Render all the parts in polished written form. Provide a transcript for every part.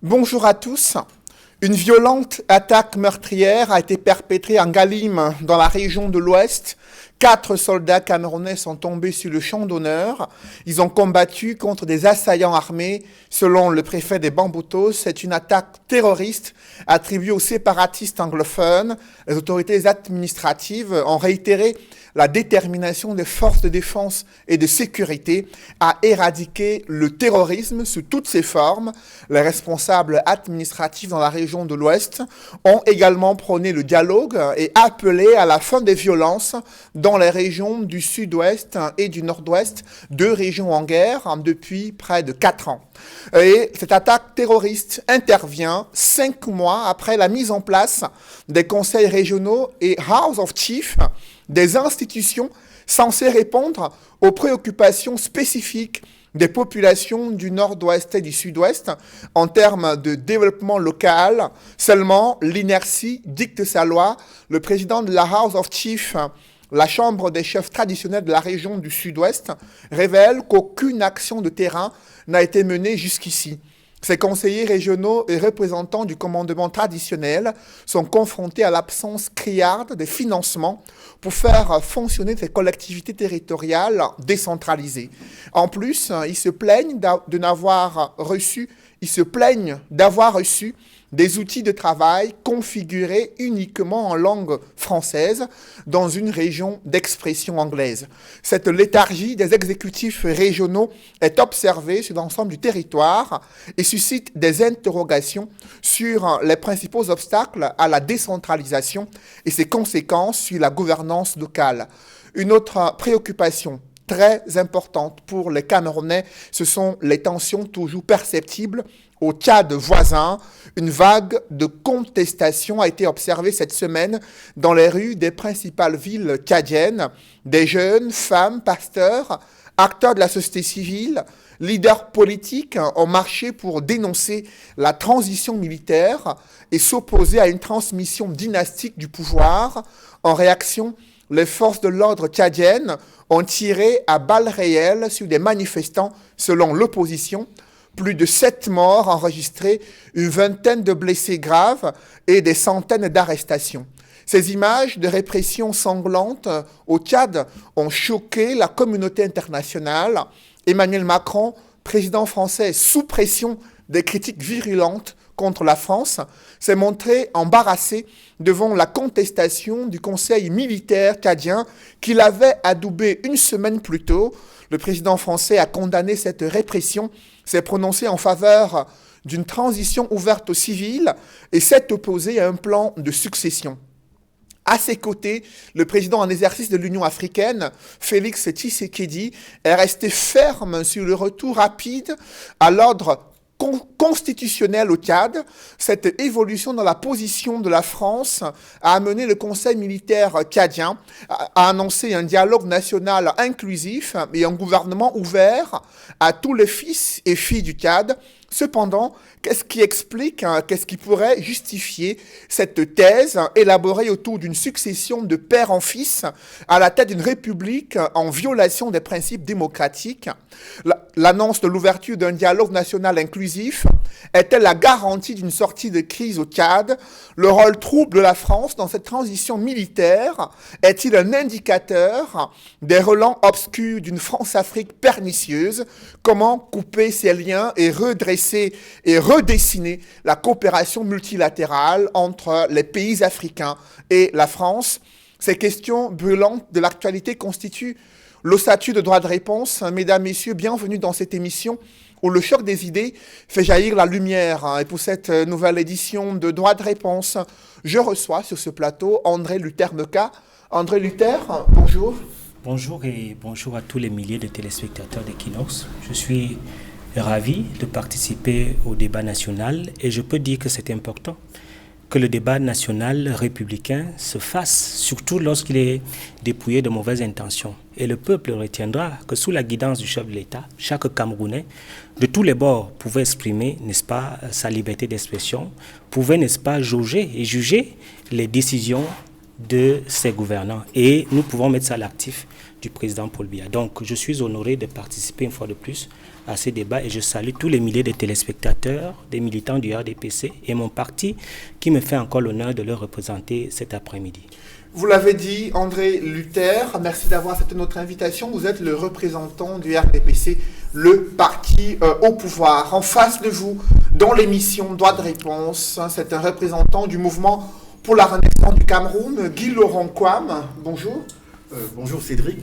Bonjour à tous. Une violente attaque meurtrière a été perpétrée en Galim, dans la région de l'Ouest. 4 soldats camerounais sont tombés sur le champ d'honneur. Ils ont combattu contre des assaillants armés. Selon le préfet des Bamboutos, c'est une attaque terroriste attribuée aux séparatistes anglophones. Les autorités administratives ont réitéré la détermination des forces de défense et de sécurité à éradiquer le terrorisme sous toutes ses formes. Les responsables administratifs dans la région de l'Ouest ont également prôné le dialogue et appelé à la fin des violences dans les régions du Sud-Ouest et du Nord-Ouest, 2 régions en guerre depuis près de 4 ans. Et cette attaque terroriste intervient 5 mois après la mise en place des conseils régionaux et House of Chiefs, des institutions censées répondre aux préoccupations spécifiques des populations du Nord-Ouest et du Sud-Ouest en termes de développement local. Seulement, l'inertie dicte sa loi. Le président de la House of Chiefs, la chambre des chefs traditionnels de la région du Sud-Ouest, révèle qu'aucune action de terrain n'a été menée jusqu'ici. Ces conseillers régionaux et représentants du commandement traditionnel sont confrontés à l'absence criarde des financements pour faire fonctionner ces collectivités territoriales décentralisées. En plus, ils se plaignent d'avoir reçu des outils de travail configurés uniquement en langue française dans une région d'expression anglaise. Cette léthargie des exécutifs régionaux est observée sur l'ensemble du territoire et suscite des interrogations sur les principaux obstacles à la décentralisation et ses conséquences sur la gouvernance locale. Une autre préoccupation très importante pour les Camerounais, ce sont les tensions toujours perceptibles au Tchad voisin. Une vague de contestation a été observée cette semaine dans les rues des principales villes tchadiennes. Des jeunes, femmes, pasteurs, acteurs de la société civile, leaders politiques ont marché pour dénoncer la transition militaire et s'opposer à une transmission dynastique du pouvoir. En réaction, les forces de l'ordre tchadiennes ont tiré à balles réelles sur des manifestants selon l'opposition. Plus de 7 morts enregistrés, une vingtaine de blessés graves et des centaines d'arrestations. Ces images de répression sanglante au Tchad ont choqué la communauté internationale. Emmanuel Macron, président français sous pression des critiques virulentes contre la France, s'est montré embarrassé devant la contestation du conseil militaire tchadien qu'il avait adoubé une semaine plus tôt. Le président français a condamné cette répression, s'est prononcé en faveur d'une transition ouverte aux civils et s'est opposé à un plan de succession. À ses côtés, le président en exercice de l'Union africaine, Félix Tshisekedi, est resté ferme sur le retour rapide à l'ordre constitutionnel au Tchad. Cette évolution dans la position de la France a amené le Conseil militaire tchadien à annoncer un dialogue national inclusif et un gouvernement ouvert à tous les fils et filles du Tchad. Cependant, qu'est-ce qui pourrait justifier cette thèse élaborée autour d'une succession de père en fils à la tête d'une république en violation des principes démocratiques? L'annonce de l'ouverture d'un dialogue national inclusif est-elle la garantie d'une sortie de crise au Tchad? Le rôle trouble de la France dans cette transition militaire est-il un indicateur des relents obscurs d'une France-Afrique pernicieuse? Comment couper ces liens et redessiner la coopération multilatérale entre les pays africains et la France? Ces questions brûlantes de l'actualité constituent l'ossature de droit de réponse. Mesdames, Messieurs, bienvenue dans cette émission où le choc des idées fait jaillir la lumière. Et pour cette nouvelle édition de droit de réponse, je reçois sur ce plateau André Luther-Meka. André Luther, bonjour. Bonjour et bonjour à tous les milliers de téléspectateurs d'Equinox. Je suis ravi de participer au débat national et je peux dire que c'est important que le débat national républicain se fasse, surtout lorsqu'il est dépouillé de mauvaises intentions. Et le peuple retiendra que sous la guidance du chef de l'État, chaque Camerounais, de tous les bords, pouvait exprimer, n'est-ce pas, sa liberté d'expression, pouvait, n'est-ce pas, jauger et juger les décisions de ses gouvernants. Et nous pouvons mettre ça à l'actif du président Paul Biya. Donc, je suis honoré de participer une fois de plus à ces débats et je salue tous les milliers de téléspectateurs, des militants du RDPC et mon parti qui me fait encore l'honneur de le représenter cet après-midi. Vous l'avez dit, André Luther, merci d'avoir accepté notre invitation. Vous êtes le représentant du RDPC, le parti au pouvoir. En face de vous, dans l'émission Droit de réponse, c'est un représentant du mouvement pour la renaissance du Cameroun, Guy Laurent Kwam. Bonjour. Bonjour Cédric,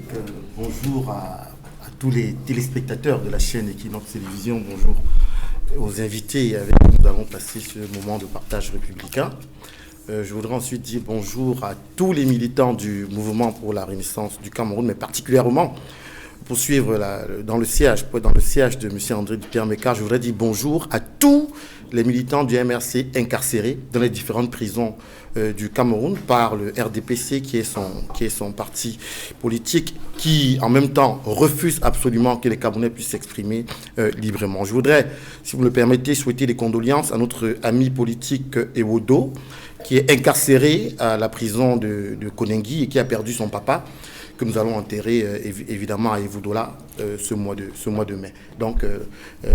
bonjour à tous les téléspectateurs de la chaîne Equinox Télévision, bonjour aux invités avec qui nous allons passer ce moment de partage républicain. Je voudrais ensuite dire bonjour à tous les militants du mouvement pour la renaissance du Cameroun, mais particulièrement pour suivre dans le siège de M. André Luther-Meka, je voudrais dire bonjour à tous les militants du MRC incarcérés dans les différentes prisons du Cameroun par le RDPC qui est son parti politique qui en même temps refuse absolument que les Camerounais puissent s'exprimer librement. Je voudrais, si vous me le permettez, souhaiter des condoléances à notre ami politique Ewodo qui est incarcéré à la prison de Konengi et qui a perdu son papa que nous allons enterrer évidemment à Ewodola ce mois de mai. Donc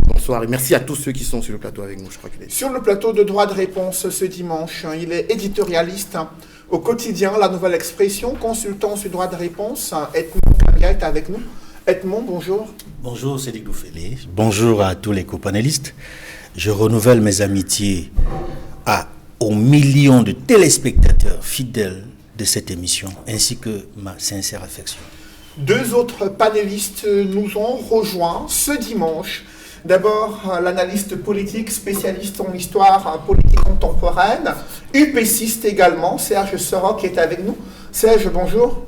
bonsoir et merci à tous ceux qui sont sur le plateau avec nous. Je crois qu'il est... Sur le plateau de Droit de réponse ce dimanche, il est éditorialiste au quotidien La Nouvelle Expression, consultant sur Droit de réponse. Edmond Kabia est avec nous. Edmond, bonjour. Bonjour Cédric Doufélé. Bonjour à tous les copanélistes. Je renouvelle mes amitiés aux millions de téléspectateurs fidèles de cette émission, ainsi que ma sincère affection. Deux autres panélistes nous ont rejoints ce dimanche. D'abord, l'analyste politique, spécialiste en histoire politique contemporaine, UPCiste également, Serge Soro qui est avec nous. Serge, bonjour.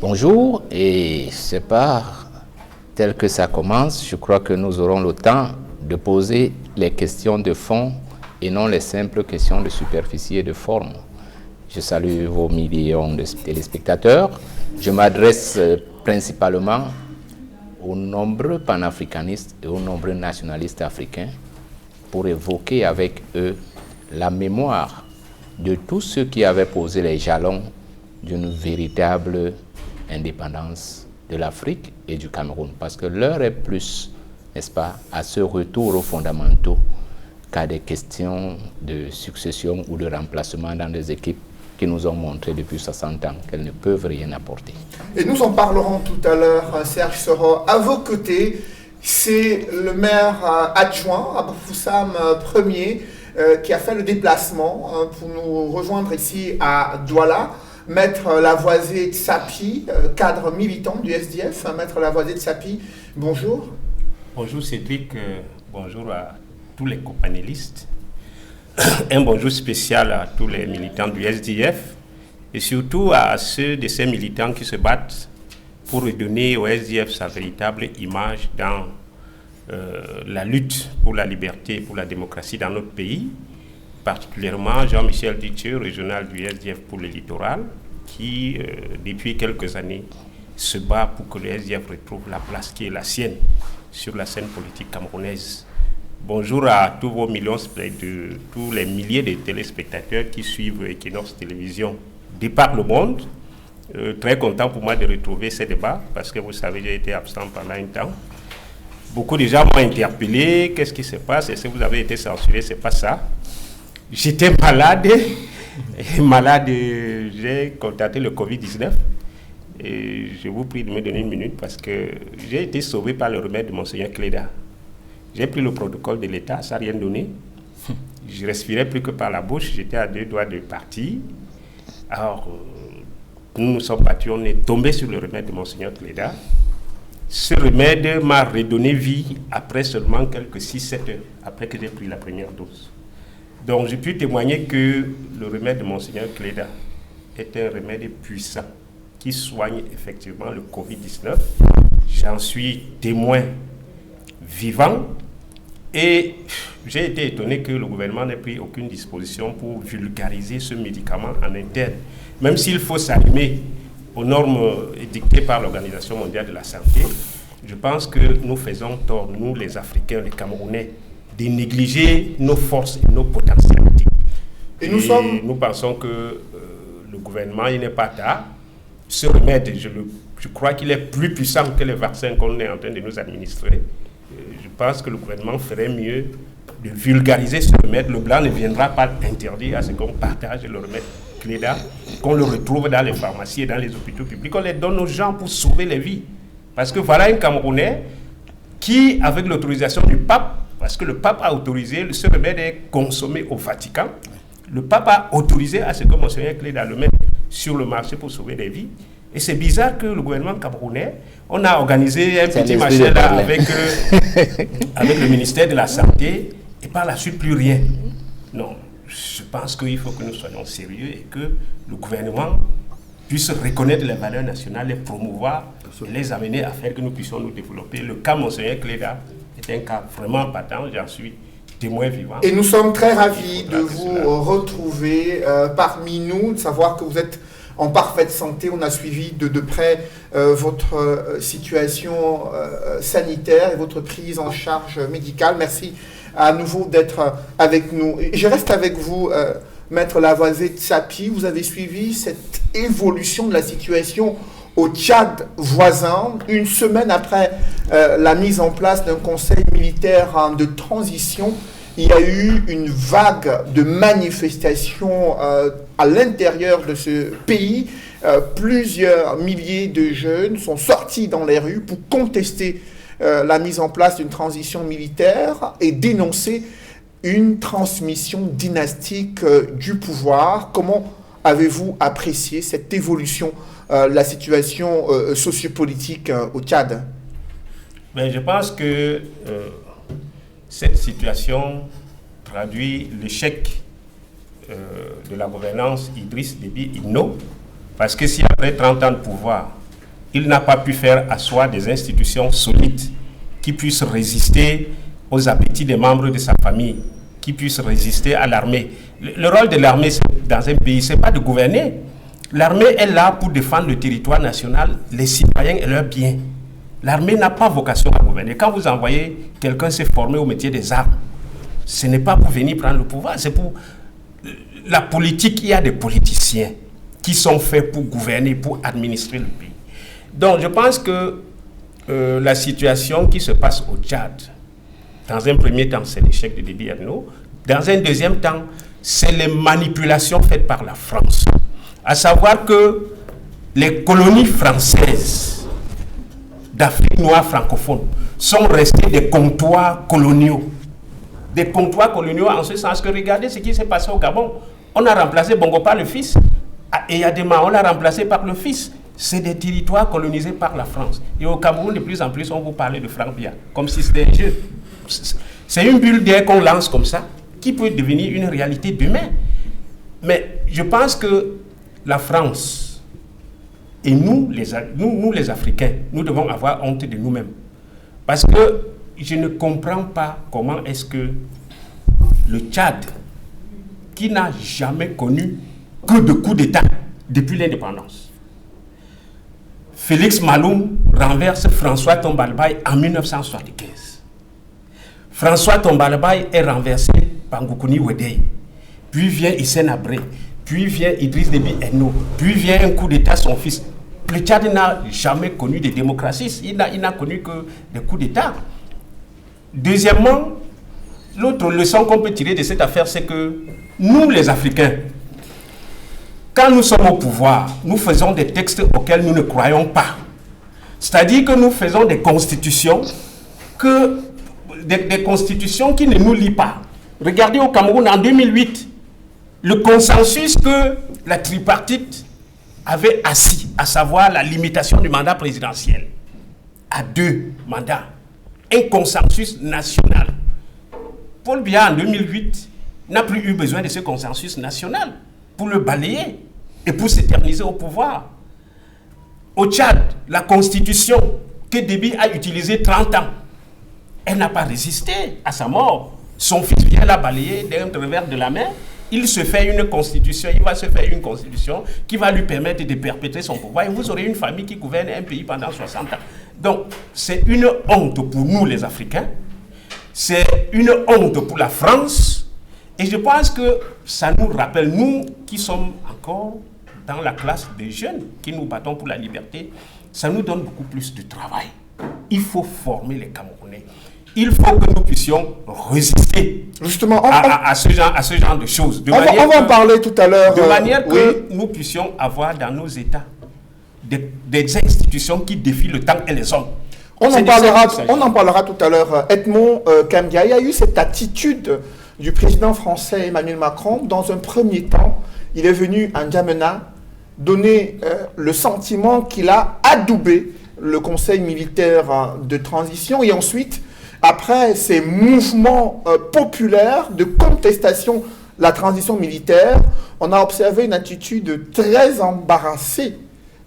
Bonjour, et c'est pas tel que ça commence. Je crois que nous aurons le temps de poser les questions de fond et non les simples questions de superficie et de forme. Je salue vos millions de téléspectateurs. Je m'adresse principalement aux nombreux panafricanistes et aux nombreux nationalistes africains pour évoquer avec eux la mémoire de tous ceux qui avaient posé les jalons d'une véritable indépendance de l'Afrique et du Cameroun. Parce que l'heure est plus, n'est-ce pas, à ce retour aux fondamentaux qu'à des questions de succession ou de remplacement dans des équipes qui nous ont montré depuis 60 ans qu'elles ne peuvent rien apporter. Et nous en parlerons tout à l'heure, Serge Soro. À vos côtés, c'est le maire adjoint, Abou-Foussam Ier, qui a fait le déplacement pour nous rejoindre ici à Douala. Maître Lavoisier Tsapi, cadre militant du SDF. Maître Lavoisier Tsapi, bonjour. Bonjour Cédric, bonjour à tous les copanélistes. Un bonjour spécial à tous les militants du SDF et surtout à ceux de ces militants qui se battent pour redonner au SDF sa véritable image dans la lutte pour la liberté et pour la démocratie dans notre pays, particulièrement Jean-Michel Dithieu, régional du SDF pour le littoral, qui depuis quelques années se bat pour que le SDF retrouve la place qui est la sienne sur la scène politique camerounaise. Bonjour à tous vos millions, tous les milliers de téléspectateurs qui suivent Equinox Télévision de par le monde. Très content pour moi de retrouver ces débats parce que vous savez, j'ai été absent pendant un temps. Beaucoup de gens m'ont interpellé. Qu'est-ce qui se passe? Est-ce que vous avez été censuré? C'est pas ça. J'étais malade. J'ai contracté le Covid-19. Et je vous prie de me donner une minute parce que j'ai été sauvé par le remède de Monseigneur Cléda. J'ai pris le protocole de l'État, ça n'a rien donné. Je respirais plus que par la bouche, j'étais à 2 doigts de partir. Alors, nous nous sommes battus, on est tombé sur le remède de Monseigneur Cléda. Ce remède m'a redonné vie après seulement quelques 6-7 heures, après que j'ai pris la première dose. Donc, j'ai pu témoigner que le remède de Monseigneur Cléda est un remède puissant qui soigne effectivement le Covid-19. J'en suis témoin vivant. Et j'ai été étonné que le gouvernement n'ait pris aucune disposition pour vulgariser ce médicament en interne, même s'il faut s'arrimer aux normes édictées par l'Organisation mondiale de la santé. Je pense que nous faisons tort, nous les Africains, les Camerounais, de négliger nos forces et nos potentialités. Et nous pensons que le gouvernement, il n'est pas tard. Ce remède, je je crois qu'il est plus puissant que les vaccins qu'on est en train de nous administrer. Je pense que le gouvernement ferait mieux de vulgariser ce remède. Le blanc ne viendra pas interdire à ce qu'on partage le remède Cléda, qu'on le retrouve dans les pharmacies et dans les hôpitaux publics, on les donne aux gens pour sauver les vies. Parce que voilà un Camerounais qui, avec l'autorisation du pape, parce que le pape a autorisé, ce remède est consommé au Vatican, le pape a autorisé à ce que Monseigneur Cléda le mette sur le marché pour sauver des vies. Et c'est bizarre que le gouvernement camerounais, on a organisé un petit marché là avec le ministère de la Santé et par la suite plus rien. Non, je pense qu'il faut que nous soyons sérieux et que le gouvernement puisse reconnaître les valeurs nationales, les promouvoir et les amener à faire que nous puissions nous développer. Le cas Monseigneur Cléda est un cas vraiment patent, j'en suis témoin vivant. Et nous sommes très ravis de vous retrouver parmi nous, de savoir que vous êtes en parfaite santé. On a suivi de près votre situation sanitaire et votre prise en charge médicale. Merci à nouveau d'être avec nous. Et je reste avec vous, Maître Lavoisier Tsapi. Vous avez suivi cette évolution de la situation au Tchad voisin, une semaine après la mise en place d'un conseil militaire de transition. Il y a eu une vague de manifestations à l'intérieur de ce pays. Plusieurs milliers de jeunes sont sortis dans les rues pour contester la mise en place d'une transition militaire et dénoncer une transmission dynastique du pouvoir. Comment avez-vous apprécié cette évolution de la situation sociopolitique au Tchad? Ben, je pense que cette situation traduit l'échec de la gouvernance Idriss Déby Itno, parce que si après 30 ans de pouvoir, il n'a pas pu faire asseoir des institutions solides qui puissent résister aux appétits des membres de sa famille, qui puissent résister à l'armée. Le rôle de l'armée dans un pays, ce n'est pas de gouverner. L'armée est là pour défendre le territoire national, les citoyens et leurs biens. L'armée n'a pas vocation à gouverner. Quand vous envoyez quelqu'un se former au métier des armes, ce n'est pas pour venir prendre le pouvoir, c'est pour la politique. Il y a des politiciens qui sont faits pour gouverner, pour administrer le pays. Donc je pense que la situation qui se passe au Tchad, dans un premier temps, c'est l'échec de Déby Itno. Dans un deuxième temps, c'est les manipulations faites par la France. À savoir que les colonies françaises d'Afrique noire francophone sont restées des comptoirs coloniaux. Des comptoirs coloniaux en ce sens que regardez ce qui s'est passé au Gabon. On a remplacé Bongo par le fils. Et Yadema, on l'a remplacé par le fils. C'est des territoires colonisés par la France. Et au Cameroun, de plus en plus, on vous parlait de Franck Biya, comme si c'était un jeu. C'est une bulle d'air qu'on lance comme ça, qui peut devenir une réalité demain. Mais je pense que la France et nous les Africains, nous devons avoir honte de nous-mêmes. Parce que je ne comprends pas comment est-ce que le Tchad, qui n'a jamais connu que de coups d'État depuis l'indépendance, Félix Maloum renverse François Tombalbaye en 1975. François Tombalbaye est renversé par Ngoukouni Wedei. Puis vient Hissène Habré. Puis vient Idriss Déby Itno. Puis vient un coup d'État, son fils. Le Tchad n'a jamais connu de démocratie. Il n'a connu que des coups d'État. Deuxièmement, l'autre leçon qu'on peut tirer de cette affaire, c'est que nous, les Africains, quand nous sommes au pouvoir, nous faisons des textes auxquels nous ne croyons pas. C'est-à-dire que nous faisons des constitutions, des constitutions qui ne nous lient pas. Regardez au Cameroun en 2008, le consensus que la tripartite avait assis, à savoir la limitation du mandat présidentiel à 2 mandats, un consensus national. Paul Biya en 2008 n'a plus eu besoin de ce consensus national pour le balayer et pour s'éterniser au pouvoir. Au Tchad, la constitution que Déby a utilisée 30 ans, elle n'a pas résisté à sa mort. Son fils vient la balayer d'un revers de la main. Il se fait une constitution, il va se faire une constitution qui va lui permettre de perpétrer son pouvoir. Et vous aurez une famille qui gouverne un pays pendant 60 ans. Donc, c'est une honte pour nous les Africains. C'est une honte pour la France. Et je pense que ça nous rappelle, nous qui sommes encore dans la classe des jeunes, qui nous battons pour la liberté, ça nous donne beaucoup plus de travail. Il faut former les Camerounais. Il faut que nous puissions résister Justement, à ce genre de choses. On va en parler tout à l'heure. De manière que nous puissions avoir dans nos États des institutions qui défient le temps et les hommes. On en parlera tout à l'heure. Edmond Kambia, il y a eu cette attitude du président français Emmanuel Macron. Dans un premier temps, il est venu à N'Djamena donner le sentiment qu'il a adoubé le Conseil militaire de transition et ensuite, après ces mouvements populaires de contestation de la transition militaire, on a observé une attitude très embarrassée,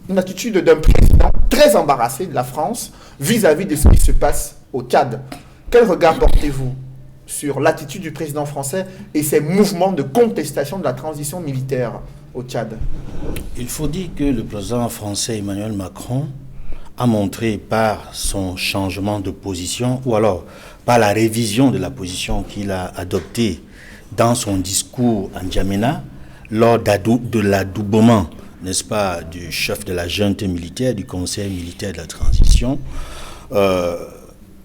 une attitude d'un président très embarrassé de la France vis-à-vis de ce qui se passe au Tchad. Quel regard portez-vous sur l'attitude du président français et ces mouvements de contestation de la transition militaire au Tchad? Il faut dire que le président français Emmanuel Macron a montré par son changement de position ou alors par la révision de la position qu'il a adoptée dans son discours à N'Djamena lors de l'adoubement, n'est-ce pas, du chef de la junte militaire, du conseil militaire de la transition,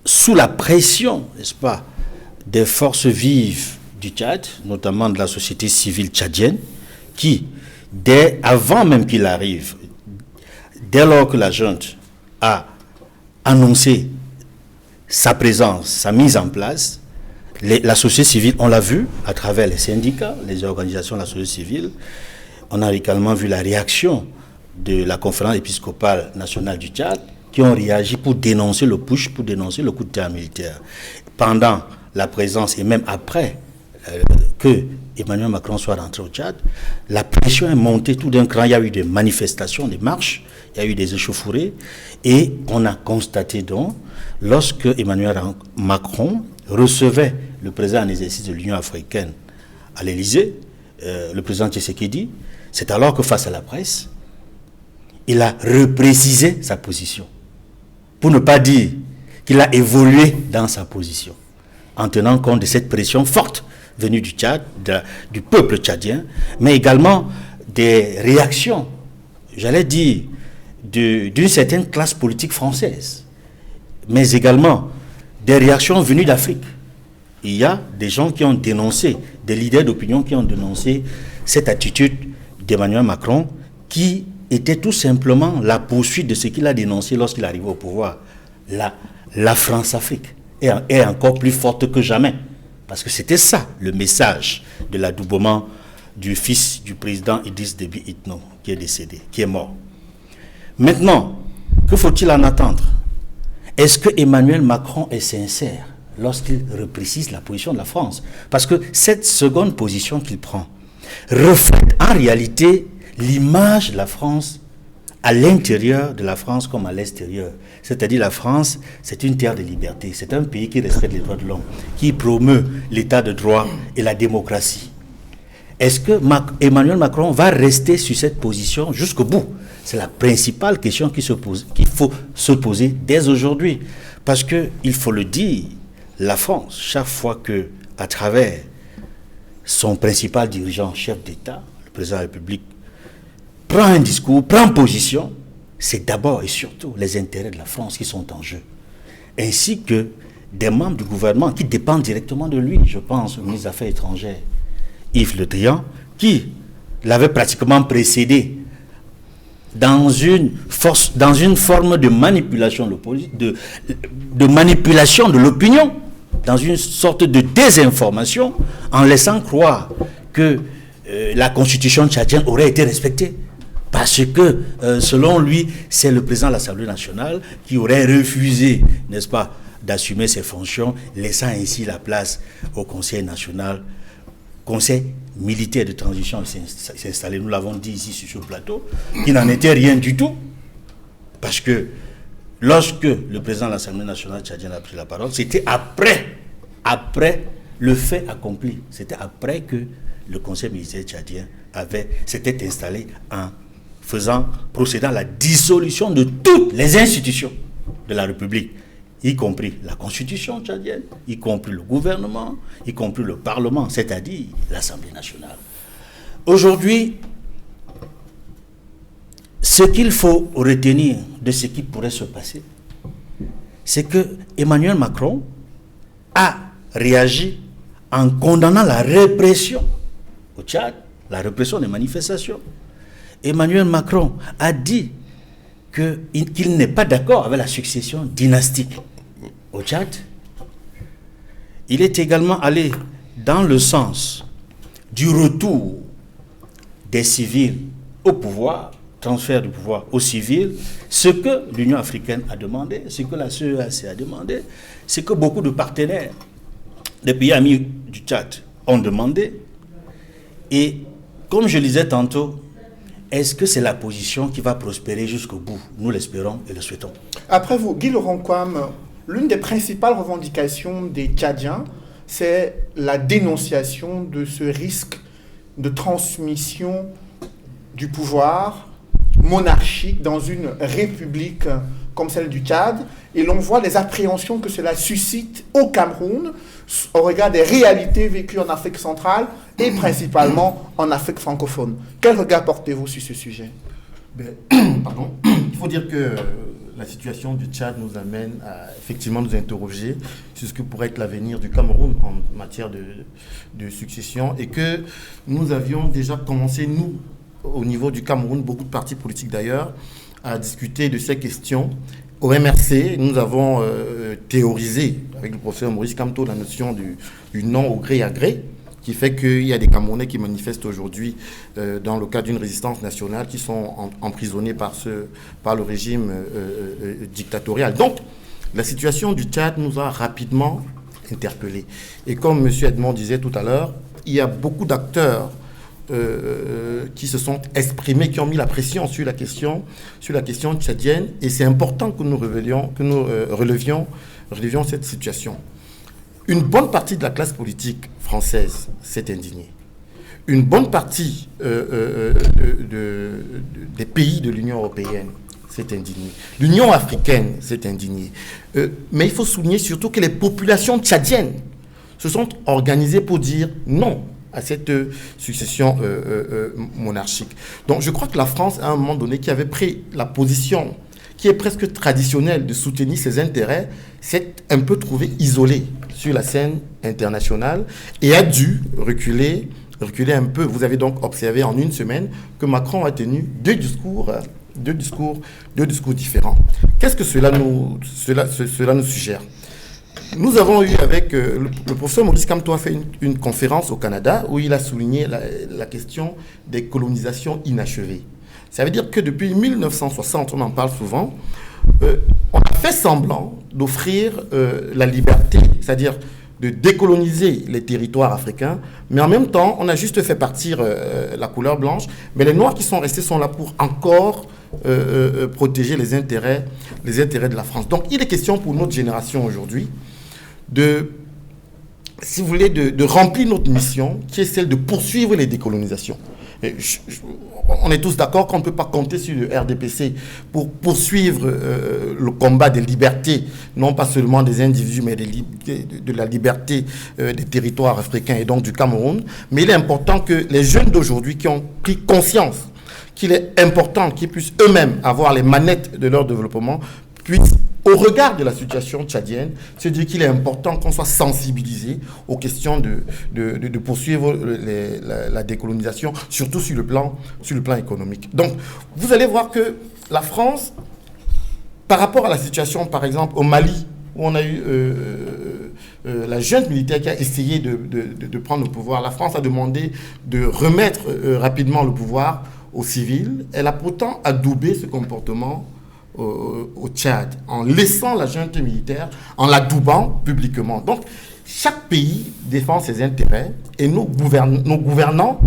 sous la pression, n'est-ce pas, des forces vives du Tchad, notamment de la société civile tchadienne, qui, avant même qu'il arrive, dès lors que la junte a annoncé sa présence, sa mise en place, la société civile, on l'a vu à travers les syndicats, les organisations de la société civile. On a également vu la réaction de la conférence épiscopale nationale du Tchad qui ont réagi pour dénoncer le putsch, pour dénoncer le coup de terre militaire. Pendant la présence et même après que Emmanuel Macron soit rentré au Tchad, la pression est montée tout d'un cran. Il y a eu des manifestations, des marches, il y a eu des échauffourées et on a constaté donc, lorsque Emmanuel Macron recevait le président en exercice de l'Union africaine à l'Élysée, le président Tshisekedi, c'est alors que face à la presse, il a reprécisé sa position. Pour ne pas dire qu'il a évolué dans sa position, en tenant compte de cette pression forte venue du Tchad, du peuple tchadien, mais également des réactions, j'allais dire, d'une certaine classe politique française, mais également des réactions venues d'Afrique. Il y a des gens qui ont dénoncé, des leaders d'opinion qui ont dénoncé cette attitude d'Emmanuel Macron qui était tout simplement la poursuite de ce qu'il a dénoncé lorsqu'il arrivait au pouvoir. La France-Afrique est encore plus forte que jamais. Parce que c'était ça, le message de l'adoubement du fils du président Idriss Déby Itno, qui est décédé, qui est mort. Maintenant, que faut-il en attendre? Est-ce que Emmanuel Macron est sincère lorsqu'il reprécise la position de la France? Parce que cette seconde position qu'il prend reflète en réalité l'image de la France à l'intérieur de la France comme à l'extérieur. C'est-à-dire la France, c'est une terre de liberté. C'est un pays qui respecte les droits de l'homme, qui promeut l'état de droit et la démocratie. Est-ce que Emmanuel Macron va rester sur cette position jusqu'au bout? C'est la principale question qu'il faut se poser dès aujourd'hui. Parce qu'il faut le dire, la France, chaque fois que, à travers son principal dirigeant, chef d'État, le président de la République, prend un discours, prend position, c'est d'abord et surtout les intérêts de la France qui sont en jeu. Ainsi que des membres du gouvernement qui dépendent directement de lui. Je pense au ministre des Affaires étrangères, Yves Le Drian, qui l'avait pratiquement précédé dans une forme de manipulation de manipulation de l'opinion, dans une sorte de désinformation, en laissant croire que la constitution tchadienne aurait été respectée. Parce que, selon lui, c'est le président de l'Assemblée nationale qui aurait refusé, n'est-ce pas, d'assumer ses fonctions, laissant ainsi la place au Conseil national, Conseil militaire de transition s'installer. Nous l'avons dit ici sur ce plateau, qui n'en était rien du tout. Parce que lorsque le président de l'Assemblée nationale tchadienne a pris la parole, c'était après le fait accompli. C'était après que le Conseil militaire tchadien s'était installé en procédant à la dissolution de toutes les institutions de la République, y compris la Constitution tchadienne, y compris le gouvernement, y compris le Parlement, c'est-à-dire l'Assemblée nationale. Aujourd'hui, ce qu'il faut retenir de ce qui pourrait se passer, c'est que Emmanuel Macron a réagi en condamnant la répression au Tchad, la répression des manifestations. Emmanuel Macron a dit qu'il n'est pas d'accord avec la succession dynastique au Tchad. Il est également allé dans le sens du retour des civils au pouvoir, transfert du pouvoir aux civils, ce que l'Union africaine a demandé, ce que la CEAC a demandé, ce que beaucoup de partenaires des pays amis du Tchad ont demandé. Et comme je le disais tantôt, est-ce que c'est la position qui va prospérer jusqu'au bout? Nous l'espérons et le souhaitons. Après vous, Guy Laurent Kwame, l'une des principales revendications des Tchadiens, c'est la dénonciation de ce risque de transmission du pouvoir monarchique dans une république comme celle du Tchad. Et l'on voit les appréhensions que cela suscite au Cameroun au regard des réalités vécues en Afrique centrale et principalement en Afrique francophone. Quel regard portez-vous sur ce sujet? Pardon. Il faut dire que la situation du Tchad nous amène à effectivement nous interroger sur ce que pourrait être l'avenir du Cameroun en matière de succession, et que nous avions déjà commencé, nous, au niveau du Cameroun, beaucoup de partis politiques d'ailleurs, à discuter de ces questions. Au MRC, nous avons théorisé avec le professeur Maurice Kamto la notion du non au gré à gré, qui fait qu'il y a des Camerounais qui manifestent aujourd'hui dans le cadre d'une résistance nationale, qui sont emprisonnés par le régime dictatorial. Donc, la situation du Tchad nous a rapidement interpellés. Et comme M. Edmond disait tout à l'heure, il y a beaucoup d'acteurs qui se sont exprimés, qui ont mis la pression sur la question tchadienne, et c'est important que nous relevions cette situation. Une bonne partie de la classe politique française s'est indignée. Une bonne partie des pays de l'Union européenne s'est indignée. L'Union africaine s'est indignée. Mais il faut souligner surtout que les populations tchadiennes se sont organisées pour dire non à cette succession monarchique. Donc je crois que la France, à un moment donné, qui avait pris la position qui est presque traditionnelle de soutenir ses intérêts, s'est un peu trouvée isolée sur la scène internationale et a dû reculer un peu. Vous avez donc observé en une semaine que Macron a tenu deux discours différents. Qu'est-ce que cela nous suggère? Nous avons eu avec le professeur Maurice Kamto a fait une conférence au Canada où il a souligné la question des colonisations inachevées. Ça veut dire que depuis 1960, on en parle souvent, on a fait semblant d'offrir la liberté, c'est-à-dire de décoloniser les territoires africains, mais en même temps, on a juste fait partir la couleur blanche, mais les Noirs qui sont restés sont là pour encore protéger les intérêts de la France. Donc, il est question pour notre génération aujourd'hui de remplir notre mission, qui est celle de poursuivre les décolonisations. Et on est tous d'accord qu'on ne peut pas compter sur le RDPC pour poursuivre le combat des libertés, non pas seulement des individus, mais de la liberté des territoires africains et donc du Cameroun. Mais il est important que les jeunes d'aujourd'hui qui ont pris conscience qu'il est important qu'ils puissent eux-mêmes avoir les manettes de leur développement, puissent, au regard de la situation tchadienne, se dire qu'il est important qu'on soit sensibilisé aux questions de poursuivre la décolonisation, surtout sur le plan économique. Donc, vous allez voir que la France, par rapport à la situation, par exemple, au Mali, où on a eu la junte militaire qui a essayé de prendre le pouvoir, la France a demandé de remettre rapidement le pouvoir aux civils. Elle a pourtant adoubé ce comportement au Tchad, en laissant la junte militaire, en l'adoubant publiquement. Donc, chaque pays défend ses intérêts et nos gouvernements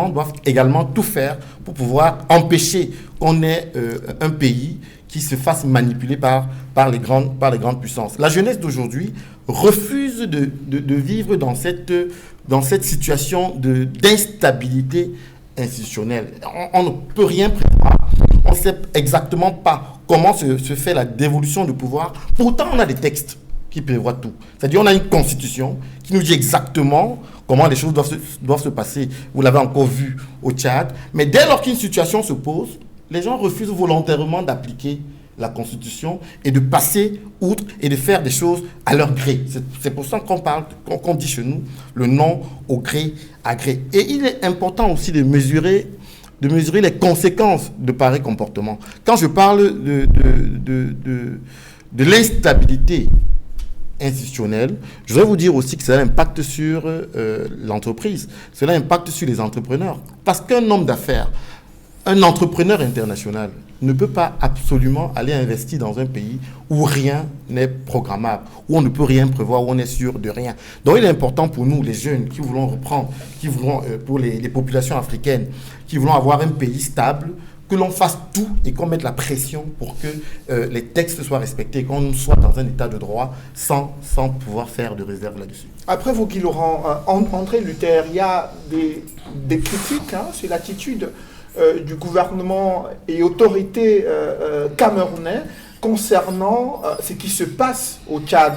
doivent également tout faire pour pouvoir empêcher qu'on ait un pays qui se fasse manipuler par les grandes puissances. La jeunesse d'aujourd'hui refuse de vivre dans cette situation d'instabilité institutionnelle. On ne peut rien prévoir. On ne sait exactement pas comment se fait la dévolution du pouvoir. Pourtant, on a des textes qui prévoient tout. C'est-à-dire, on a une constitution qui nous dit exactement comment les choses doivent se passer. Vous l'avez encore vu au Tchad. Mais dès lors qu'une situation se pose, les gens refusent volontairement d'appliquer la Constitution et de passer outre et de faire des choses à leur gré. C'est pour ça qu'on dit chez nous le non au gré à gré. Et il est important aussi de mesurer les conséquences de pareils comportements. Quand je parle de l'instabilité institutionnelle, je voudrais vous dire aussi que cela impacte sur l'entreprise, cela impacte sur les entrepreneurs. Parce qu'un homme d'affaires, un entrepreneur international ne peut pas absolument aller investir dans un pays où rien n'est programmable, où on ne peut rien prévoir, où on est sûr de rien. Donc il est important pour nous, les jeunes, qui voulons reprendre, pour les populations africaines, qui voulons avoir un pays stable, que l'on fasse tout et qu'on mette la pression pour que les textes soient respectés, qu'on soit dans un état de droit sans pouvoir faire de réserve là-dessus. Après vous, Guy Laurent, André Luther, il y a des critiques sur l'attitude du gouvernement et autorités camerounais concernant ce qui se passe au Tchad.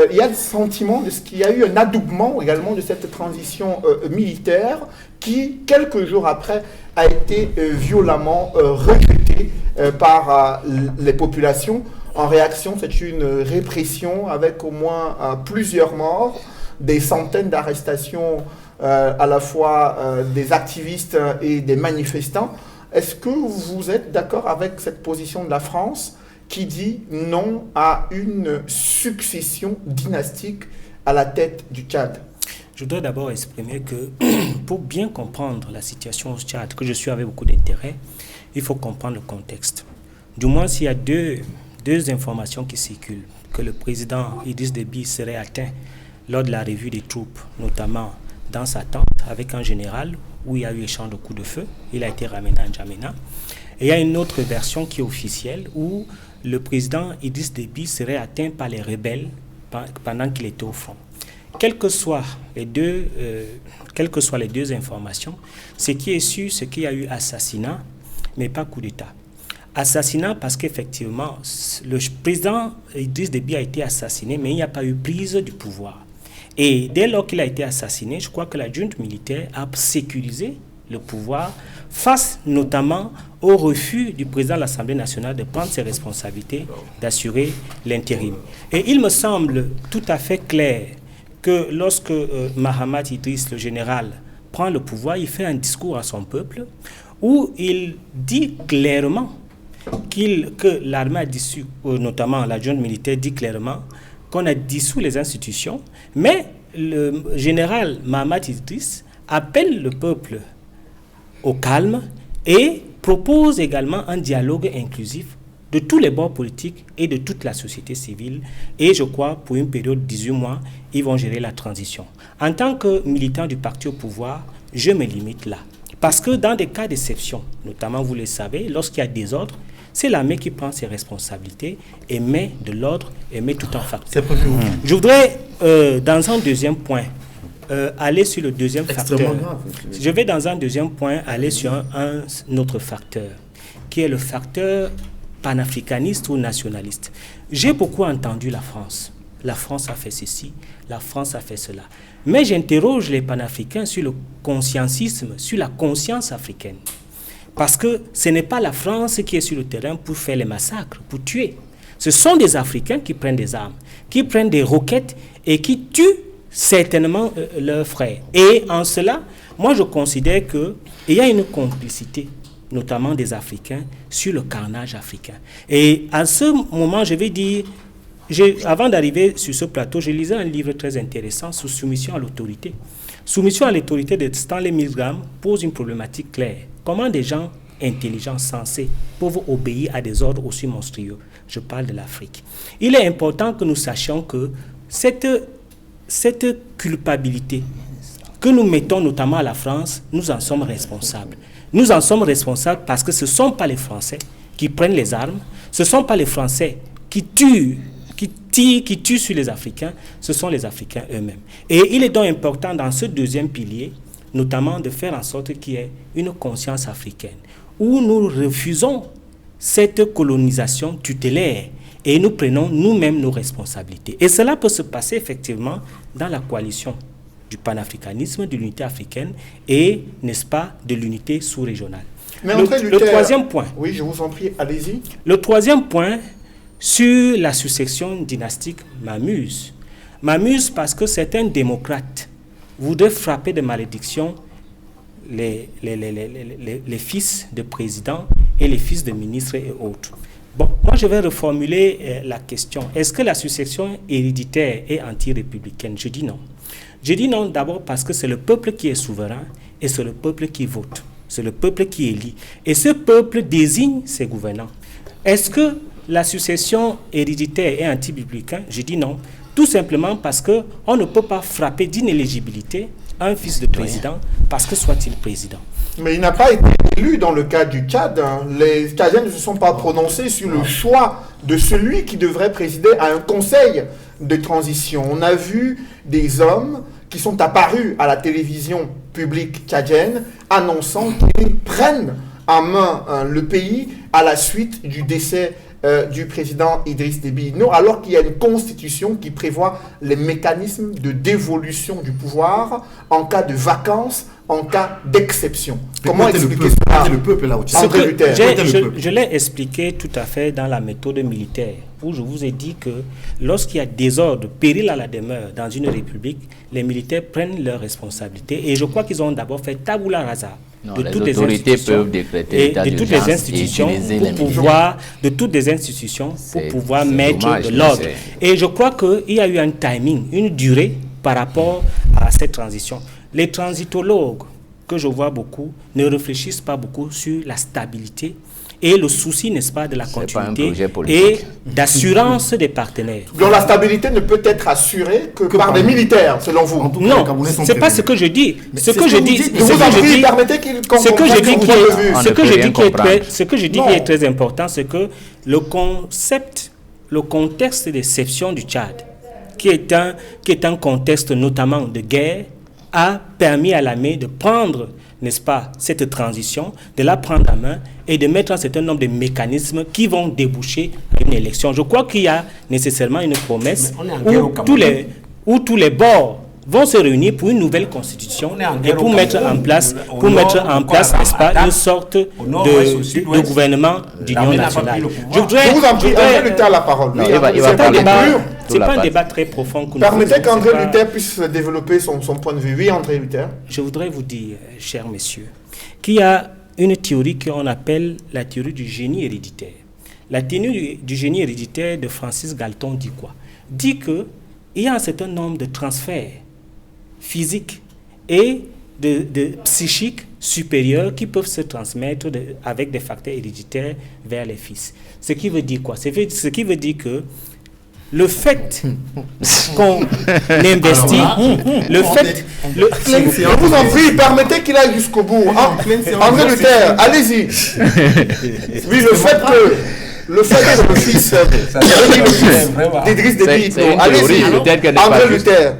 Il y a le sentiment qu'il y a eu un adoubement également de cette transition militaire qui, quelques jours après, a été violemment rejetée par les populations. En réaction, c'est une répression avec au moins plusieurs morts, des centaines d'arrestations à la fois des activistes et des manifestants. Est-ce que vous êtes d'accord avec cette position de la France qui dit non à une succession dynastique à la tête du Tchad? Je voudrais d'abord exprimer que pour bien comprendre la situation au Tchad, que je suis avec beaucoup d'intérêt, il faut comprendre le contexte. Du moins, s'il y a deux informations qui circulent, que le président Idriss Déby serait atteint lors de la revue des troupes, notamment dans sa tente avec un général où il y a eu échange de coups de feu. Il a été ramené à N'Djamena. Et il y a une autre version qui est officielle où le président Idriss Déby serait atteint par les rebelles pendant qu'il était au front. Quelles que soient les deux informations, ce qui est sûr, c'est qu'il y a eu assassinat, mais pas coup d'État. Assassinat parce qu'effectivement, le président Idriss Déby a été assassiné, mais il n'y a pas eu prise du pouvoir. Et dès lors qu'il a été assassiné, je crois que la junte militaire a sécurisé le pouvoir face notamment au refus du président de l'Assemblée nationale de prendre ses responsabilités, d'assurer l'intérim. Et il me semble tout à fait clair que lorsque Mahamat Idriss, le général, prend le pouvoir, il fait un discours à son peuple où il dit clairement que l'armée a dissous, notamment la junte militaire dit clairement qu'on a dissous les institutions, mais le général Mahamat Idriss appelle le peuple au calme et propose également un dialogue inclusif de tous les bords politiques et de toute la société civile. Et je crois, pour une période de 18 mois, ils vont gérer la transition. En tant que militant du parti au pouvoir, je me limite là. Parce que dans des cas d'exception, notamment, vous le savez, lorsqu'il y a des ordres, c'est l'armée qui prend ses responsabilités et met de l'ordre et met tout en facteur. Je voudrais, dans un deuxième point, aller sur le deuxième facteur. Je vais dans un deuxième point aller sur un autre facteur, qui est le facteur panafricaniste ou nationaliste. J'ai beaucoup entendu la France. La France a fait ceci, la France a fait cela. Mais j'interroge les panafricains sur le conscientisme, sur la conscience africaine. Parce que ce n'est pas la France qui est sur le terrain pour faire les massacres, pour tuer. Ce sont des Africains qui prennent des armes, qui prennent des roquettes et qui tuent certainement leurs frères. Et en cela, moi je considère qu'il y a une complicité, notamment des Africains, sur le carnage africain. Et à ce moment, je vais dire, avant d'arriver sur ce plateau, je lisais un livre très intéressant sur Soumission à l'autorité. Soumission à l'autorité de Stanley Milgram pose une problématique claire. Comment des gens intelligents, sensés, peuvent obéir à des ordres aussi monstrueux? Je parle de l'Afrique. Il est important que nous sachions que cette culpabilité que nous mettons notamment à la France, nous en sommes responsables. Nous en sommes responsables parce que ce ne sont pas les Français qui prennent les armes, ce ne sont pas les Français qui tuent sur les Africains, ce sont les Africains eux-mêmes. Et il est donc important dans ce deuxième pilier, notamment de faire en sorte qu'il y ait une conscience africaine, où nous refusons cette colonisation tutélaire et nous prenons nous-mêmes nos responsabilités. Et cela peut se passer effectivement dans la coalition du panafricanisme, de l'unité africaine et, n'est-ce pas, de l'unité sous-régionale. Mais André Le Luther, troisième point. Oui, je vous en prie, allez-y. Le troisième point sur la succession dynastique m'amuse. M'amuse parce que certains démocrates voudraient frapper de malédiction les fils de présidents et les fils de ministres et autres. Bon, moi je vais reformuler la question. Est-ce que la succession héréditaire est anti-républicaine? Je dis non. Je dis non d'abord parce que c'est le peuple qui est souverain et c'est le peuple qui vote. C'est le peuple qui élit. Et ce peuple désigne ses gouvernants. Est-ce que la succession héréditaire est anti-républicaine? Je dis non. Tout simplement parce qu'on ne peut pas frapper d'inéligibilité un fils de président parce que soit-il président. Mais il n'a pas été élu dans le cas du Tchad. Les Tchadiens ne se sont pas prononcés sur le choix de celui qui devrait présider à un conseil de transition. On a vu des hommes qui sont apparus à la télévision publique tchadienne annonçant qu'ils prennent en main le pays à la suite du décès du président Idriss Déby Itno, alors qu'il y a une constitution qui prévoit les mécanismes de dévolution du pouvoir en cas de vacances, en cas d'exception. Comment expliquer ça? Le peuple là au Tchad. André Luther. Je l'ai expliqué tout à fait dans la méthode militaire, où je vous ai dit que lorsqu'il y a désordre, péril à la demeure dans une république, les militaires prennent leurs responsabilités. Et je crois qu'ils ont d'abord fait tabula rasa de toutes les institutions, de toutes les institutions pour pouvoir mettre de l'ordre. Et je crois qu'il y a eu un timing, une durée par rapport à cette transition. Les transitologues que je vois beaucoup ne réfléchissent pas beaucoup sur la stabilité et le souci, n'est-ce pas, de la continuité et d'assurance des partenaires. Donc la stabilité ne peut être assurée que par des militaires, selon vous? Non, c'est pas ce que je dis. Ce que je dis qui est très important, c'est que le contexte d'exception du Tchad, qui est un contexte notamment de guerre, a permis à l'armée de prendre, n'est-ce pas, cette transition, de la prendre en main et de mettre un certain nombre de mécanismes qui vont déboucher à une élection. Je crois qu'il y a nécessairement une promesse où tous les bords vont se réunir pour une nouvelle constitution et pour mettre en place, n'est-ce pas, une sorte de gouvernement d'union nationale. Je vous en prie, André Luther a la parole. C'est pas un débat très profond. Permettez qu'André Luther puisse développer son point de vue. Oui, André Luther. Je voudrais vous dire, chers messieurs, qu'il y a une théorie qu'on appelle la théorie du génie héréditaire. La théorie du génie héréditaire de Francis Galton dit quoi? Dit qu'il y a un certain nombre de transferts physiques et de psychiques supérieurs qui peuvent se transmettre avec des facteurs héréditaires vers les fils. Ce qui veut dire quoi? Ce qui veut dire que le fait qu'on investit, je vous en prie, permettez qu'il aille jusqu'au bout. André Luther, allez-y. Oui, le fait que le fils d'Idriss Déby Itno, allez-y, André Luther.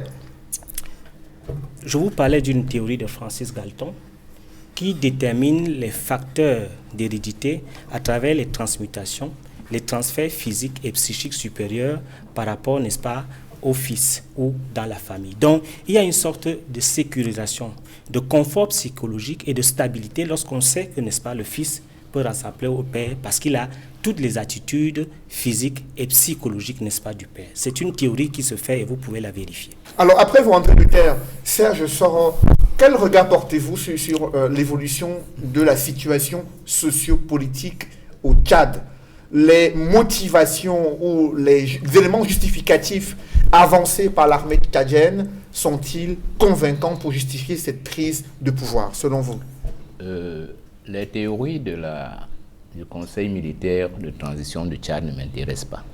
Je vous parlais d'une théorie de Francis Galton qui détermine les facteurs d'hérédité à travers les transmutations, les transferts physiques et psychiques supérieurs par rapport, n'est-ce pas, au fils ou dans la famille. Donc, il y a une sorte de sécurisation, de confort psychologique et de stabilité lorsqu'on sait que, n'est-ce pas, le fils peut ressembler au père parce qu'il a toutes les attitudes physiques et psychologiques, n'est-ce pas, du père. C'est une théorie qui se fait et vous pouvez la vérifier. Alors, après vous, André Luther, Serge Soron, quel regard portez-vous sur l'évolution de la situation sociopolitique au Tchad? Les motivations ou les éléments justificatifs avancés par l'armée tchadienne sont-ils convaincants pour justifier cette prise de pouvoir, selon vous? Les théories du Conseil militaire de transition du Tchad ne m'intéressent pas.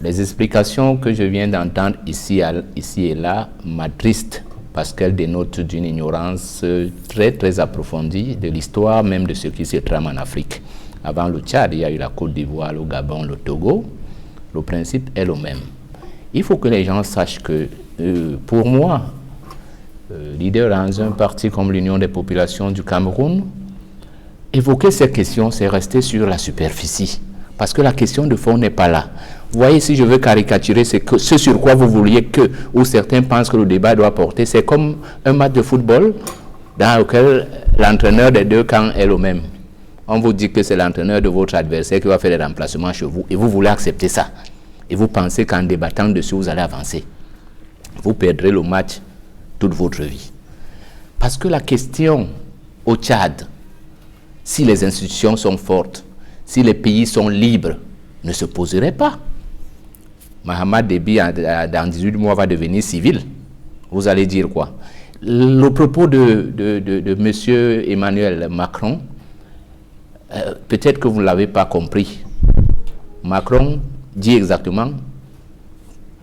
Les explications que je viens d'entendre ici et là m'attristent parce qu'elles dénotent d'une ignorance très très approfondie de l'histoire même de ce qui se trame en Afrique. Avant le Tchad, il y a eu la Côte d'Ivoire, le Gabon, le Togo. Le principe est le même. Il faut que les gens sachent que, pour moi, leader dans un parti comme l'Union des populations du Cameroun, évoquer ces questions, c'est rester sur la superficie. Parce que la question de fond n'est pas là. Vous voyez, si je veux caricaturer ce sur quoi vous vouliez ou certains pensent que le débat doit porter, c'est comme un match de football. dans lequel l'entraîneur des deux camps est le même. On vous dit que c'est l'entraîneur de votre adversaire qui va faire les remplacements chez vous et vous voulez accepter ça. Et vous pensez qu'en débattant dessus, vous allez avancer. Vous perdrez le match toute votre vie. Parce que la question au Tchad, si les institutions sont fortes, si les pays sont libres, ne se poserait pas. Mahamat Déby, dans 18 mois, va devenir civil. Vous allez dire quoi? Le propos de M. Emmanuel Macron, peut-être que vous ne l'avez pas compris. Macron dit exactement,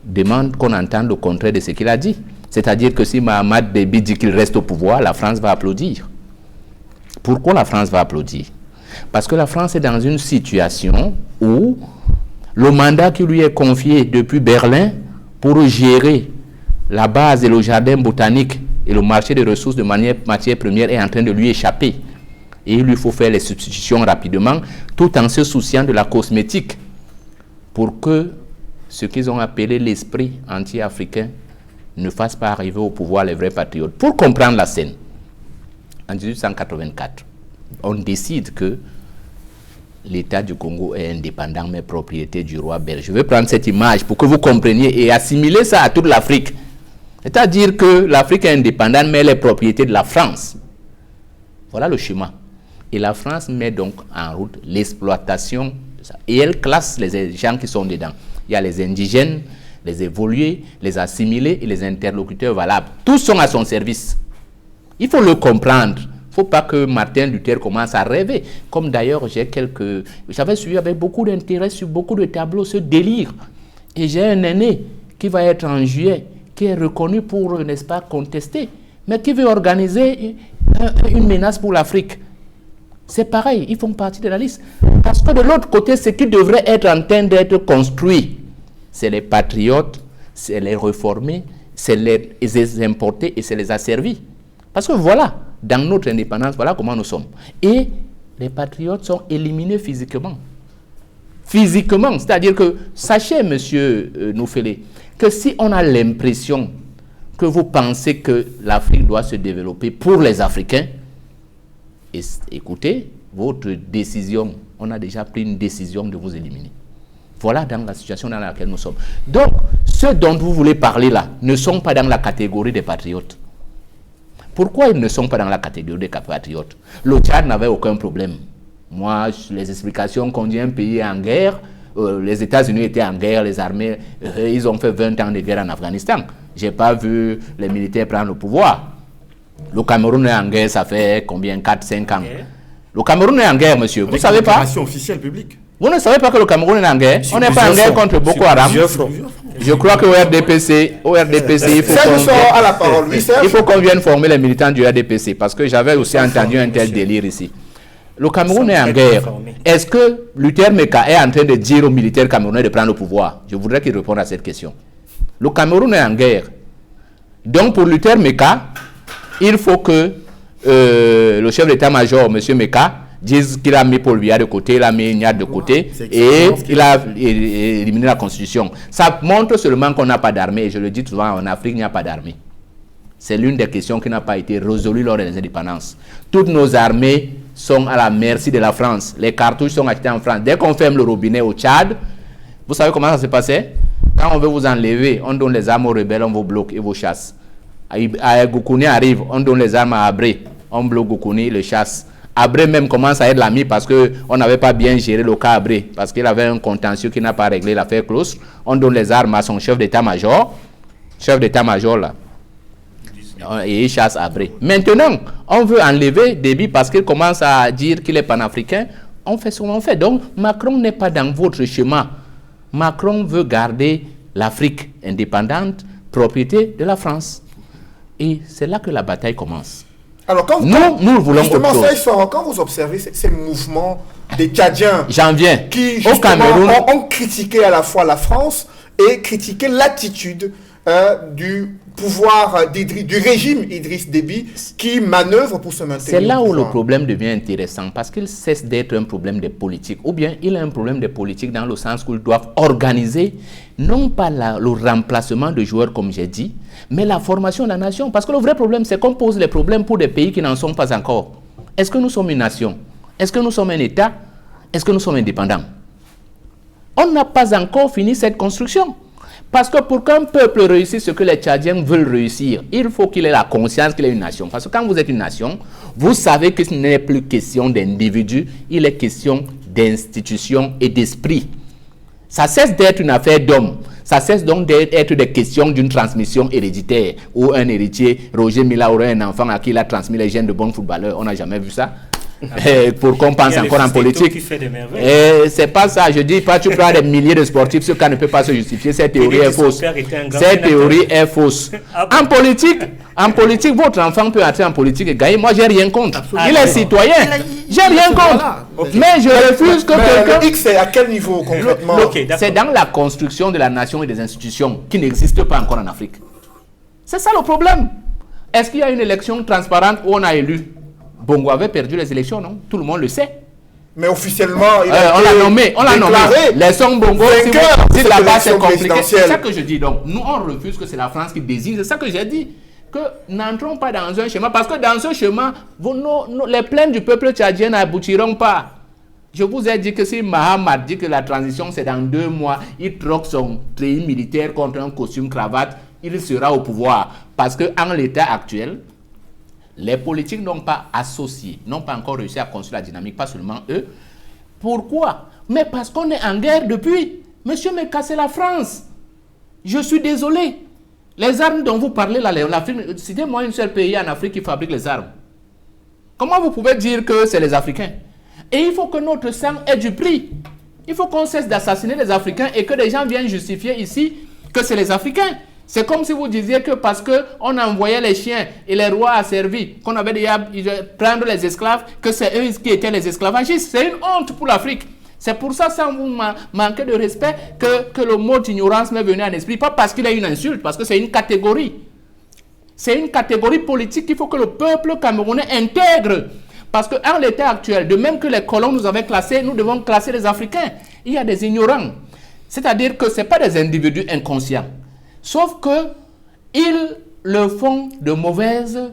demande qu'on entende le contraire de ce qu'il a dit. C'est-à-dire que si Mahamat Déby dit qu'il reste au pouvoir, la France va applaudir. Pourquoi la France va applaudir? Parce que la France est dans une situation où le mandat qui lui est confié depuis Berlin pour gérer la base et le jardin botanique et le marché des ressources de matières premières est en train de lui échapper. Et il lui faut faire les substitutions rapidement, tout en se souciant de la cosmétique, pour que ce qu'ils ont appelé l'esprit anti-africain ne fasse pas arriver au pouvoir les vrais patriotes. Pour comprendre la scène, en 1884, on décide que l'État du Congo est indépendant, mais propriété du roi belge. Je vais prendre cette image pour que vous compreniez et assimiler ça à toute l'Afrique. C'est-à-dire que l'Afrique est indépendante, mais elle est propriété de la France. Voilà le schéma. Et la France met donc en route l'exploitation de ça. Et elle classe les gens qui sont dedans. Il y a les indigènes, les évolués, les assimilés et les interlocuteurs valables. Tous sont à son service. Il faut le comprendre. Il ne faut pas que Martin Luther commence à rêver. Comme d'ailleurs, j'avais suivi avec beaucoup d'intérêt sur beaucoup de tableaux ce délire. Et j'ai un aîné qui va être en juillet, qui est reconnu pour, n'est-ce pas, contester, mais qui veut organiser une menace pour l'Afrique. C'est pareil, ils font partie de la liste. Parce que de l'autre côté, ce qui devrait être en train d'être construit, c'est les patriotes, c'est les réformés, c'est les importés et c'est les asservis. Parce que voilà, dans notre indépendance, voilà comment nous sommes. Et les patriotes sont éliminés physiquement. Physiquement, c'est-à-dire que, sachez, monsieur Noufélé, que si on a l'impression que vous pensez que l'Afrique doit se développer pour les Africains, écoutez, votre décision, on a déjà pris une décision de vous éliminer. Voilà dans la situation dans laquelle nous sommes. Donc, ceux dont vous voulez parler là ne sont pas dans la catégorie des patriotes. Pourquoi ils ne sont pas dans la catégorie des patriotes? Le Tchad n'avait aucun problème. Moi, les explications qu'on dit un pays est en guerre, les États-Unis étaient en guerre, les armées, ils ont fait 20 ans de guerre en Afghanistan. Je n'ai pas vu les militaires prendre le pouvoir. Le Cameroun est en guerre, ça fait combien? 4-5 ans. Le Cameroun est en guerre, monsieur. Vous ne savez pas? Officielle publique. Vous ne savez pas que le Cameroun est en guerre? On n'est pas en guerre contre Boko Haram. Je crois que au RDPC, il faut qu'on vienne former les militants du RDPC, parce que j'avais aussi entendu un tel délire ici. Le Cameroun est en guerre. Est-ce que Luther Meka est en train de dire aux militaires camerounais de prendre le pouvoir? Je voudrais qu'il réponde à cette question. Le Cameroun est en guerre. Donc pour Luther Meka, il faut que le chef d'état-major, M. Meka, dise qu'il a mis Paul Biya de côté, il a mis Ignat de côté et il a éliminé la Constitution. Ça montre seulement qu'on n'a pas d'armée. Et je le dis souvent, en Afrique, il n'y a pas d'armée. C'est l'une des questions qui n'a pas été résolue lors des indépendances. Toutes nos armées sont à la merci de la France. Les cartouches sont achetées en France. Dès qu'on ferme le robinet au Tchad, vous savez comment ça s'est passé? Quand on veut vous enlever, on donne les armes aux rebelles, on vous bloque et vous chasse. Goukouni arrive, on donne les armes à Abré, on bloque Goukouni, le chasse. Abré même commence à être l'ami parce qu'on n'avait pas bien géré le cas Abré, parce qu'il avait un contentieux qui n'a pas réglé l'affaire Close. On donne les armes à son chef d'état-major là, et il chasse Abré. Maintenant, on veut enlever Déby parce qu'il commence à dire qu'il est panafricain. On fait ce qu'on fait. Donc, Macron n'est pas dans votre schéma. Macron veut garder l'Afrique indépendante, propriété de la France. Et c'est là que la bataille commence. Alors, quand nous voulons justement, quand vous observez ces mouvements des Tchadiens qui au Cameroun ont critiqué à la fois la France et critiqué l'attitude du pouvoir du régime Idriss Déby qui manœuvre pour se maintenir. C'est là où le problème devient intéressant, parce qu'il cesse d'être un problème de politique, ou bien il a un problème de politique dans le sens où ils doivent organiser, non pas le remplacement de joueurs comme j'ai dit, mais la formation de la nation. Parce que le vrai problème, c'est qu'on pose les problèmes pour des pays qui n'en sont pas encore. Est-ce que nous sommes une nation? Est-ce que nous sommes un État? Est-ce que nous sommes indépendants? On n'a pas encore fini cette construction. Parce que pour qu'un peuple réussisse ce que les Tchadiens veulent réussir, il faut qu'il ait la conscience qu'il est une nation. Parce que quand vous êtes une nation, vous savez que ce n'est plus question d'individus, il est question d'institutions et d'esprit. Ça cesse d'être une affaire d'hommes. Ça cesse donc d'être des questions d'une transmission héréditaire, où un héritier, Roger Mila, aurait un enfant à qui il a transmis les gènes de bons footballeurs. On n'a jamais vu ça. Pour qu'on pense encore en politique. C'est pas ça, je dis pas tu prends des milliers de sportifs, ce cas ne peut pas se justifier, cette théorie est fausse. Cette théorie est fausse. En politique, votre enfant peut entrer en politique et gagner. Moi, j'ai rien contre. Il est citoyen. J'ai rien contre. Mais je refuse que quelqu'un... X, c'est à quel niveau concrètement? C'est dans la construction de la nation et des institutions qui n'existent pas encore en Afrique. C'est ça le problème. Est-ce qu'il y a une élection transparente où on a élu? Bongo avait perdu les élections, non? Tout le monde le sait. Mais officiellement, on l'a nommé. Les sons Bongo, si là-bas c'est compliqué. C'est ça que je dis. Donc, nous, on refuse que c'est la France qui désigne. C'est ça que j'ai dit. Que n'entrons pas dans un schéma. Parce que dans ce schéma, les plaintes du peuple tchadien n'aboutiront pas. Je vous ai dit que si Mahamat dit que la transition, c'est dans 2 mois, il troque son treillis militaire contre un costume cravate, il sera au pouvoir. Parce qu'en l'état actuel, les politiques n'ont pas associé, n'ont pas encore réussi à construire la dynamique, pas seulement eux. Pourquoi? Mais parce qu'on est en guerre depuis. Monsieur Meka, c'est la France. Je suis désolé. Les armes dont vous parlez là, citez-moi un seul pays en Afrique qui fabrique les armes. Comment vous pouvez dire que c'est les Africains? Et il faut que notre sang ait du prix. Il faut qu'on cesse d'assassiner les Africains et que les gens viennent justifier ici que c'est les Africains. C'est comme si vous disiez que parce qu'on envoyait les chiens et les rois asservis, qu'on avait déjà prendre les esclaves, que c'est eux qui étaient les esclavagistes. C'est une honte pour l'Afrique. C'est pour ça, sans vous manquer de respect, que le mot ignorance m'est venu en esprit. Pas parce qu'il est une insulte, parce que c'est une catégorie. C'est une catégorie politique qu'il faut que le peuple camerounais intègre. Parce qu'en l'état actuel, de même que les colons nous avaient classés, nous devons classer les Africains. Il y a des ignorants. C'est-à-dire que ce n'est pas des individus inconscients. Sauf qu'ils le font de mauvaise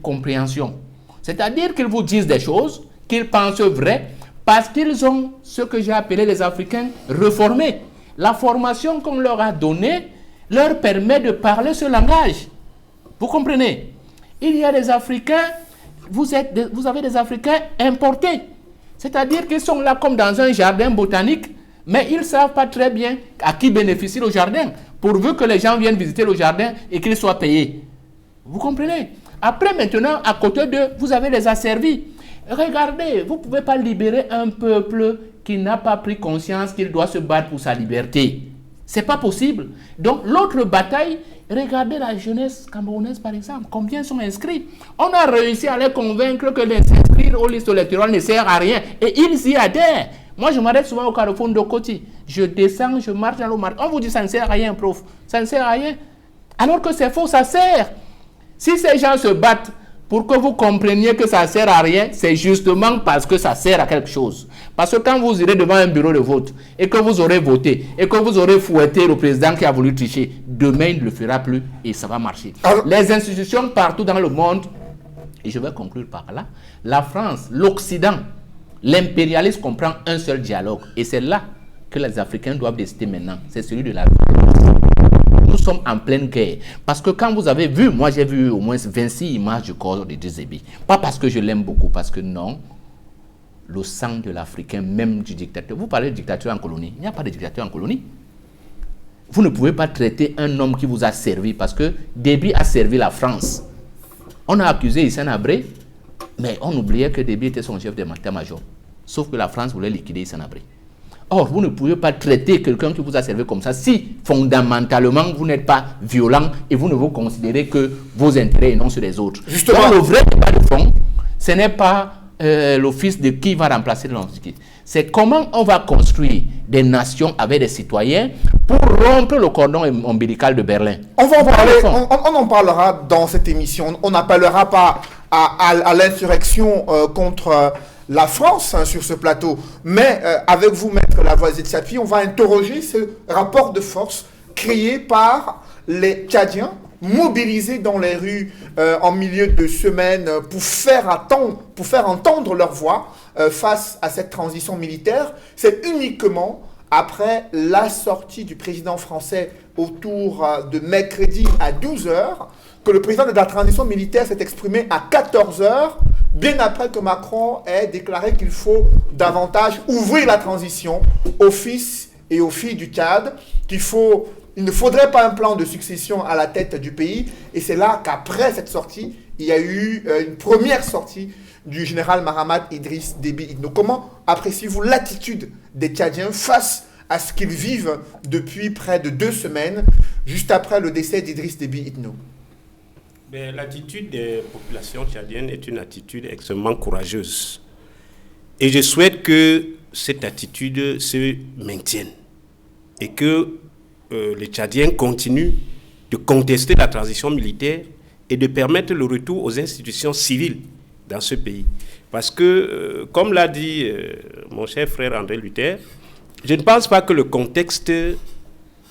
compréhension. C'est-à-dire qu'ils vous disent des choses qu'ils pensent vraies parce qu'ils ont ce que j'ai appelé les Africains reformés. La formation qu'on leur a donnée leur permet de parler ce langage. Vous comprenez? Il y a des Africains, vous avez des Africains importés. C'est-à-dire qu'ils sont là comme dans un jardin botanique, mais ils ne savent pas très bien à qui bénéficie le jardin, pourvu que les gens viennent visiter le jardin et qu'ils soient payés. Vous comprenez? Après, maintenant, à côté d'eux, vous avez les asservis. Regardez, vous ne pouvez pas libérer un peuple qui n'a pas pris conscience qu'il doit se battre pour sa liberté. Ce n'est pas possible. Donc, l'autre bataille, regardez la jeunesse camerounaise, par exemple. Combien sont inscrits? On a réussi à les convaincre que les inscrire aux listes électorales ne sert à rien. Et ils y adhèrent. Moi, je m'arrête souvent au carrefour de Koti. Je descends, je marche dans le marché. On vous dit ça ne sert à rien, prof. Ça ne sert à rien. Alors que c'est faux, ça sert. Si ces gens se battent pour que vous compreniez que ça ne sert à rien, c'est justement parce que ça sert à quelque chose. Parce que quand vous irez devant un bureau de vote et que vous aurez voté et que vous aurez fouetté le président qui a voulu tricher, demain il ne le fera plus et ça va marcher. Les institutions partout dans le monde, et je vais conclure par là, la France, l'Occident, l'impérialisme comprend un seul dialogue. Et c'est là que les Africains doivent décider maintenant. C'est celui de la violence. Nous sommes en pleine guerre. Parce que quand vous avez vu, moi j'ai vu au moins 26 images du corps de Idriss Déby. Pas parce que je l'aime beaucoup, parce que non, le sang de l'Africain, même du dictateur. Vous parlez de dictature en colonie. Il n'y a pas de dictature en colonie. Vous ne pouvez pas traiter un homme qui vous a servi, parce que Déby a servi la France. On a accusé Hissène Habré, mais on oubliait que Déby était son chef d'état-major. Sauf que la France voulait liquider Hissène Habré. Or, vous ne pouvez pas traiter quelqu'un qui vous a servi comme ça si, fondamentalement, vous n'êtes pas violent et vous ne vous considérez que vos intérêts et non ceux des autres. Justement, donc, le vrai débat de fond, ce n'est pas l'office de qui va remplacer l'office. C'est comment on va construire des nations avec des citoyens pour rompre le cordon ombilical de Berlin. On va en parler, on en parlera dans cette émission. On n'appellera pas à l'insurrection contre la France sur ce plateau. Mais avec vous, Maître Lavoisier de Sapi, on va interroger ce rapport de force créé par les Tchadiens, mobilisés dans les rues en milieu de semaine pour faire entendre leur voix face à cette transition militaire. C'est uniquement après la sortie du président français autour de mercredi à 12h que le président de la transition militaire s'est exprimé à 14h, bien après que Macron ait déclaré qu'il faut davantage ouvrir la transition aux fils et aux filles du Tchad, il ne faudrait pas un plan de succession à la tête du pays. Et c'est là qu'après cette sortie, il y a eu une première sortie du général Mahamat Idriss Déby Itno. Comment appréciez-vous l'attitude des Tchadiens face à ce qu'ils vivent depuis près de 2 semaines, juste après le décès d'Idriss Déby Itno? L'attitude des populations tchadiennes est une attitude extrêmement courageuse. Et je souhaite que cette attitude se maintienne et que les Tchadiens continuent de contester la transition militaire et de permettre le retour aux institutions civiles dans ce pays. Parce que, comme l'a dit mon cher frère André Luther, je ne pense pas que le contexte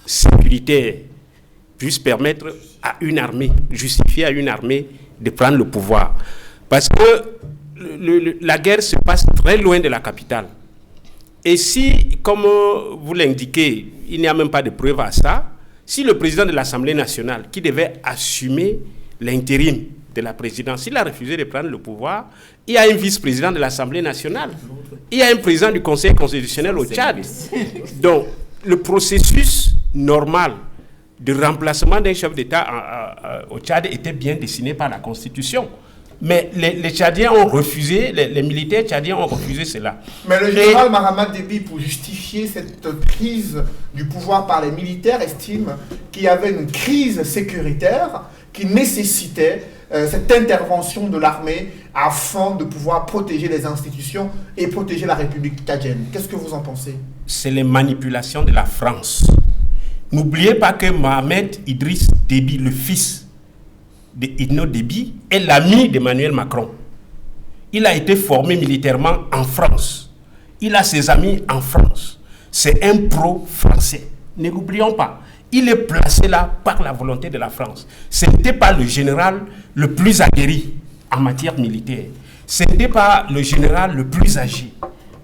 sécuritaire puisse permettre à une armée, justifier à une armée de prendre le pouvoir. Parce que la guerre se passe très loin de la capitale. Et si, comme vous l'indiquez, il n'y a même pas de preuve à ça, si le président de l'Assemblée nationale, qui devait assumer l'intérim de la présidence, il a refusé de prendre le pouvoir, il y a un vice-président de l'Assemblée nationale, il y a un président du Conseil constitutionnel au Tchad. Donc, le processus normal de remplacement d'un chef d'État au Tchad était bien dessiné par la Constitution. Mais les Tchadiens ont refusé, les militaires tchadiens ont refusé cela. Mais le général Mahamat Déby, pour justifier cette prise du pouvoir par les militaires, estime qu'il y avait une crise sécuritaire qui nécessitait cette intervention de l'armée afin de pouvoir protéger les institutions et protéger la République tchadienne. Qu'est-ce que vous en pensez? C'est les manipulations de la France. N'oubliez pas que Mohamed Idriss Déby, le fils de Itno Déby, est l'ami d'Emmanuel Macron. Il a été formé militairement en France. Il a ses amis en France. C'est un pro-français. Ne l'oublions pas. Il est placé là par la volonté de la France. Ce n'était pas le général le plus aguerri en matière militaire. Ce n'était pas le général le plus âgé.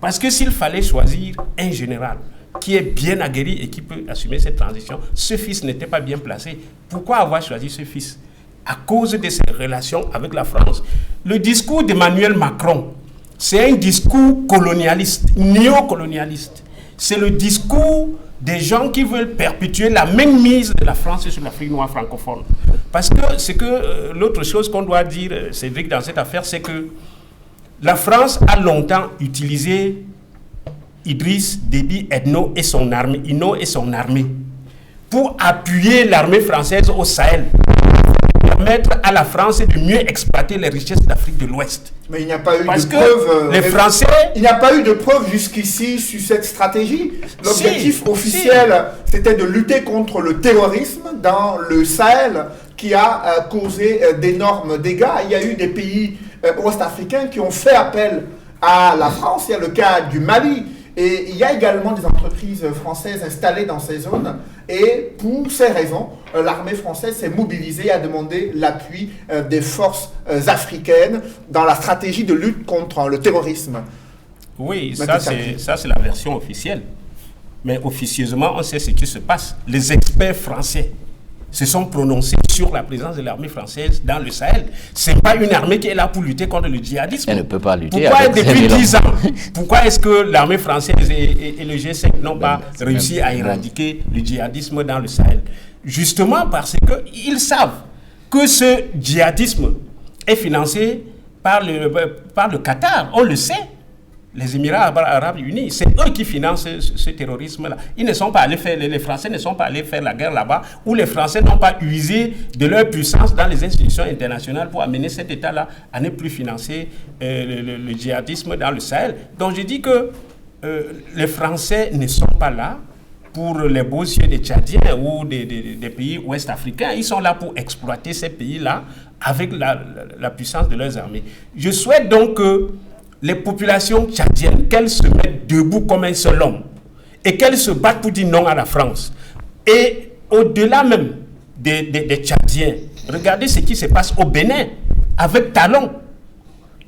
Parce que s'il fallait choisir un général qui est bien aguerri et qui peut assumer cette transition, ce fils n'était pas bien placé. Pourquoi avoir choisi ce fils? À cause de ses relations avec la France. Le discours d'Emmanuel Macron, c'est un discours colonialiste, néocolonialiste. C'est le discours des gens qui veulent perpétuer la mainmise de la France sur l'Afrique noire francophone. Parce que l'autre chose qu'on doit dire, Cédric, dans cette affaire, c'est que la France a longtemps utilisé Idriss Déby Itno et son armée pour appuyer l'armée française au Sahel, permettre à la France de mieux exploiter les richesses d'Afrique de l'Ouest. Mais il n'y a pas eu de preuve. Les Français. Il n'y a pas eu de preuve jusqu'ici sur cette stratégie. L'objectif officiel, c'était de lutter contre le terrorisme dans le Sahel qui a causé d'énormes dégâts. Il y a eu des pays ouest-africains qui ont fait appel à la France. Il y a le cas du Mali. Et il y a également des entreprises françaises installées dans ces zones. Et pour ces raisons, l'armée française s'est mobilisée et a demandé l'appui des forces africaines dans la stratégie de lutte contre le terrorisme. Oui, ça c'est la version officielle. Mais officieusement, on sait ce qui se passe. Les experts français se sont prononcés sur la présence de l'armée française dans le Sahel. Ce n'est pas une armée qui est là pour lutter contre le djihadisme. Elle ne peut pas lutter. Pourquoi depuis 10 ans, pourquoi est-ce que l'armée française et le G5 n'ont pas réussi à éradiquer le djihadisme dans le Sahel? Justement parce qu'ils savent que ce djihadisme est financé par le Qatar. On le sait. les Émirats arabes unis. C'est eux qui financent ce terrorisme-là. Ils ne sont pas allés faire, les Français ne sont pas allés faire la guerre là-bas, ou les Français n'ont pas usé de leur puissance dans les institutions internationales pour amener cet État-là à ne plus financer le djihadisme dans le Sahel. Donc je dis que les Français ne sont pas là pour les beaux yeux des Tchadiens ou des pays ouest-africains. Ils sont là pour exploiter ces pays-là avec la puissance de leurs armées. Je souhaite donc que les populations tchadiennes, qu'elles se mettent debout comme un seul homme et qu'elles se battent pour dire non à la France. Et au-delà même des Tchadiens, regardez ce qui se passe au Bénin avec Talon.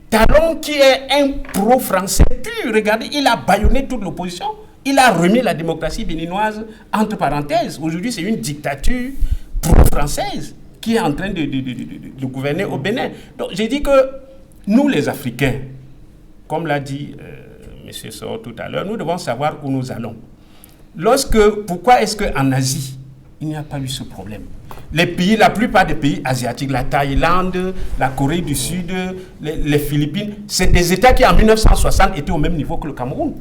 Talon qui est un pro-français pur, regardez, il a bâillonné toute l'opposition. Il a remis la démocratie béninoise entre parenthèses. Aujourd'hui, c'est une dictature pro-française qui est en train de gouverner au Bénin. Donc, j'ai dit que nous, les Africains, comme l'a dit M. Soro tout à l'heure, nous devons savoir où nous allons. Pourquoi est-ce qu'en Asie, il n'y a pas eu ce problème? Les pays, la plupart des pays asiatiques, la Thaïlande, la Corée du Sud, les Philippines, c'est des États qui en 1960 étaient au même niveau que le Cameroun.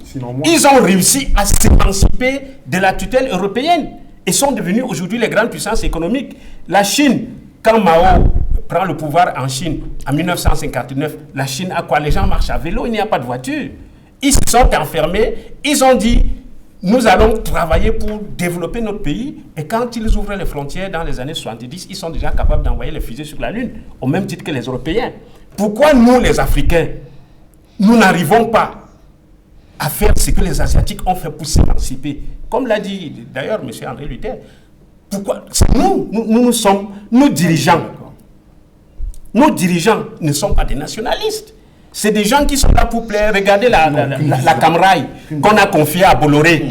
Ils ont réussi à s'émanciper de la tutelle européenne et sont devenus aujourd'hui les grandes puissances économiques. La Chine, quand Mao prend le pouvoir en Chine en 1959, la Chine a quoi? Les gens marchent à vélo, il n'y a pas de voiture. Ils se sont enfermés, ils ont dit nous allons travailler pour développer notre pays. Et quand ils ouvrent les frontières dans les années 70, ils sont déjà capables d'envoyer les fusées sur la Lune, au même titre que les Européens. Pourquoi nous, les Africains, nous n'arrivons pas à faire ce que les Asiatiques ont fait pour s'émanciper? Comme l'a dit d'ailleurs M. André Luther, pourquoi nous sommes nos dirigeants. Nos dirigeants ne sont pas des nationalistes. C'est des gens qui sont là pour plaire. Regardez la Camraille qu'on a confiée à Bolloré.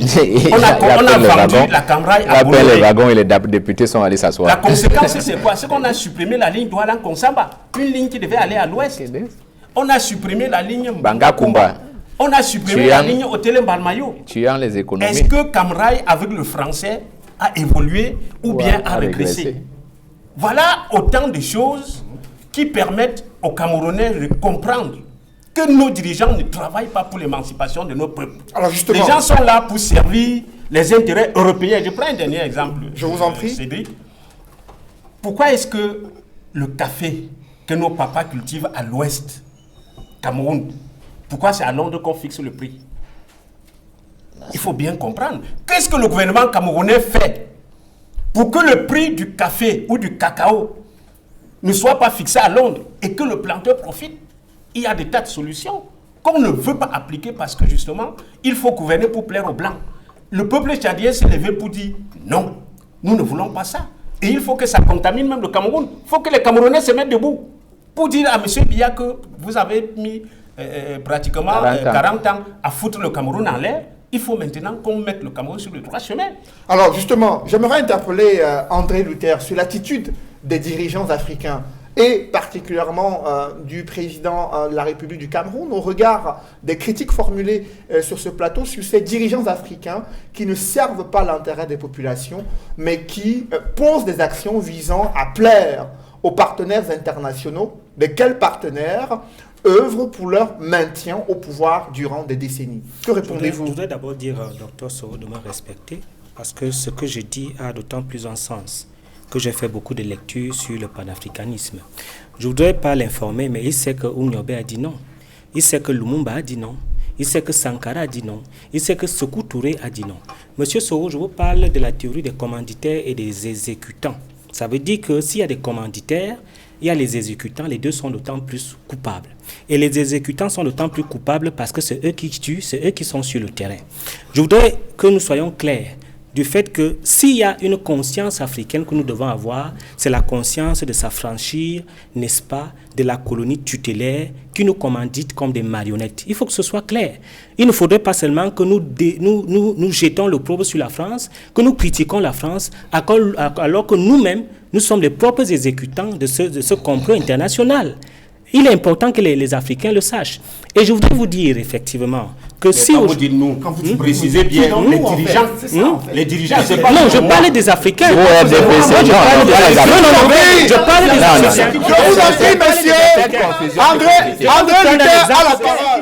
On a vendu la Camraille à Bolloré. Les wagons et les députés sont allés s'asseoir. La conséquence, c'est quoi? C'est qu'on a supprimé la ligne Douala-Konsamba, une ligne qui devait aller à l'ouest. On a supprimé la ligne Banga-Kumba. On a supprimé la ligne Otele-Mbalmayo. Tuant les économies. Est-ce que Camraille, avec le français, a évolué ou bien a régressé? Voilà autant de choses qui permettent aux Camerounais de comprendre que nos dirigeants ne travaillent pas pour l'émancipation de nos peuples. Alors justement, les gens sont là pour servir les intérêts européens. Je prends un dernier exemple. Je vous en prie. Cédric. Pourquoi est-ce que le café que nos papas cultivent à l'ouest, Cameroun, pourquoi c'est à Londres qu'on fixe le prix? Il faut bien comprendre. Qu'est-ce que le gouvernement camerounais fait pour que le prix du café ou du cacao ne soit pas fixé à Londres et que le planteur profite? Il y a des tas de solutions qu'on ne veut pas appliquer parce que justement, il faut gouverner pour plaire aux Blancs. Le peuple tchadien s'est levé pour dire non, nous ne voulons pas ça. Et il faut que ça contamine même le Cameroun. Il faut que les Camerounais se mettent debout pour dire à M. Biya que vous avez mis pratiquement 40 ans à foutre le Cameroun en l'air. Il faut maintenant qu'on mette le Cameroun sur le droit chemin. Alors justement, j'aimerais interpeller André Luther sur l'attitude des dirigeants africains et particulièrement du président de la République du Cameroun au regard des critiques formulées sur ce plateau sur ces dirigeants africains qui ne servent pas l'intérêt des populations mais qui posent des actions visant à plaire aux partenaires internationaux. Mais quels partenaires œuvrent pour leur maintien au pouvoir durant des décennies? Que répondez-vous? Je voudrais d'abord dire, Dr Soro, de me respecter parce que ce que je dis a d'autant plus un sens que j'ai fait beaucoup de lectures sur le panafricanisme. Je ne voudrais pas l'informer, mais il sait que Ouniobe a dit non. Il sait que Lumumba a dit non. Il sait que Sankara a dit non. Il sait que Sékou Touré a dit non. Monsieur Soro, je vous parle de la théorie des commanditaires et des exécutants. Ça veut dire que s'il y a des commanditaires, il y a les exécutants, les deux sont d'autant plus coupables. Et les exécutants sont d'autant plus coupables parce que c'est eux qui tuent, c'est eux qui sont sur le terrain. Je voudrais que nous soyons clairs du fait que s'il y a une conscience africaine que nous devons avoir, c'est la conscience de s'affranchir, n'est-ce pas, de la colonie tutélaire qui nous commandite comme des marionnettes. Il faut que ce soit clair. Il ne faudrait pas seulement que nous jetons l'opprobre sur la France, que nous critiquons la France, alors que nous-mêmes, nous sommes les propres exécutants de ce complot international. Il est important que les Africains le sachent. Et je voudrais vous dire effectivement que mais si... Quand vous dites nous, quand vous précisez bien les dirigeants, les dirigeants, c'est pas... Non, je parlais des Africains. Je parle des Africains. Je vous en prie, monsieur. André Luther a la parole.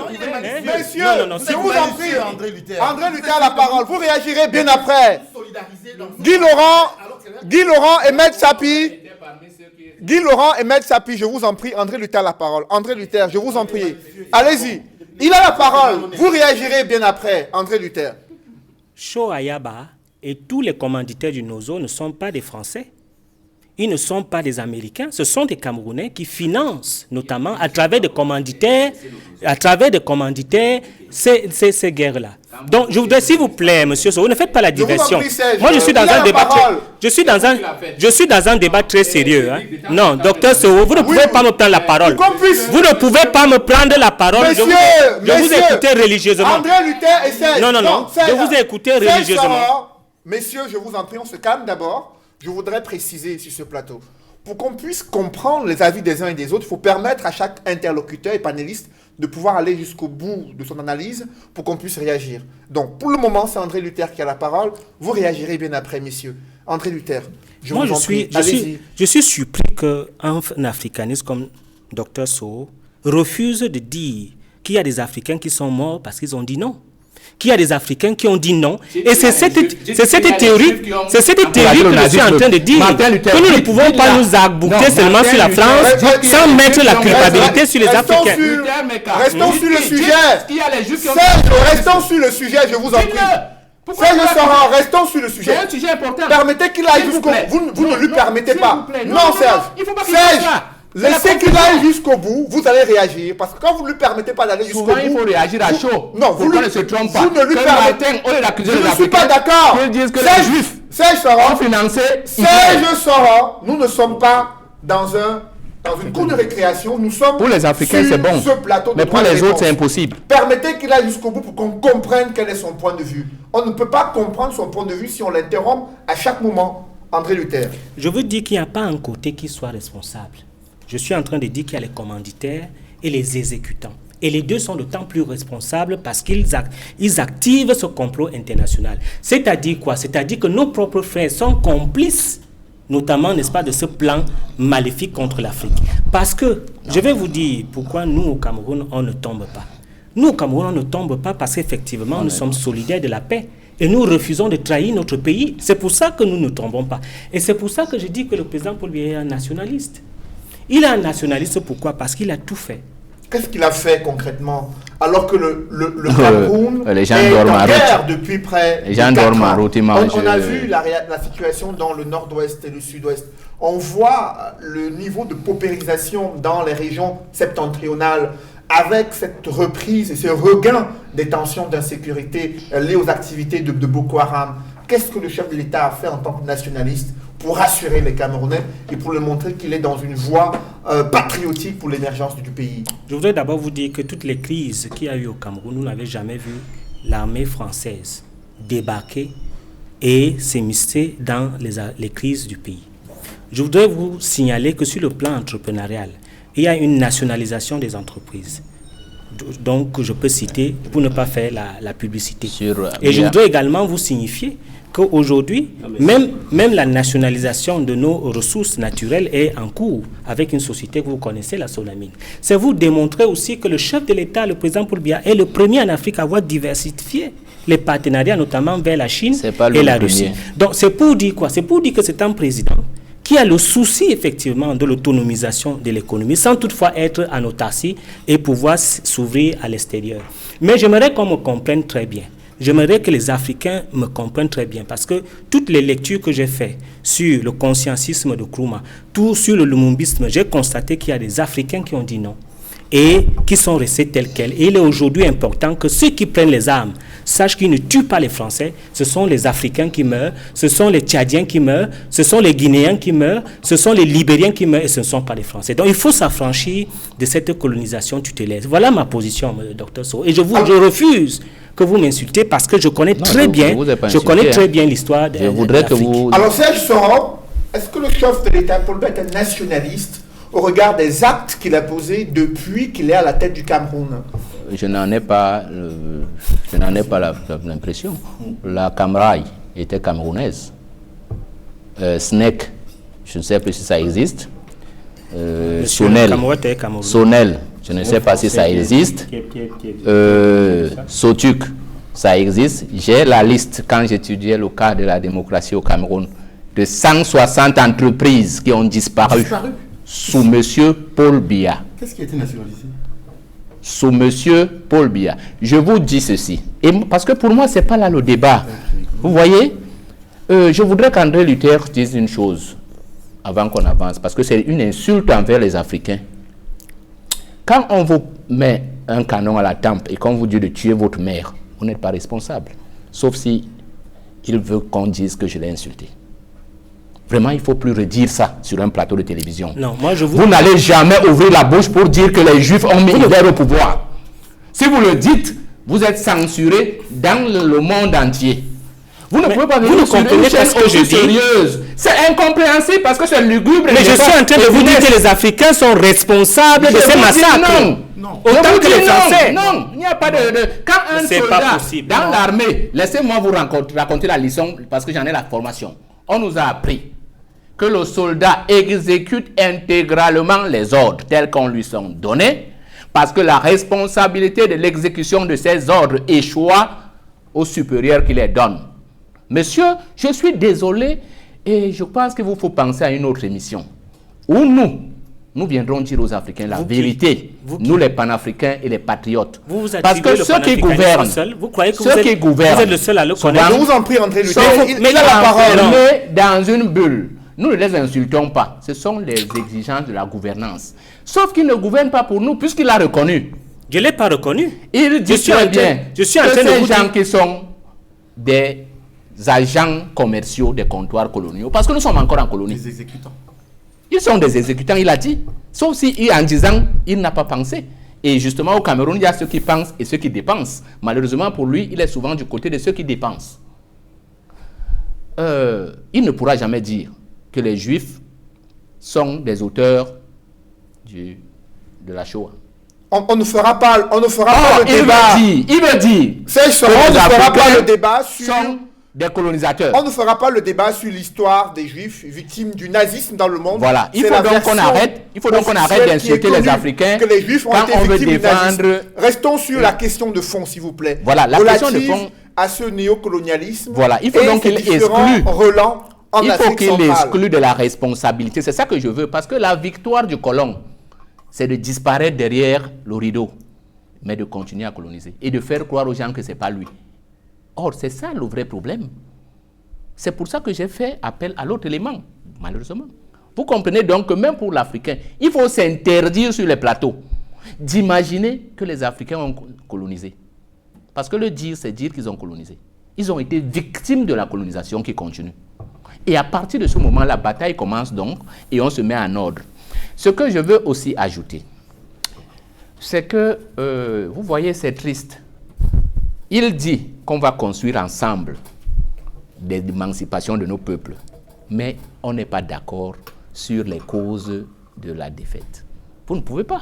Monsieur Monsieur, Non, je vous en prie. André Luther. André Luther a la parole. Vous réagirez bien après. Guy Laurent et Maître Sapi. Guy Laurent et Maître Sapi, je vous en prie. André Luther a la parole. André Luther, je vous en prie. Allez-y. Il a la parole. Vous réagirez bien après. André Luther. Cho Ayaba et tous les commanditaires du Nozo ne sont pas des Français. Ils ne sont pas des Américains, ce sont des Camerounais qui financent, notamment à travers des commanditaires, ces guerres-là. Donc, je voudrais, s'il vous plaît, monsieur Sow, ne faites pas la diversion. Moi, je suis dans un débat très sérieux. Hein. Non, docteur Sow, vous ne pouvez pas me prendre la parole. Vous ne pouvez pas me prendre la parole. Je vous ai écouté religieusement. André Luther et Serge. Non, je vous ai écouté religieusement. Messieurs, je vous en prie, on se calme d'abord. Je voudrais préciser sur ce plateau. Pour qu'on puisse comprendre les avis des uns et des autres, il faut permettre à chaque interlocuteur et panéliste de pouvoir aller jusqu'au bout de son analyse pour qu'on puisse réagir. Donc, pour le moment, c'est André Luther qui a la parole. Vous réagirez bien après, messieurs. André Luther, je suis surpris qu'un africaniste comme Dr Sow refuse de dire qu'il y a des Africains qui sont morts parce qu'ils ont dit non. Qu'il y a des Africains qui ont dit non. Et c'est cette théorie que je suis en train de dire, que nous ne pouvons pas nous arbouter seulement sur la France sans mettre la culpabilité sur les Africains. Restons sur le sujet. Restons sur le sujet, je vous en prie. Serge Soran, restons sur le sujet. C'est un sujet important. Permettez qu'il aille jusqu'au bout. Vous ne lui permettez pas. Non, Serge. Serge. Laissez qu'il aille jusqu'au bout, vous allez réagir. Parce que quand vous ne lui permettez pas d'aller jusqu'au bout... il faut réagir à chaud. Non, vous ne se trompe pas. Vous ne lui permettez pas. Je ne suis pas d'accord. Serge Soran, nous ne sommes pas dans une cour de récréation. Nous sommes pour les Africains, c'est bon. Ce plateau mais pour les autres, c'est impossible. Permettez qu'il aille jusqu'au bout pour qu'on comprenne quel est son point de vue. On ne peut pas comprendre son point de vue si on l'interrompt à chaque moment. André Luther. Je veux dire qu'il n'y a pas un côté qui soit responsable. Je suis en train de dire qu'il y a les commanditaires et les exécutants. Et les deux sont d'autant plus responsables parce qu'ils activent ce complot international. C'est-à-dire quoi? C'est-à-dire que nos propres frères sont complices, notamment, n'est-ce pas, de ce plan maléfique contre l'Afrique. Parce que, je vais vous dire pourquoi nous, au Cameroun, on ne tombe pas. Nous, au Cameroun, on ne tombe pas parce qu'effectivement, nous sommes solidaires de la paix. Et nous refusons de trahir notre pays. C'est pour ça que nous ne tombons pas. Et c'est pour ça que je dis que le président Paul Biya est un nationaliste. Il est un nationaliste, pourquoi? Parce qu'il a tout fait. Qu'est-ce qu'il a fait concrètement? Alors que le Cameroun est en guerre depuis près de 4 ans. On a vu la situation dans le nord-ouest et le sud-ouest. On voit le niveau de paupérisation dans les régions septentrionales avec cette reprise et ce regain des tensions d'insécurité liées aux activités de Boko Haram. Qu'est-ce que le chef de l'État a fait en tant que nationaliste pour rassurer les Camerounais et pour leur montrer qu'il est dans une voie patriotique pour l'émergence du pays? Je voudrais d'abord vous dire que toutes les crises qu'il y a eu au Cameroun, nous n'avons jamais vu l'armée française débarquer et s'immiscer dans les crises du pays. Je voudrais vous signaler que sur le plan entrepreneurial, il y a une nationalisation des entreprises. Donc, je peux citer, pour ne pas faire la publicité. Et je voudrais également vous signifier qu'aujourd'hui, même la nationalisation de nos ressources naturelles est en cours avec une société que vous connaissez, la Sonamine. C'est vous démontrer aussi que le chef de l'État, le président Paul Biya, est le premier en Afrique à avoir diversifié les partenariats, notamment vers la Chine et la Russie. Donc, c'est pour dire quoi? C'est pour dire que c'est un président qui a le souci effectivement de l'autonomisation de l'économie sans toutefois être en autarcie et pouvoir s'ouvrir à l'extérieur. Mais j'aimerais qu'on me comprenne très bien. J'aimerais que les Africains me comprennent très bien parce que toutes les lectures que j'ai faites sur le conscientisme de Nkrumah, tout sur le lumumbisme, j'ai constaté qu'il y a des Africains qui ont dit non et qui sont restés tels quels. Et il est aujourd'hui important que ceux qui prennent les armes sachent qu'ils ne tuent pas les Français. Ce sont les Africains qui meurent, ce sont les Tchadiens qui meurent, ce sont les Guinéens qui meurent, ce sont les Libériens qui meurent et ce ne sont pas les Français. Donc il faut s'affranchir de cette colonisation tutélaire. Voilà ma position, Dr Sow. Et je refuse que vous m'insultez parce que je connais très bien l'histoire de l'Afrique. Alors Serge Soran, est-ce que le chef de l'État Paul Biya est un nationaliste au regard des actes qu'il a posés depuis qu'il est à la tête du Cameroun? Je n'en ai pas l'impression. La Camraille était camerounaise. SNEC, je ne sais plus si ça existe. Sonel, je ne sais pas si ça existe. Sotuk, ça existe. J'ai la liste, quand j'étudiais le cas de la démocratie au Cameroun, de 160 entreprises qui ont disparu sous M. Paul Biya. Qu'est-ce qui a été nationalisé? Sous M. Paul Biya. Je vous dis ceci, et parce que pour moi, ce n'est pas là le débat. Vous voyez, je voudrais qu'André Luther dise une chose avant qu'on avance, parce que c'est une insulte envers les Africains. Quand on vous met un canon à la tempe et qu'on vous dit de tuer votre mère, vous n'êtes pas responsable. Sauf si il veut qu'on dise que je l'ai insulté. Vraiment, il ne faut plus redire ça sur un plateau de télévision. Non, moi je vous n'allez jamais ouvrir la bouche pour dire que les Juifs ont mis Hitler au pouvoir. Si vous le dites, vous êtes censuré dans le monde entier. Vous ne pouvez pas venir sur une chaîne aussi sérieuse. C'est incompréhensible parce que c'est lugubre. Mais je suis en train de vous dire que les Africains sont responsables de ces massacres. Non. Autant que les Français. Non, il n'y a pas de... Quand un soldat dans l'armée, laissez-moi vous raconter la leçon parce que j'en ai la formation. On nous a appris que le soldat exécute intégralement les ordres tels qu'on lui sont donnés parce que la responsabilité de l'exécution de ces ordres échoue aux supérieurs qui les donnent. Monsieur, je suis désolé et je pense qu'il vous faut penser à une autre émission où nous viendrons dire aux Africains la vérité, nous les panafricains et les patriotes. Parce que ceux qui gouvernent, vous croyez que vous êtes le seul à le connaître? Je vous en prie, André Luther, il a la parole. Dans une bulle. Nous ne les insultons pas. Ce sont les exigences de la gouvernance. Sauf qu'il ne gouverne pas pour nous puisqu'il l'a reconnu. Je ne l'ai pas reconnu. Il dit très bien que ces gens qui sont des agents commerciaux des comptoirs coloniaux, parce que nous sommes encore en colonie. Les exécutants. Ils sont des exécutants, il a dit. Sauf si en disant, il n'a pas pensé. Et justement, au Cameroun, il y a ceux qui pensent et ceux qui dépensent. Malheureusement, pour lui, il est souvent du côté de ceux qui dépensent. Il ne pourra jamais dire que les Juifs sont des auteurs de la Shoah. On ne fera pas le débat. Il me dit. On ne fera pas le débat sur... des colonisateurs. On ne fera pas le débat sur l'histoire des Juifs victimes du nazisme dans le monde. Voilà. Il faut donc qu'on arrête d'insulter les Africains que les Juifs ont quand été on veut victimes défendre... du nazisme. Restons sur la question de fond, s'il vous plaît. Voilà, la question de fond... à ce néocolonialisme. Voilà, il faut donc qu'il exclue. Il faut qu'il exclue de la responsabilité. C'est ça que je veux, parce que la victoire du colon, c'est de disparaître derrière le rideau, mais de continuer à coloniser et de faire croire aux gens que ce n'est pas lui. Or, c'est ça le vrai problème. C'est pour ça que j'ai fait appel à l'autre élément, malheureusement. Vous comprenez donc que même pour l'Africain, il faut s'interdire sur les plateaux d'imaginer que les Africains ont colonisé. Parce que le dire, c'est dire qu'ils ont colonisé. Ils ont été victimes de la colonisation qui continue. Et à partir de ce moment, la bataille commence donc et on se met en ordre. Ce que je veux aussi ajouter, c'est que, vous voyez, c'est triste. Il dit qu'on va construire ensemble l'émancipation de nos peuples, mais on n'est pas d'accord sur les causes de la défaite. Vous ne pouvez pas.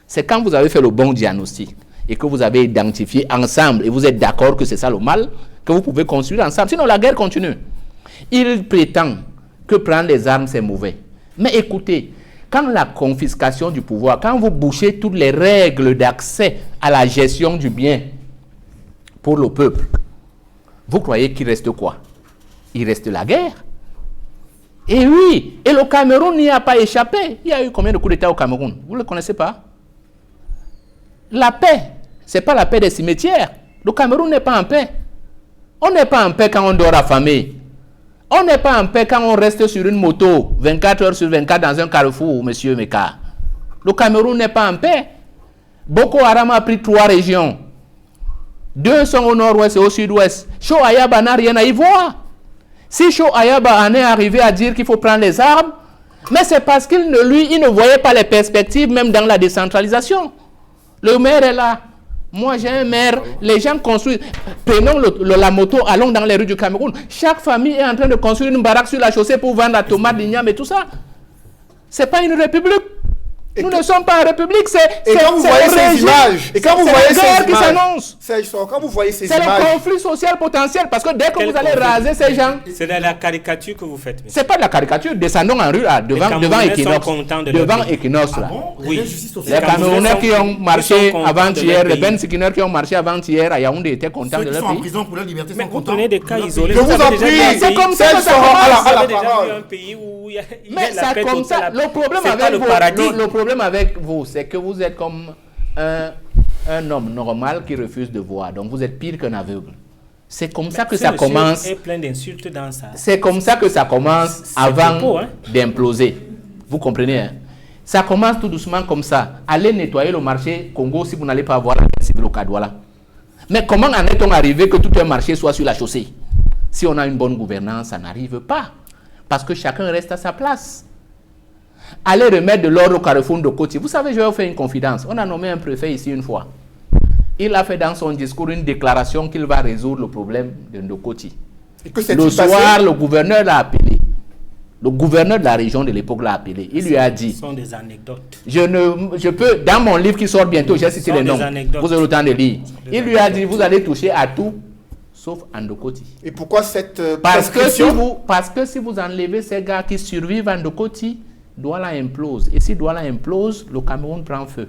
C'est quand vous avez fait le bon diagnostic et que vous avez identifié ensemble et vous êtes d'accord que c'est ça le mal, que vous pouvez construire ensemble. Sinon, la guerre continue. Il prétend que prendre les armes, c'est mauvais. Mais écoutez, quand la confiscation du pouvoir, quand vous bouchez toutes les règles d'accès à la gestion du bien pour le peuple, vous croyez qu'il reste quoi? Il reste la guerre. Et oui, et le Cameroun n'y a pas échappé. Il y a eu combien de coups d'État au Cameroun? Vous ne le connaissez pas? La paix, ce n'est pas la paix des cimetières. Le Cameroun n'est pas en paix. On n'est pas en paix quand on dort affamé. On n'est pas en paix quand on reste sur une moto 24 heures sur 24 dans un carrefour, monsieur Meka. Le Cameroun n'est pas en paix. Boko Haram a pris 3 régions. 2 sont au nord-ouest et au sud-ouest. Cho Ayaba n'a rien à y voir. Si Cho Ayaba en est arrivé à dire qu'il faut prendre les armes, mais c'est parce qu'il ne voyait pas les perspectives même dans la décentralisation. Le maire est là. Moi, j'ai un maire. Les gens construisent. Prenons la moto, allons dans les rues du Cameroun. Chaque famille est en train de construire une baraque sur la chaussée pour vendre la tomate, l'igname et tout ça. Ce n'est pas une république. Nous ne sommes pas en République, Et quand vous voyez ces images, c'est la guerre qui s'annonce. Quand vous voyez ces C'est images, le conflit social potentiel, parce que dès que Quel vous allez conflit? raser ces gens, C'est de la caricature que vous faites. c'est pas de la caricature. Descendons en rue, là, devant Camerounais Equinox. sont contents de leur Devant pays. Equinox, là. Oui. Les Camerounais qui ont marché contents avant-hier, de les leur Ben pays. Skinner qui ont marché avant-hier à Yaoundé étaient contents Ceux de qui leur sont en pays. prison pour leur liberté Mais sont vous contents. prenez des cas isolés. je vous avez en déjà prie, vu un c'est pays- comme ça celles que ça seront commence. à Vous la avez déjà parole. vu un pays où il y a Mais la ça paix comme ça, totale. le problème C'est pas avec le paradis. vous, le problème avec vous, c'est que vous êtes comme un homme normal qui refuse de voir. Donc vous êtes pire qu'un aveugle. C'est comme ça que Ce ça monsieur commence. est plein d'insultes dans ça. C'est comme ça que ça commence avant propos, hein. d'imploser. Vous comprenez, hein? Ça commence tout doucement comme ça. Allez nettoyer le marché Congo si vous n'allez pas avoir la guerre civile au Kadwala. Mais comment en est-on arrivé que tout un marché soit sur la chaussée? Si on a une bonne gouvernance, ça n'arrive pas. Parce que chacun reste à sa place. Allez remettre de l'ordre au carrefour de Koti. Vous savez, je vais vous faire une confidence. On a nommé un préfet ici une fois. Il a fait dans son discours une déclaration qu'il va résoudre le problème de Ndokoti. Et que c'est Le passé? soir, le gouverneur l'a appelé. Le gouverneur de la région de l'époque l'a appelé. Il lui a dit, Ce sont des anecdotes. je peux, dans mon livre qui sort bientôt, j'ai cité Ce sont les noms. des anecdotes. Vous aurez le temps de lire. Des Il lui a dit, anecdotes. vous allez toucher à tout, sauf Ndokoti. Et pourquoi cette Parce que, prescription? parce que si vous enlevez ces gars qui survivent à Ndokoti, Douala implose. Et si Douala implose, le Cameroun prend feu.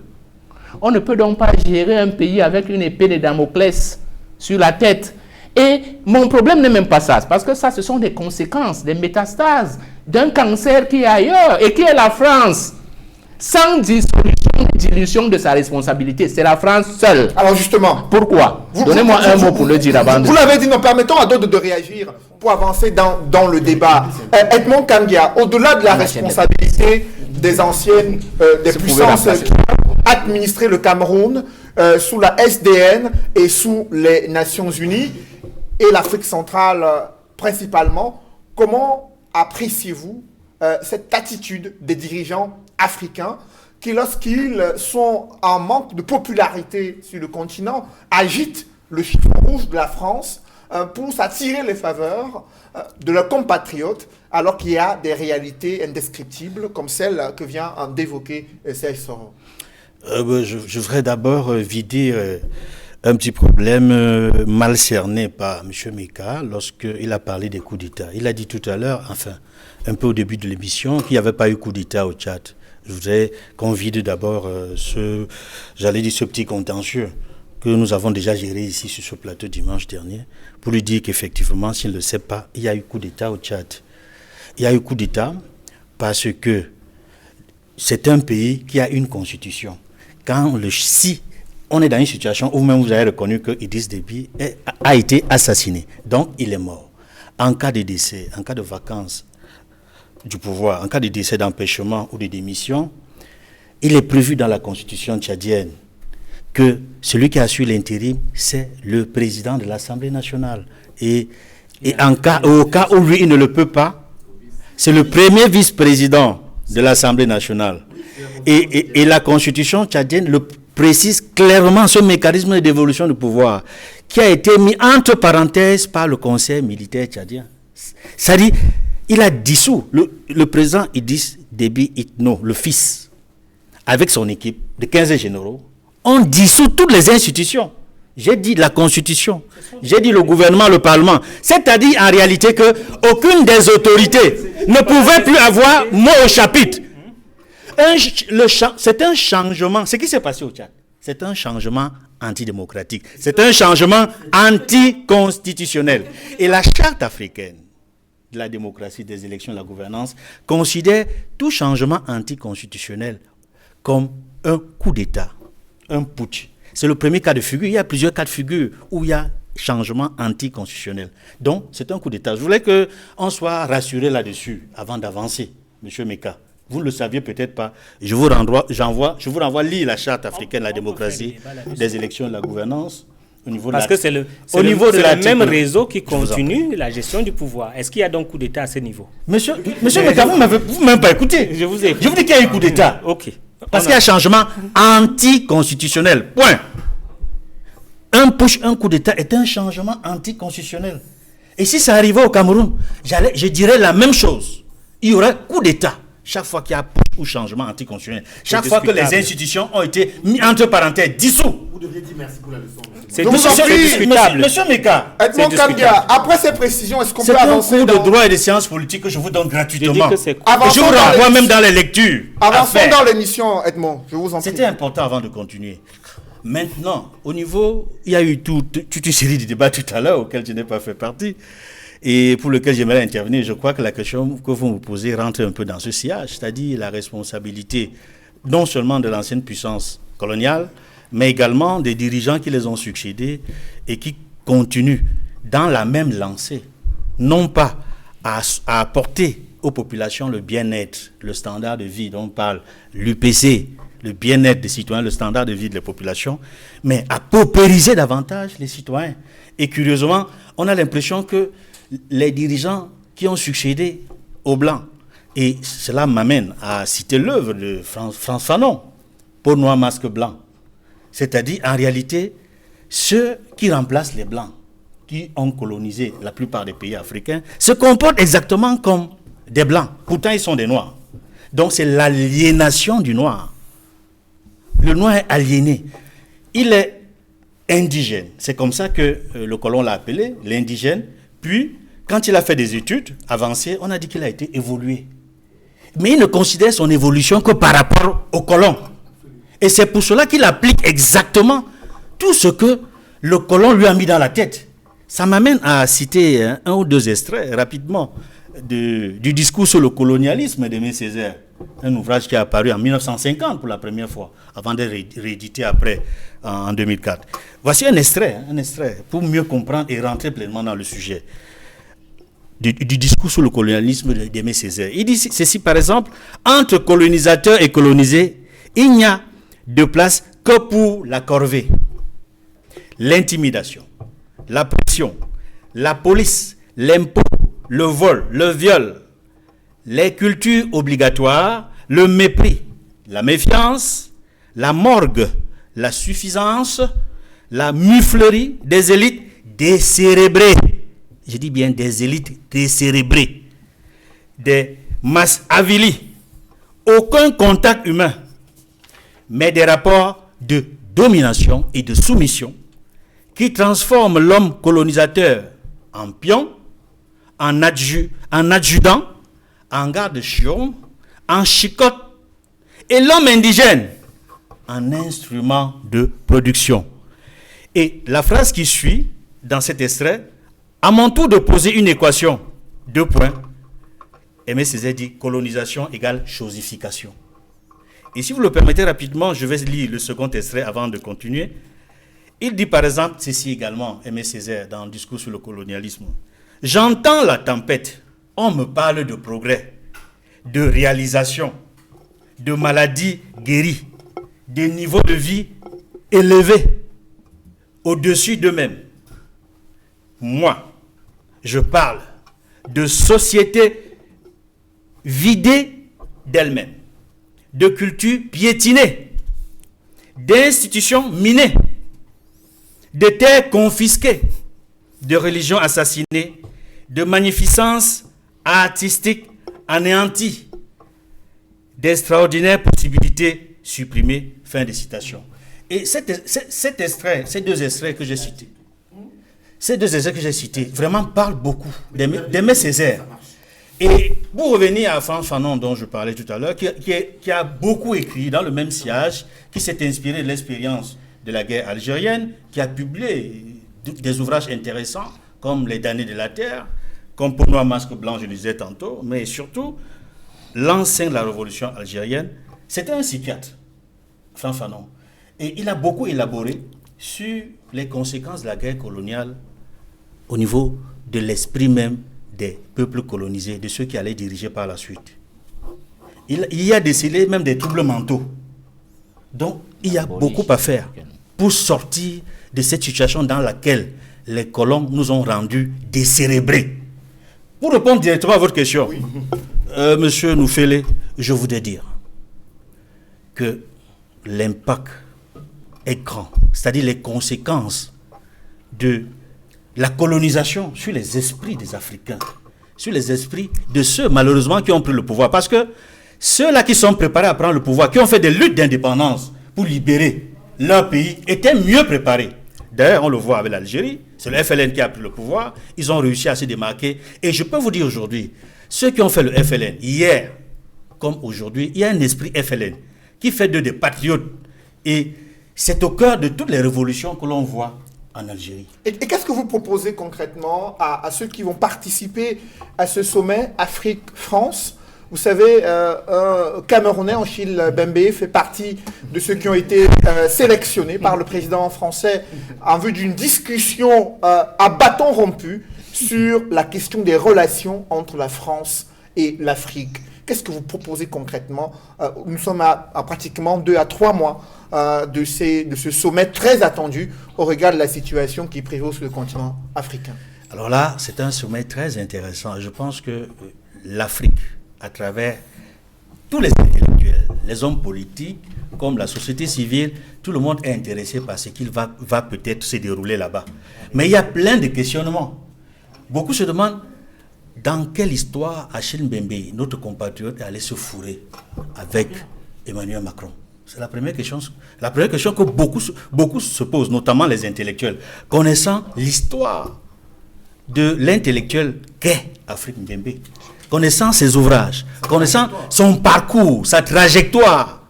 On ne peut donc pas gérer un pays avec une épée de Damoclès sur la tête. Et mon problème n'est même pas ça, parce que ça, ce sont des conséquences, des métastases d'un cancer qui est ailleurs et qui est la France. Sans dilution de sa responsabilité, c'est la France seule. Alors justement, Pourquoi? Donnez-moi un mot pour le dire avant de... Vous l'avez dit, nous permettons à d'autres de réagir pour avancer dans le débat. Edmond Kangia, au-delà de la responsabilité des anciennes, des Si vous pouvez puissances remplacer. qui ont administré le Cameroun sous la SDN et sous les Nations Unies et l'Afrique centrale principalement, comment appréciez-vous cette attitude des dirigeants africains qui, lorsqu'ils sont en manque de popularité sur le continent, agitent le chiffon rouge de la France pour s'attirer les faveurs de leurs compatriotes, alors qu'il y a des réalités indescriptibles comme celle que vient d'évoquer Serge Soro? Je voudrais d'abord vider un petit problème mal cerné par M. Meka lorsqu'il a parlé des coups d'État. Il a dit tout à l'heure, enfin, un peu au début de l'émission, qu'il n'y avait pas eu coup d'État au Tchad. Je voudrais qu'on vide d'abord ce petit contentieux que nous avons déjà géré ici sur ce plateau dimanche dernier, pour lui dire qu'effectivement, s'il ne le sait pas, il y a eu coup d'État au Tchad. Il y a eu coup d'État parce que c'est un pays qui a une constitution. Si on est dans une situation où même vous avez reconnu que Idriss Déby a été assassiné, donc il est mort. En cas de décès, en cas de vacances du pouvoir, en cas de décès, d'empêchement ou de démission, il est prévu dans la constitution tchadienne que celui qui assure l'intérim, c'est le président de l'Assemblée nationale. Et au cas où lui, il ne le peut pas, c'est le premier vice-président de l'Assemblée nationale. Et la constitution tchadienne le précise clairement, ce mécanisme de dévolution du pouvoir qui a été mis entre parenthèses par le conseil militaire tchadien. C'est-à-dire, il a dissous le président Idriss Déby Itno, le fils, avec son équipe de 15 généraux. On dissout toutes les institutions. J'ai dit la constitution, j'ai dit le gouvernement, le parlement. C'est-à-dire en réalité que aucune des autorités ne pouvait plus avoir mot au chapitre. C'est un changement. Ce qui s'est passé au Tchad, c'est un changement antidémocratique. C'est un changement anticonstitutionnel. Et la charte africaine de la démocratie, des élections, de la gouvernance, considère tout changement anticonstitutionnel comme un coup d'État, un putsch. C'est le premier cas de figure. Il y a plusieurs cas de figure où il y a changement anticonstitutionnel. Donc, c'est un coup d'État. Je voulais qu'on soit rassuré là-dessus avant d'avancer, M. Meka. Vous ne le saviez peut-être pas. Je vous renvoie lire la charte africaine de la démocratie, des élections et de la gouvernance. Parce que c'est le même réseau qui continue la gestion du pouvoir. Est-ce qu'il y a donc coup d'État à ce niveau? Monsieur Meka, vous ne m'avez même pas écouté. Je vous ai écouté. Je vous dis qu'il y a eu coup d'État. Ok. Parce qu'il y a un changement anticonstitutionnel. Point. Un push, un coup d'État est un changement anticonstitutionnel. Et si ça arrivait au Cameroun, je dirais la même chose. Il y aurait coup d'État. chaque fois qu'il y a push ou changement anticonstitutionnel, chaque fois que les institutions ont été mis entre parenthèses, dissous. Vous devriez dire merci pour la leçon. C'est Donc, discutable. Monsieur Meka, Edmond Kambia, après ces précisions, est-ce qu'on c'est peut un avancer cours de dans... droit et de sciences politiques que je vous donne Je dis gratuitement. que c'est Et Avançons je vous dans renvoie l'émission. même dans les lectures. à Avançons faire. dans l'émission, Edmond, je vous en prie. C'était important avant de continuer. Maintenant, au niveau, il y a eu toute une série de débats tout à l'heure auxquels je n'ai pas fait partie et pour lequel j'aimerais intervenir. Je crois que la question que vous me posez rentre un peu dans ce sillage, c'est-à-dire la responsabilité non seulement de l'ancienne puissance coloniale, mais également des dirigeants qui les ont succédés et qui continuent dans la même lancée, non pas à apporter aux populations le bien-être, le standard de vie dont parle l'UPC, le bien-être des citoyens, le standard de vie des populations, mais à paupériser davantage les citoyens. Et curieusement, on a l'impression que les dirigeants qui ont succédé aux Blancs, et cela m'amène à citer l'œuvre de Frantz Fanon, Peau noire, masque blanc. C'est-à-dire, en réalité, ceux qui remplacent les Blancs, qui ont colonisé la plupart des pays africains, se comportent exactement comme des Blancs. Pourtant, ils sont des Noirs. Donc, c'est l'aliénation du Noir. Le Noir est aliéné. Il est indigène. C'est comme ça que le colon l'a appelé, l'indigène. Puis, quand il a fait des études avancées, on a dit qu'il a été évolué. Mais il ne considère son évolution que par rapport au colon. Et c'est pour cela qu'il applique exactement tout ce que le colon lui a mis dans la tête. Ça m'amène à citer un ou deux extraits rapidement du discours sur le colonialisme d'Aimé Césaire, un ouvrage qui est apparu en 1950 pour la première fois, avant d'être réédité après en 2004. Voici un extrait pour mieux comprendre et rentrer pleinement dans le sujet du discours sur le colonialisme d'Aimé Césaire. Il dit ceci par exemple: entre colonisateurs et colonisés, il n'y a de place que pour la corvée, l'intimidation, la pression, la police, l'impôt, le vol, le viol, les cultures obligatoires, le mépris, la méfiance, la morgue, la suffisance, la muflerie des élites décérébrées. Je dis bien des élites décérébrées, des masses avilies, aucun contact humain, mais des rapports de domination et de soumission qui transforment l'homme colonisateur en pion, en adjudant, en garde-chion, en chicotte, et l'homme indigène en instrument de production. Et la phrase qui suit dans cet extrait: à mon tour de poser une équation, 2 points, Aimé Césaire dit colonisation égale chosification. Et si vous le permettez rapidement, je vais lire le second extrait avant de continuer. Il dit par exemple ceci également, Aimé Césaire, dans le discours sur le colonialisme: j'entends la tempête, on me parle de progrès, de réalisation, de maladies guéries, des niveaux de vie élevés, au-dessus d'eux-mêmes. Moi, je parle de sociétés vidées d'elles-mêmes, de cultures piétinées, d'institutions minées, de terres confisquées, de religions assassinées, de magnificences artistiques anéanties, d'extraordinaires possibilités supprimées. Fin de citation. Et cet extrait, ces deux extraits que j'ai cités, vraiment parlent beaucoup d'Aimé Césaire. Et pour revenir à Frantz Fanon dont je parlais tout à l'heure, qui a beaucoup écrit dans le même sillage, qui s'est inspiré de l'expérience de la guerre algérienne, qui a publié des ouvrages intéressants comme Les damnés de la terre, comme Peau noire, masque blanc, je le disais tantôt, mais surtout l'ancien de la révolution algérienne. C'était un psychiatre, Frantz Fanon. Et il a beaucoup élaboré sur les conséquences de la guerre coloniale au niveau de l'esprit même des peuples colonisés, de ceux qui allaient diriger par la suite. Il y a décelé même des troubles mentaux. Donc, il y a beaucoup à faire pour sortir de cette situation dans laquelle les colons nous ont rendus décérébrés. Pour répondre directement à votre question, Monsieur Noufélé, je voudrais dire que l'impact est grand, c'est-à-dire les conséquences de la colonisation sur les esprits des Africains, sur les esprits de ceux malheureusement qui ont pris le pouvoir. Parce que ceux-là qui sont préparés à prendre le pouvoir, qui ont fait des luttes d'indépendance pour libérer leur pays, étaient mieux préparés. D'ailleurs, on le voit avec l'Algérie, c'est le FLN qui a pris le pouvoir, ils ont réussi à se démarquer. Et je peux vous dire aujourd'hui, ceux qui ont fait le FLN, hier comme aujourd'hui, il y a un esprit FLN qui fait d'eux des patriotes. Et c'est au cœur de toutes les révolutions que l'on voit en Algérie. Et qu'est-ce que vous proposez concrètement à ceux qui vont participer à ce sommet Afrique-France? Vous savez, un Camerounais, Achille Mbembe, fait partie de ceux qui ont été sélectionnés par le président français en vue d'une discussion à bâton rompu sur la question des relations entre la France et l'Afrique. Qu'est-ce que vous proposez concrètement? Nous sommes à pratiquement 2 à 3 mois de ce sommet très attendu au regard de la situation qui prévaut sur le continent africain. Alors là, c'est un sommet très intéressant. Je pense que l'Afrique, à travers tous les intellectuels, les hommes politiques, comme la société civile, tout le monde est intéressé par ce qu'il va peut-être se dérouler là-bas. Mais il y a plein de questionnements. Beaucoup se demandent dans quelle histoire Achille Mbembe, notre compatriote, est allé se fourrer avec Emmanuel Macron. C'est la première question que beaucoup se posent, notamment les intellectuels, connaissant l'histoire de l'intellectuel qu'est Afrique Mbembe, connaissant ses ouvrages, connaissant son parcours, sa trajectoire,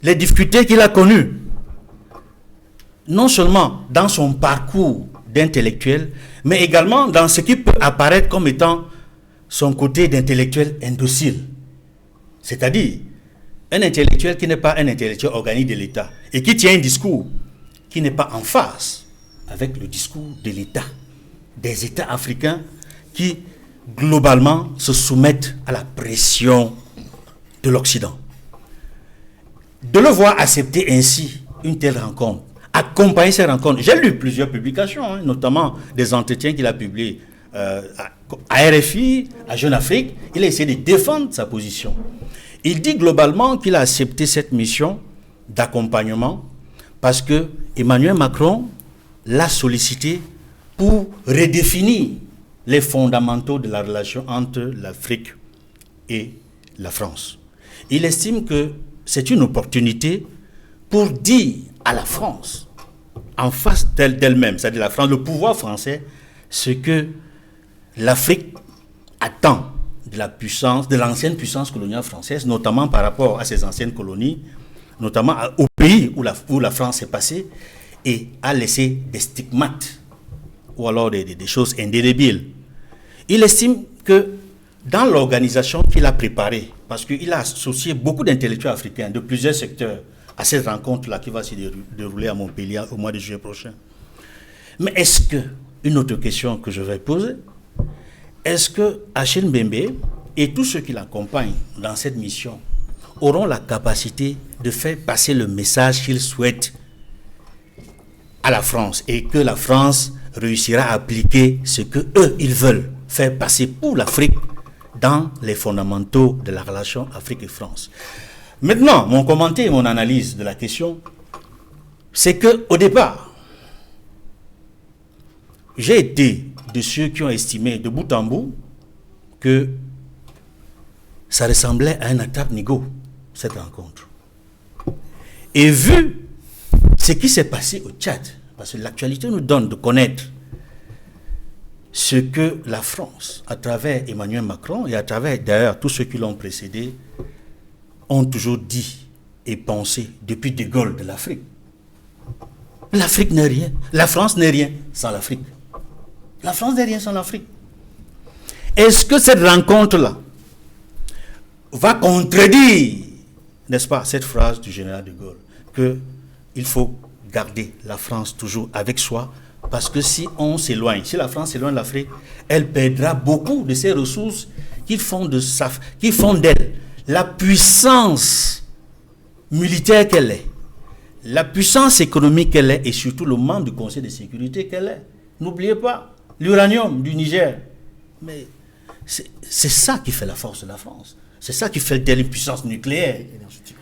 les difficultés qu'il a connues, non seulement dans son parcours d'intellectuel, mais également dans ce qui peut apparaître comme étant son côté d'intellectuel indocile. C'est-à-dire, un intellectuel qui n'est pas un intellectuel organique de l'État et qui tient un discours qui n'est pas en phase avec le discours de l'État, des États africains qui, globalement, se soumettent à la pression de l'Occident. De le voir accepter ainsi une telle rencontre, accompagner ces rencontres. J'ai lu plusieurs publications, notamment des entretiens qu'il a publiés à RFI, à Jeune Afrique. Il a essayé de défendre sa position. Il dit globalement qu'il a accepté cette mission d'accompagnement parce que Emmanuel Macron l'a sollicité pour redéfinir les fondamentaux de la relation entre l'Afrique et la France. Il estime que c'est une opportunité pour dire à la France, en face d'elle-même, c'est-à-dire la France, le pouvoir français, ce que l'Afrique attend de la puissance, de l'ancienne puissance coloniale française, notamment par rapport à ses anciennes colonies, notamment au pays où la France est passée, et a laissé des stigmates, ou alors des choses indélébiles. Il estime que dans l'organisation qu'il a préparée, parce qu'il a associé beaucoup d'intellectuels africains de plusieurs secteurs à cette rencontre-là qui va se dérouler à Montpellier au mois de juillet prochain. Mais est-ce que, une autre question que je vais poser, est-ce que Achille Mbembe et tous ceux qui l'accompagnent dans cette mission auront la capacité de faire passer le message qu'ils souhaitent à la France et que la France réussira à appliquer ce que eux ils veulent faire passer pour l'Afrique dans les fondamentaux de la relation Afrique et France. Maintenant, mon commentaire et mon analyse de la question, c'est que au départ, j'ai été de ceux qui ont estimé de bout en bout que ça ressemblait à un attaque-nigo, cette rencontre. Et vu ce qui s'est passé au Tchad, parce que l'actualité nous donne de connaître ce que la France, à travers Emmanuel Macron et à travers d'ailleurs tous ceux qui l'ont précédé, ont toujours dit et pensé depuis De Gaulle de l'Afrique. L'Afrique n'est rien. La France n'est rien sans l'Afrique. La France n'est rien sans l'Afrique. Est-ce que cette rencontre-là va contredire, n'est-ce pas, cette phrase du général de Gaulle, qu'il faut garder la France toujours avec soi, parce que si on s'éloigne, si la France s'éloigne de l'Afrique, elle perdra beaucoup de ses ressources qui font d'elle la puissance militaire qu'elle est, la puissance économique qu'elle est, et surtout le membre du Conseil de sécurité qu'elle est. N'oubliez pas l'uranium du Niger. Mais c'est ça qui fait la force de la France. C'est ça qui fait d'elle une puissance nucléaire.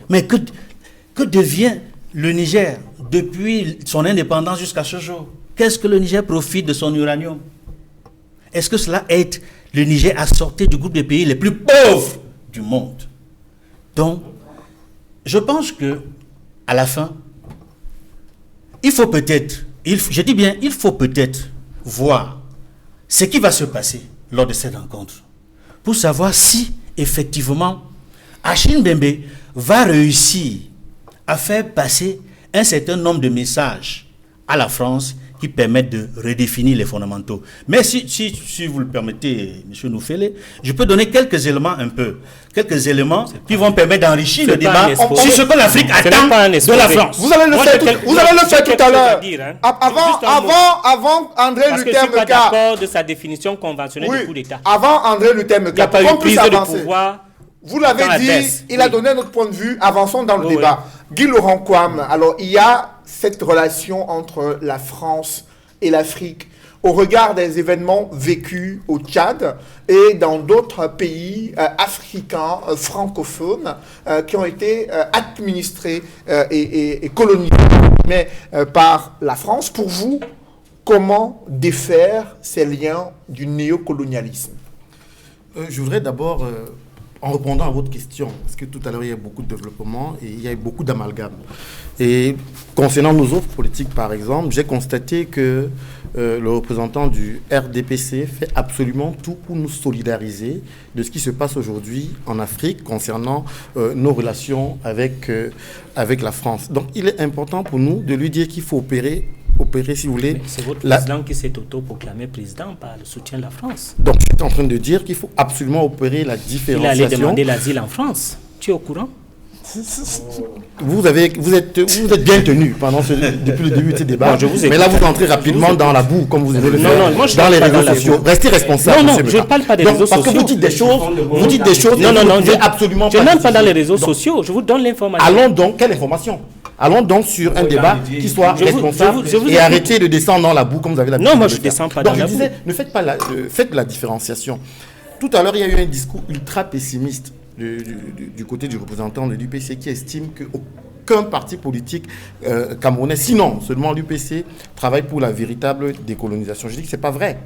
Mais que devient le Niger depuis son indépendance jusqu'à ce jour? Qu'est-ce que le Niger profite de son uranium? Est-ce que cela aide le Niger à sortir du groupe des pays les plus pauvres du monde? Donc, je pense que à la fin, il faut peut-être, je dis bien, il faut peut-être voir ce qui va se passer lors de cette rencontre pour savoir si, effectivement, Achille Mbembe va réussir à faire passer un certain nombre de messages à la France qui permettent de redéfinir les fondamentaux. Mais si vous le permettez, M. Noufele, je peux donner quelques éléments qui vont permettre d'enrichir le débat sur ce que l'Afrique attend de la France. Vous allez le faire tout à l'heure. Avant André Luther Meka. Parce que je suis pas d'accord de sa définition conventionnelle du coup d'État. Avant André Luther Meka. Il n'y a pas eu prise de pouvoir. Vous l'avez dit, il a donné notre point de vue. Avançons dans le débat. Guy Laurent Kwame, alors il y a cette relation entre la France et l'Afrique au regard des événements vécus au Tchad et dans d'autres pays africains francophones qui ont été administrés et colonisés par la France. Pour vous, comment défaire ces liens du néocolonialisme? Je voudrais d'abord, en répondant à votre question, parce que tout à l'heure il y a beaucoup de développement et il y a beaucoup d'amalgame. Et concernant nos offres politiques, par exemple, j'ai constaté que le représentant du RDPC fait absolument tout pour nous solidariser de ce qui se passe aujourd'hui en Afrique concernant nos relations avec la France. Donc il est important pour nous de lui dire qu'il faut opérer, si vous voulez. C'est votre président qui s'est autoproclamé président par le soutien de la France. Donc je suis en train de dire qu'il faut absolument opérer la différenciation. Il allait demander l'asile en France. Tu es au courant? Vous êtes bien tenu depuis le début de ce débat. Bon, mais là, vous entrez rapidement dans la boue, comme vous avez le faire dans les réseaux sociaux. Restez responsable. Non, je ne parle pas des réseaux sociaux. Parce que vous dites des choses, Non, je n'ai absolument pas. Je n'aime pas dans les réseaux sociaux. Je vous donne l'information. Allons donc, quelle information? Allons donc sur un débat qui soit responsable et arrêtez de descendre dans la boue comme vous avez l'habitude. Non, moi je ne descends pas dans la boue. Faites la différenciation. Tout à l'heure, il y a eu un discours ultra pessimiste du côté du représentant de l'UPC qui estime qu'aucun parti politique camerounais, sinon seulement l'UPC, travaille pour la véritable décolonisation. Je dis que ce n'est pas vrai.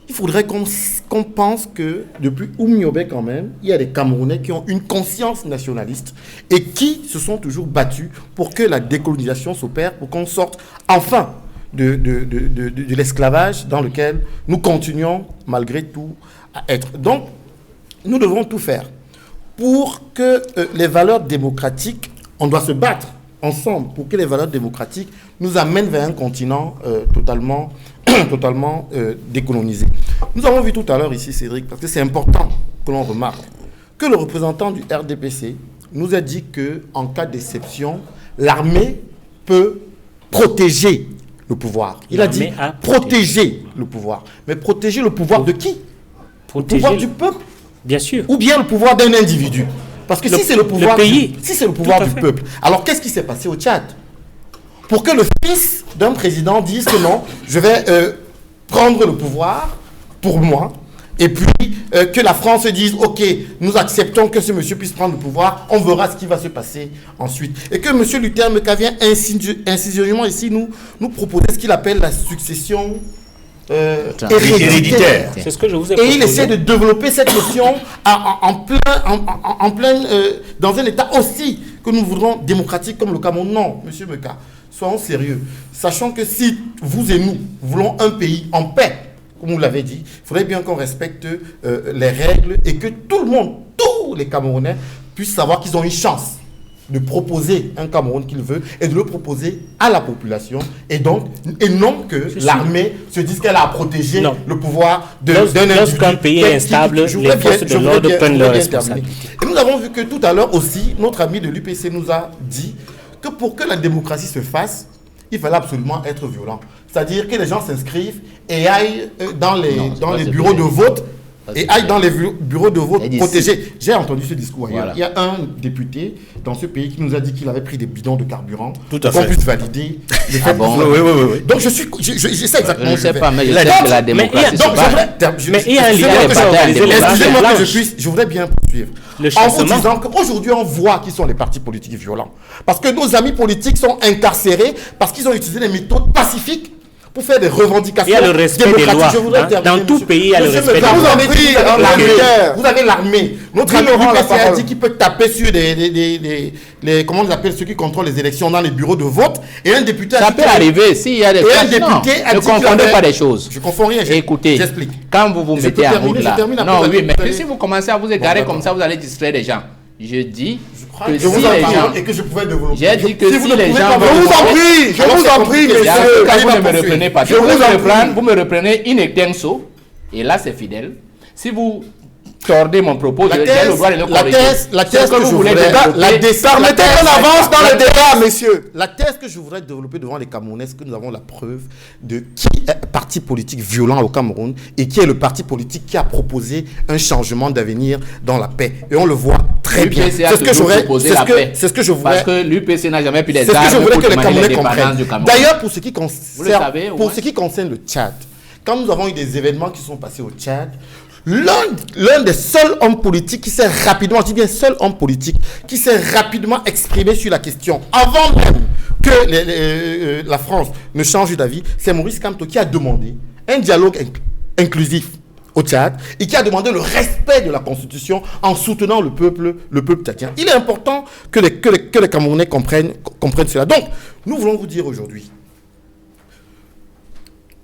Il faudrait qu'on pense que depuis Oumniobé quand même, il y a des Camerounais qui ont une conscience nationaliste et qui se sont toujours battus pour que la décolonisation s'opère, pour qu'on sorte enfin de l'esclavage dans lequel nous continuons malgré tout à être. Donc, nous devons tout faire pour que les valeurs démocratiques, on doit se battre ensemble pour que les valeurs démocratiques nous amènent vers un continent totalement décolonisé. Nous avons vu tout à l'heure ici, Cédric, parce que c'est important que l'on remarque, que le représentant du RDPC nous a dit qu'en cas d'exception, l'armée peut protéger le pouvoir. Il a dit protéger le pouvoir. Mais protéger le pouvoir de qui? Le pouvoir du peuple? Bien sûr. Ou bien le pouvoir d'un individu? Parce que si c'est le pouvoir du peuple, alors qu'est-ce qui s'est passé au Tchad? Pour que le fils d'un président dise que non, je vais prendre le pouvoir pour moi, et puis que la France dise, ok, nous acceptons que ce monsieur puisse prendre le pouvoir, on verra ce qui va se passer ensuite. Et que monsieur Luther Meka vient insidieusement ici nous proposer ce qu'il appelle la succession héréditaire. C'est ce que je vous ai proposé. Et il essaie de développer cette notion en plein dans un état aussi que nous voudrons démocratique comme le Cameroun. Non, monsieur Meka, soyons sérieux. Sachant que si vous et nous voulons un pays en paix, comme vous l'avez dit, il faudrait bien qu'on respecte les règles et que tout le monde, tous les Camerounais, puissent savoir qu'ils ont une chance de proposer un Cameroun qu'ils veulent et de le proposer à la population et non que l'armée se dise qu'elle a protégé le pouvoir d'un individu. Lorsqu'un pays est instable, les forces de l'ordre prennent leurs responsabilités. Et nous avons vu que tout à l'heure aussi, notre ami de l'UPC nous a dit que pour que la démocratie se fasse, il fallait absolument être violent. C'est-à-dire que les gens s'inscrivent et aillent dans les bureaux de vote et aillent dans les bureaux de vote protégés. J'ai entendu ce discours ailleurs. Voilà. Il y a un député dans ce pays qui nous a dit qu'il avait pris des bidons de carburant pour qu'on puisse valider le fait oui. Donc je sais exactement. Je ne sais pas, mais je sais que la démocratie il y a un leader. Excusez-moi que je voudrais bien poursuivre. En vous disant qu'aujourd'hui on voit qui sont les partis politiques violents. Parce que nos amis politiques sont incarcérés parce qu'ils ont utilisé des méthodes pacifiques pour faire des revendications. Il y a le respect des lois. Dans tout pays, il y a le respect des lois. Vous avez l'armée. Notre ami l'UPC a dit qu'il peut taper sur comment on appelle ceux qui contrôlent les élections dans les bureaux de vote. Et un député ça peut arriver s'il y a des et un député a ne dit confondez pas les choses. Je confonds rien. Écoutez, j'explique. Quand vous vous mettez à route là. Non, oui, mais si vous commencez à vous égarer comme ça, vous allez distraire les gens. Je dis que si les gens... Et que je pouvais développer. J'ai dit que si les gens... Je vous en prie, monsieur. Vous ne me reprenez pas. Vous me reprenez in extenso, et là c'est fidèle. Si vous tordez mon propos, j'ai le droit de le corriger. La thèse que je voulais permettez qu'on avance dans le débat, messieurs. La thèse que je voudrais développer devant les Camerounais, c'est que nous avons la preuve de qui est parti politique violent au Cameroun et qui est le parti politique qui a proposé un changement d'avenir dans la paix. Et on le voit très bien. C'est ce que je voudrais. Parce que l'UPC n'a jamais pu les armes. C'est ce que je voudrais que les Camerounais comprennent. D'ailleurs, pour ce qui concerne le Tchad, quand nous avons eu des événements qui sont passés au Tchad, l'un des seuls hommes politiques qui s'est rapidement, je dis bien seul homme politique, qui s'est rapidement exprimé sur la question, avant même que la France ne change d'avis, c'est Maurice Kamto qui a demandé un dialogue inclusif au Tchad et qui a demandé le respect de la Constitution en soutenant le peuple tchadien. Il est important que les Camerounais comprennent cela. Donc, nous voulons vous dire aujourd'hui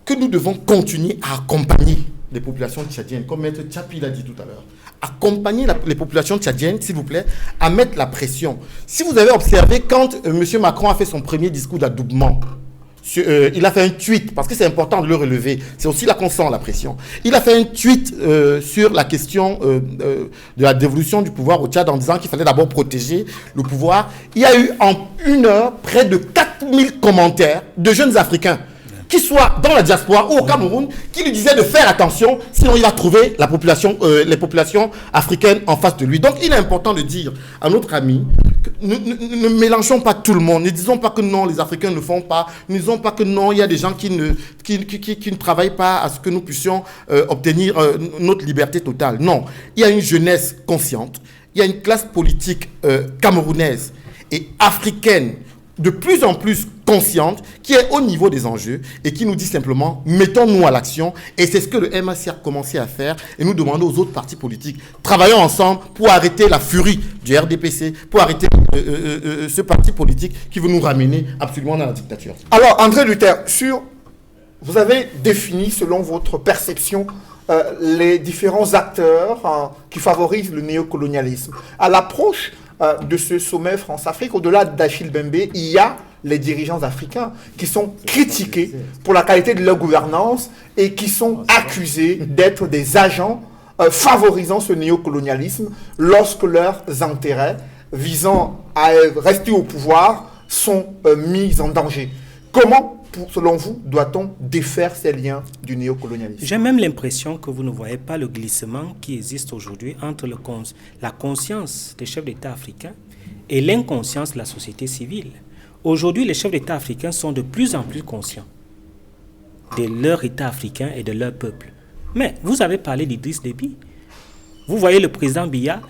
que nous devons continuer à accompagner les populations tchadiennes, comme Maître Tchapi l'a dit tout à l'heure. Accompagner les populations tchadiennes, s'il vous plaît, à mettre la pression. Si vous avez observé, quand M. Macron a fait son premier discours d'adoubement, il a fait un tweet, parce que c'est important de le relever, c'est aussi là qu'on sent la pression. Il a fait un tweet sur la question de la dévolution du pouvoir au Tchad en disant qu'il fallait d'abord protéger le pouvoir. Il y a eu en 1 heure près de 4000 commentaires de jeunes Africains, qui soient dans la diaspora ou au Cameroun, qui lui disaient de faire attention, sinon il va trouver les populations africaines en face de lui. Donc il est important de dire à notre ami, ne mélangeons pas tout le monde, ne disons pas que non, les Africains ne font pas, ne disons pas que non, il y a des gens qui ne travaillent pas à ce que nous puissions obtenir notre liberté totale. Non, il y a une jeunesse consciente, il y a une classe politique camerounaise et africaine de plus en plus consciente, qui est au niveau des enjeux et qui nous dit simplement, mettons-nous à l'action. Et c'est ce que le MAC a commencé à faire et nous demandons aux autres partis politiques, travaillons ensemble pour arrêter la furie du RDPC, pour arrêter ce parti politique qui veut nous ramener absolument dans la dictature. Alors, André Luther, vous avez défini, selon votre perception, les différents acteurs qui favorisent le néocolonialisme. À l'approche de ce sommet France-Afrique, au-delà d'Achille Bembe, il y a les dirigeants africains qui sont critiqués pour la qualité de leur gouvernance et qui sont accusés d'être des agents favorisant ce néocolonialisme lorsque leurs intérêts visant à rester au pouvoir sont mis en danger. Comment, selon vous, doit-on défaire ces liens du néocolonialisme? J'ai même l'impression que vous ne voyez pas le glissement qui existe aujourd'hui entre la conscience des chefs d'État africains et l'inconscience de la société civile. Aujourd'hui, les chefs d'État africains sont de plus en plus conscients de leur État africain et de leur peuple. Mais vous avez parlé d'Idriss Déby. Vous voyez le président Biya,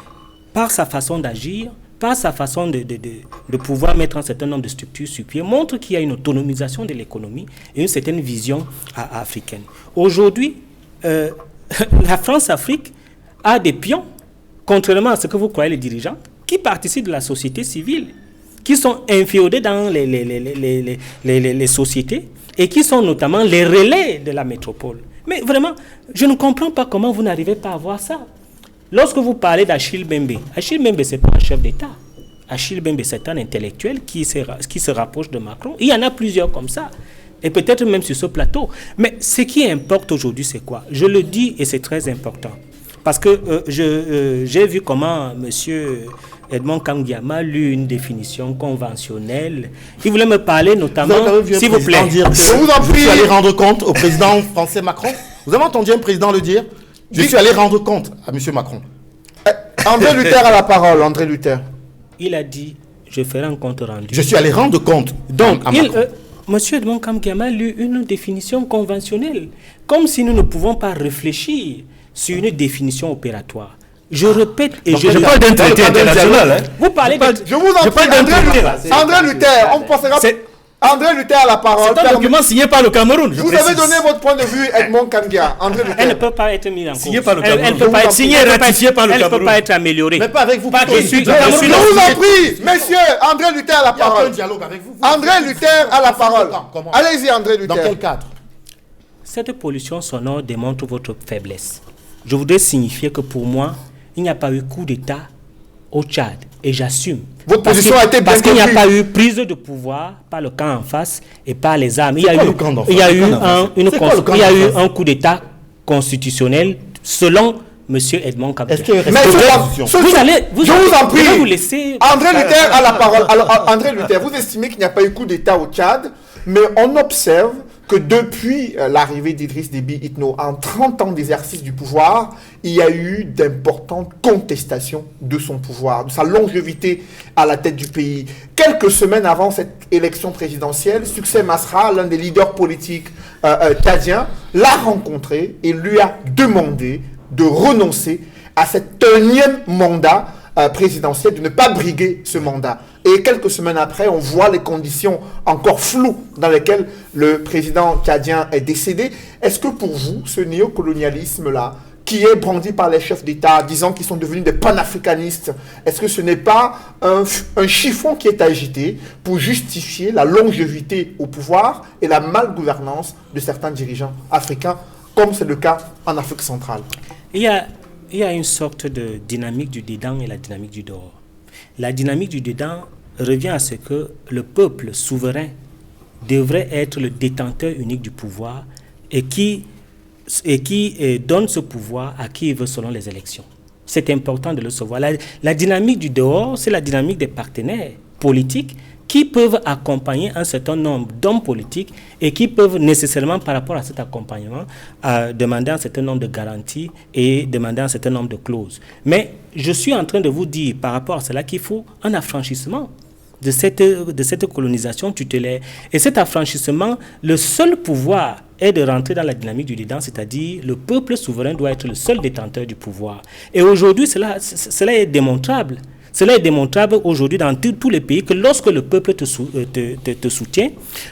par sa façon d'agir, par sa façon de pouvoir mettre un certain nombre de structures sur pied, montre qu'il y a une autonomisation de l'économie et une certaine vision africaine. Aujourd'hui, la France-Afrique a des pions, contrairement à ce que vous croyez les dirigeants, qui participent de la société civile, qui sont inféodés dans les sociétés et qui sont notamment les relais de la métropole. Mais vraiment, je ne comprends pas comment vous n'arrivez pas à voir ça. Lorsque vous parlez d'Achille Bembe, Achille Bembe, ce n'est pas un chef d'État. Achille Bembe, c'est un intellectuel qui se rapproche de Macron. Il y en a plusieurs comme ça. Et peut-être même sur ce plateau. Mais ce qui importe aujourd'hui, c'est quoi? Je le dis et c'est très important. Parce que j'ai vu comment M. Edmond Kamgiama lu une définition conventionnelle. Il voulait me parler notamment, s'il vous plaît. Je vous en prie. Je suis allé rendre compte au président français Macron. Vous avez entendu un président le dire? Je suis allé rendre compte à M. Macron. André Luther a la parole, André Luther. Il a dit, je ferai un compte rendu. Je suis allé rendre compte. Donc, M. Edmond Kamgiama a lu une définition conventionnelle, comme si nous ne pouvons pas réfléchir sur une définition opératoire. Je répète et je parle d'un traité international. Vous parlez de... Je vous en prie, André Luther, on passera... André Luther a la parole. C'est un document signé par le Cameroun. Vous avez donné votre point de vue, Edmond Kamgia. André Luther. Elle ne peut pas être mise en cause. Signé par le Cameroun. Elle ne peut pas être signé et ratifié par le Elle ne peut Cameroun. pas être améliorée. Mais pas avec vous. Pas que je suis Je vous en prie, messieurs, André Luther a la Il n'y a parole. aucun dialogue avec vous. André Luther a la parole. Comment? Allez-y, André Dans quel Luther. cadre? Cette pollution sonore démontre votre faiblesse. Je voudrais signifier que pour moi, il n'y a pas eu coup d'État au Tchad. Et j'assume. Votre Parce position que- a été bien Parce qu'il n'y a comprise. pas eu prise de pouvoir par le camp en face et par les armes. Il y a quoi eu, le camp d'en face? il y a eu Le camp d'en un, face. une C'est quoi cons- le camp il y a d'en eu face? un coup d'État constitutionnel selon M. Edmond Kabila. Est-ce qu'il y a eu Mais respect? Vous allez, je vous en prie. je vais vous laisser. André Luther a la parole. Alors, André Luther, vous estimez qu'il n'y a pas eu coup d'État au Tchad, mais on observe que depuis l'arrivée d'Idriss Déby Itno, en 30 ans d'exercice du pouvoir, il y a eu d'importantes contestations de son pouvoir, de sa longévité à la tête du pays. Quelques semaines avant cette élection présidentielle, Succès Masra, l'un des leaders politiques tchadiens, l'a rencontré et lui a demandé de renoncer à cet énième mandat présidentiel, de ne pas briguer ce mandat. Et quelques semaines après, on voit les conditions encore floues dans lesquelles le président tchadien est décédé. Est-ce que pour vous, ce néocolonialisme-là, qui est brandi par les chefs d'État, disant qu'ils sont devenus des panafricanistes, est-ce que ce n'est pas un chiffon qui est agité pour justifier la longévité au pouvoir et la malgouvernance de certains dirigeants africains, comme c'est le cas en Afrique centrale? Il y a une sorte de dynamique du dedans et la dynamique du dehors. La dynamique du dedans revient à ce que le peuple souverain devrait être le détenteur unique du pouvoir et qui donne ce pouvoir à qui il veut selon les élections. C'est important de le savoir. La dynamique du dehors, c'est la dynamique des partenaires politiques qui peuvent accompagner un certain nombre d'hommes politiques et qui peuvent nécessairement, par rapport à cet accompagnement, demander un certain nombre de garanties et demander un certain nombre de clauses. Mais je suis en train de vous dire, par rapport à cela, qu'il faut un affranchissement de cette colonisation tutélaire. Et cet affranchissement, le seul pouvoir est de rentrer dans la dynamique du dedans, c'est-à-dire le peuple souverain doit être le seul détenteur du pouvoir. Et aujourd'hui, cela est démontrable. Cela est démontrable aujourd'hui dans tous les pays que lorsque le peuple te soutient,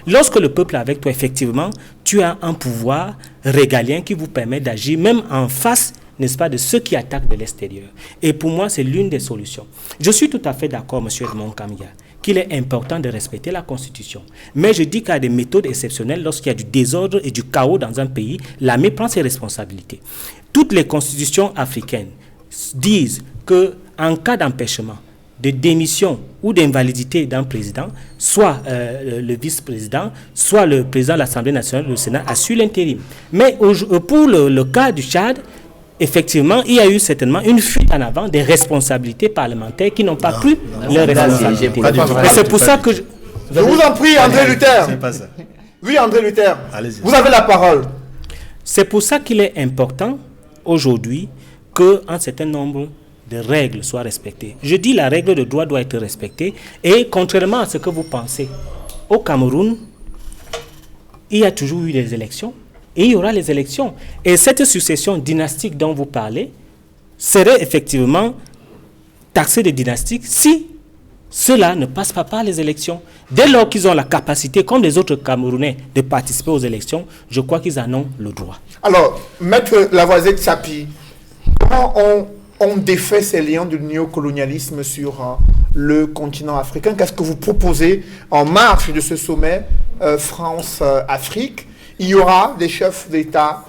lorsque le peuple est avec toi, effectivement, tu as un pouvoir régalien qui vous permet d'agir même en face, n'est-ce pas, de ceux qui attaquent de l'extérieur. Et pour moi, c'est l'une des solutions. Je suis tout à fait d'accord, M. Edmond Kamgia, qu'il est important de respecter la Constitution. Mais je dis qu'il y a des méthodes exceptionnelles lorsqu'il y a du désordre et du chaos dans un pays, l'armée prend ses responsabilités. Toutes les constitutions africaines disent qu'en cas d'empêchement, de démission ou d'invalidité d'un président, soit le vice-président, soit le président de l'Assemblée nationale, le Sénat, assure l'intérim. Mais pour le cas du Tchad, effectivement, il y a eu certainement une fuite en avant des responsabilités parlementaires qui n'ont pas pris leurs responsabilités. Et c'est pour ça que Je vous en prie, André Luther. C'est pas ça. Oui, André Luther. Allez-y. Vous avez la parole. C'est pour ça qu'il est important aujourd'hui qu'un certain nombre de règles soient respectées. Je dis la règle de droit doit être respectée et contrairement à ce que vous pensez, au Cameroun, il y a toujours eu des élections et il y aura les élections. Et cette succession dynastique dont vous parlez serait effectivement taxée de dynastique si cela ne passe pas par les élections. Dès lors qu'ils ont la capacité, comme les autres Camerounais, de participer aux élections, je crois qu'ils en ont le droit. Alors, Maître Lavoisier de Sapi, comment on défait ces liens du néocolonialisme sur le continent africain? Qu'est-ce que vous proposez en marge de ce sommet France-Afrique? Il y aura des chefs d'État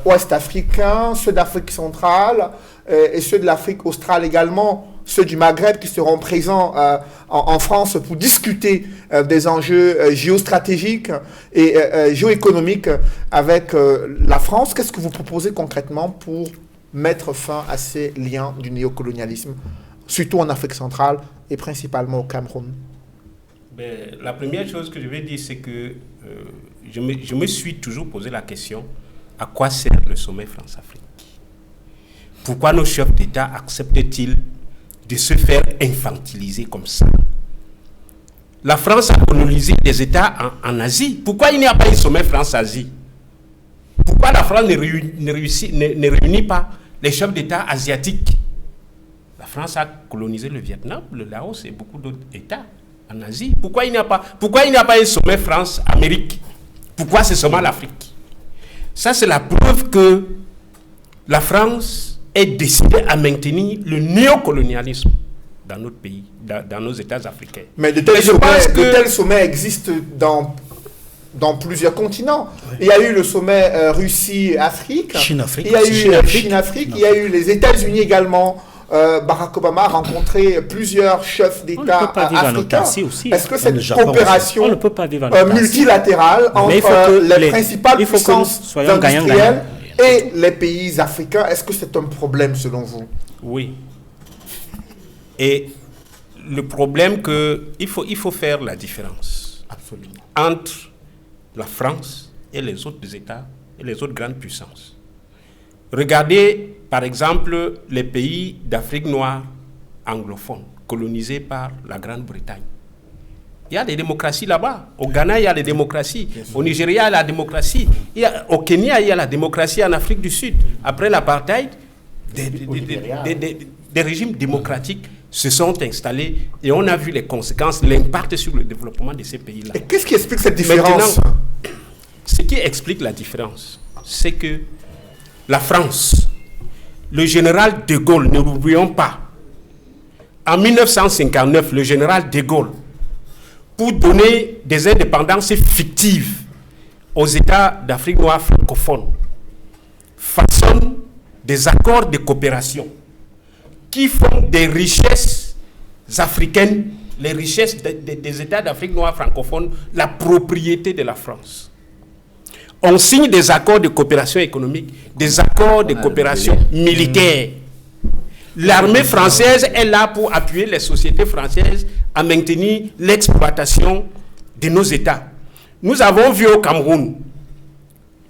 ouest-africains, ceux d'Afrique centrale et ceux de l'Afrique australe également, ceux du Maghreb qui seront présents en France pour discuter des enjeux géostratégiques et géoéconomiques avec la France. Qu'est-ce que vous proposez concrètement pour mettre fin à ces liens du néocolonialisme, surtout en Afrique centrale et principalement au Cameroun? La première chose que je vais dire, c'est que je me suis toujours posé la question, à quoi sert le sommet France-Afrique? Pourquoi nos chefs d'État acceptent-ils de se faire infantiliser comme ça? La France a colonisé des États en Asie. Pourquoi il n'y a pas un sommet France-Asie? Pourquoi la France ne réunit pas les chefs d'État asiatiques? La France a colonisé le Vietnam, le Laos et beaucoup d'autres États. en Asie. Pourquoi il n'y a pas un sommet France-Amérique? Pourquoi c'est seulement l'Afrique? Ça, c'est la preuve que la France est décidée à maintenir le néocolonialisme dans notre pays, dans nos États africains. Mais de tels sommets existent dans plusieurs continents. Oui. Il y a eu le sommet Russie-Afrique, Chine-Afrique, il y a eu Chine-Afrique, il y a eu les États-Unis également. Barack Obama a rencontré plusieurs chefs d'État africains. Est-ce que cette coopération multilatérale entre les principales puissances industrielles et les pays africains, est-ce que c'est un problème selon vous? Oui. Et le problème il faut faire la différence absolument entre la France et les autres États et les autres grandes puissances. Regardez par exemple les pays d'Afrique noire anglophones colonisés par la Grande-Bretagne. Il y a des démocraties là-bas. Au Ghana, il y a des démocraties. Au Nigeria, il y a la démocratie. Au Kenya, il y a la démocratie. En Afrique du Sud, après l'apartheid, des régimes démocratiques se sont installés et on a vu les conséquences, l'impact sur le développement de ces pays-là. Et qu'est-ce qui explique cette différence? Maintenant, ce qui explique la différence, c'est que la France, le général de Gaulle, ne l'oublions pas, en 1959, le général de Gaulle, pour donner des indépendances fictives aux États d'Afrique noire francophone, façonne des accords de coopération qui font des richesses africaines, les richesses des États d'Afrique noire francophone, la propriété de la France. On signe des accords de coopération économique, des accords de coopération militaire. L'armée française est là pour appuyer les sociétés françaises à maintenir l'exploitation de nos États. Nous avons vu au Cameroun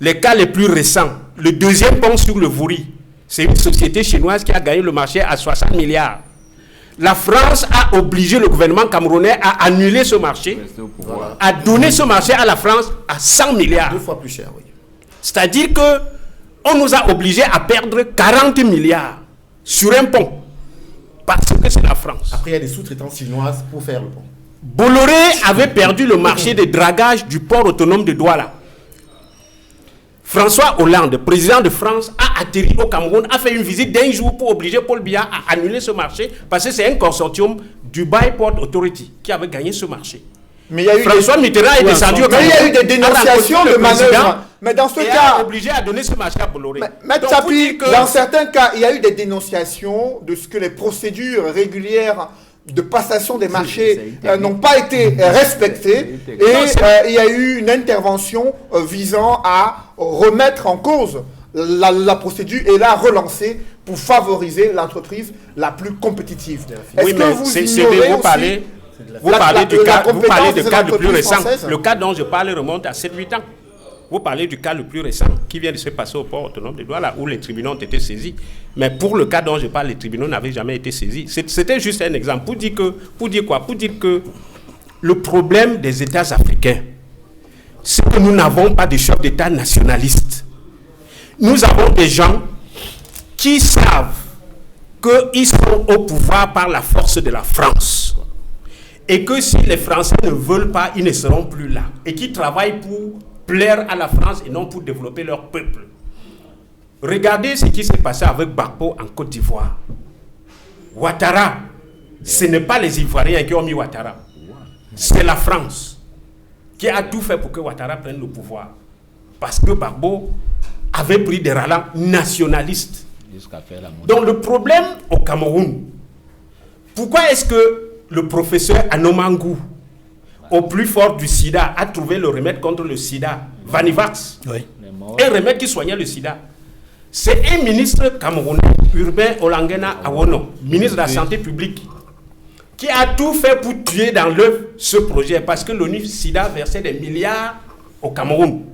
les cas les plus récents. Le deuxième pont sur le Vouri, c'est une société chinoise qui a gagné le marché à 60 milliards. La France a obligé le gouvernement camerounais à annuler ce marché, à donner ce marché à la France à 100 milliards. 2 fois plus cher, oui. C'est-à-dire qu'on nous a obligés à perdre 40 milliards sur un pont, parce que c'est la France. Après, il y a des sous-traitants chinoises pour faire le pont. Bolloré avait perdu le marché de dragage du port autonome de Douala. François Hollande, président de France, a atterri au Cameroun, a fait une visite d'1 jour pour obliger Paul Biya à annuler ce marché, parce que c'est un consortium du Dubai Port Authority qui avait gagné ce marché. Mais il y a eu François Mitterrand est descendu au Cameroun. Mais il y a eu des dénonciations de manœuvres. Mais dans ce cas, obligé à donner ce marché à Bolloré. Mais Tapi, dans certains cas, il y a eu des dénonciations de ce que les procédures régulières de passation des marchés n'ont pas été respectées, et il y a eu une intervention visant à remettre en cause la procédure et la relancer pour favoriser l'entreprise la plus compétitive. Oui, mais vous parlez du cas le plus récent. Le cas dont je parle remonte à 7-8 ans. Vous parlez du cas le plus récent qui vient de se passer au port autonome de Douala où les tribunaux ont été saisis. Mais pour le cas dont je parle, les tribunaux n'avaient jamais été saisis. C'était juste un exemple pour dire que le problème des États africains, c'est que nous n'avons pas de chef d'État nationaliste. Nous avons des gens qui savent qu'ils sont au pouvoir par la force de la France. Et que si les Français ne veulent pas, ils ne seront plus là. Et qui travaillent pour plaire à la France et non pour développer leur peuple. Regardez ce qui s'est passé avec Gbagbo en Côte d'Ivoire. Ouattara, ce n'est pas les Ivoiriens qui ont mis Ouattara. C'est la France qui a tout fait pour que Ouattara prenne le pouvoir. Parce que Gbagbo avait pris des relents nationalistes. Donc le problème au Cameroun, pourquoi est-ce que le professeur Anomangou, au plus fort du sida, a trouvé le remède contre le sida, Vanivax, un remède qui soignait le sida? C'est un ministre camerounais, Urbain Olangena Awono, ministre de la Santé publique, qui a tout fait pour tuer dans l'œuf ce projet, parce que l'ONU-SIDA versait des milliards au Cameroun.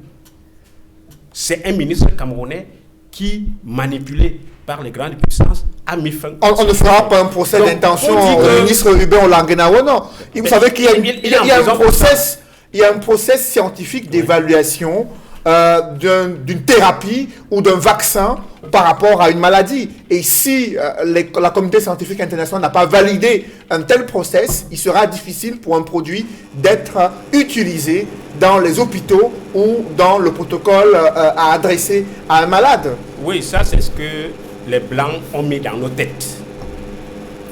C'est un ministre camerounais qui, manipulé par les grandes puissances, a mis fin. On ne fera pas un procès d'intention au ministre Urbain Olangena Awono. Vous savez qu'il y a un process scientifique d'évaluation d'une thérapie ou d'un vaccin par rapport à une maladie. Et si la communauté scientifique internationale n'a pas validé un tel process, il sera difficile pour un produit d'être utilisé dans les hôpitaux ou dans le protocole à adresser à un malade. Oui, ça c'est ce que les Blancs ont mis dans nos têtes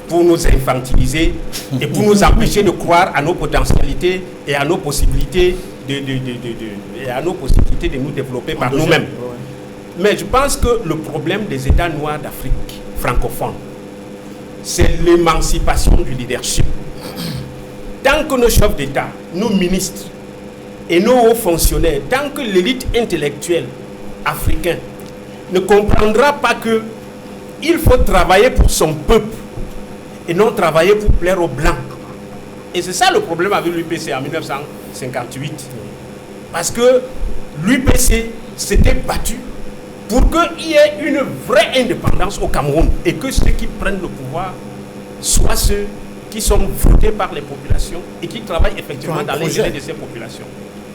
pour nous infantiliser et pour nous empêcher de croire à nos potentialités et à nos possibilités de nous développer par nous-mêmes. Mais je pense que le problème des États noirs d'Afrique francophone, c'est l'émancipation du leadership. Tant que nos chefs d'État, nos ministres et nos hauts fonctionnaires, tant que l'élite intellectuelle africaine ne comprendra pas que il faut travailler pour son peuple et non travailler pour plaire aux Blancs. Et c'est ça le problème avec l'UPC en 1958. Parce que l'UPC s'était battu pour qu'il y ait une vraie indépendance au Cameroun et que ceux qui prennent le pouvoir soient ceux qui sont votés par les populations et qui travaillent effectivement dans les idées de ces populations.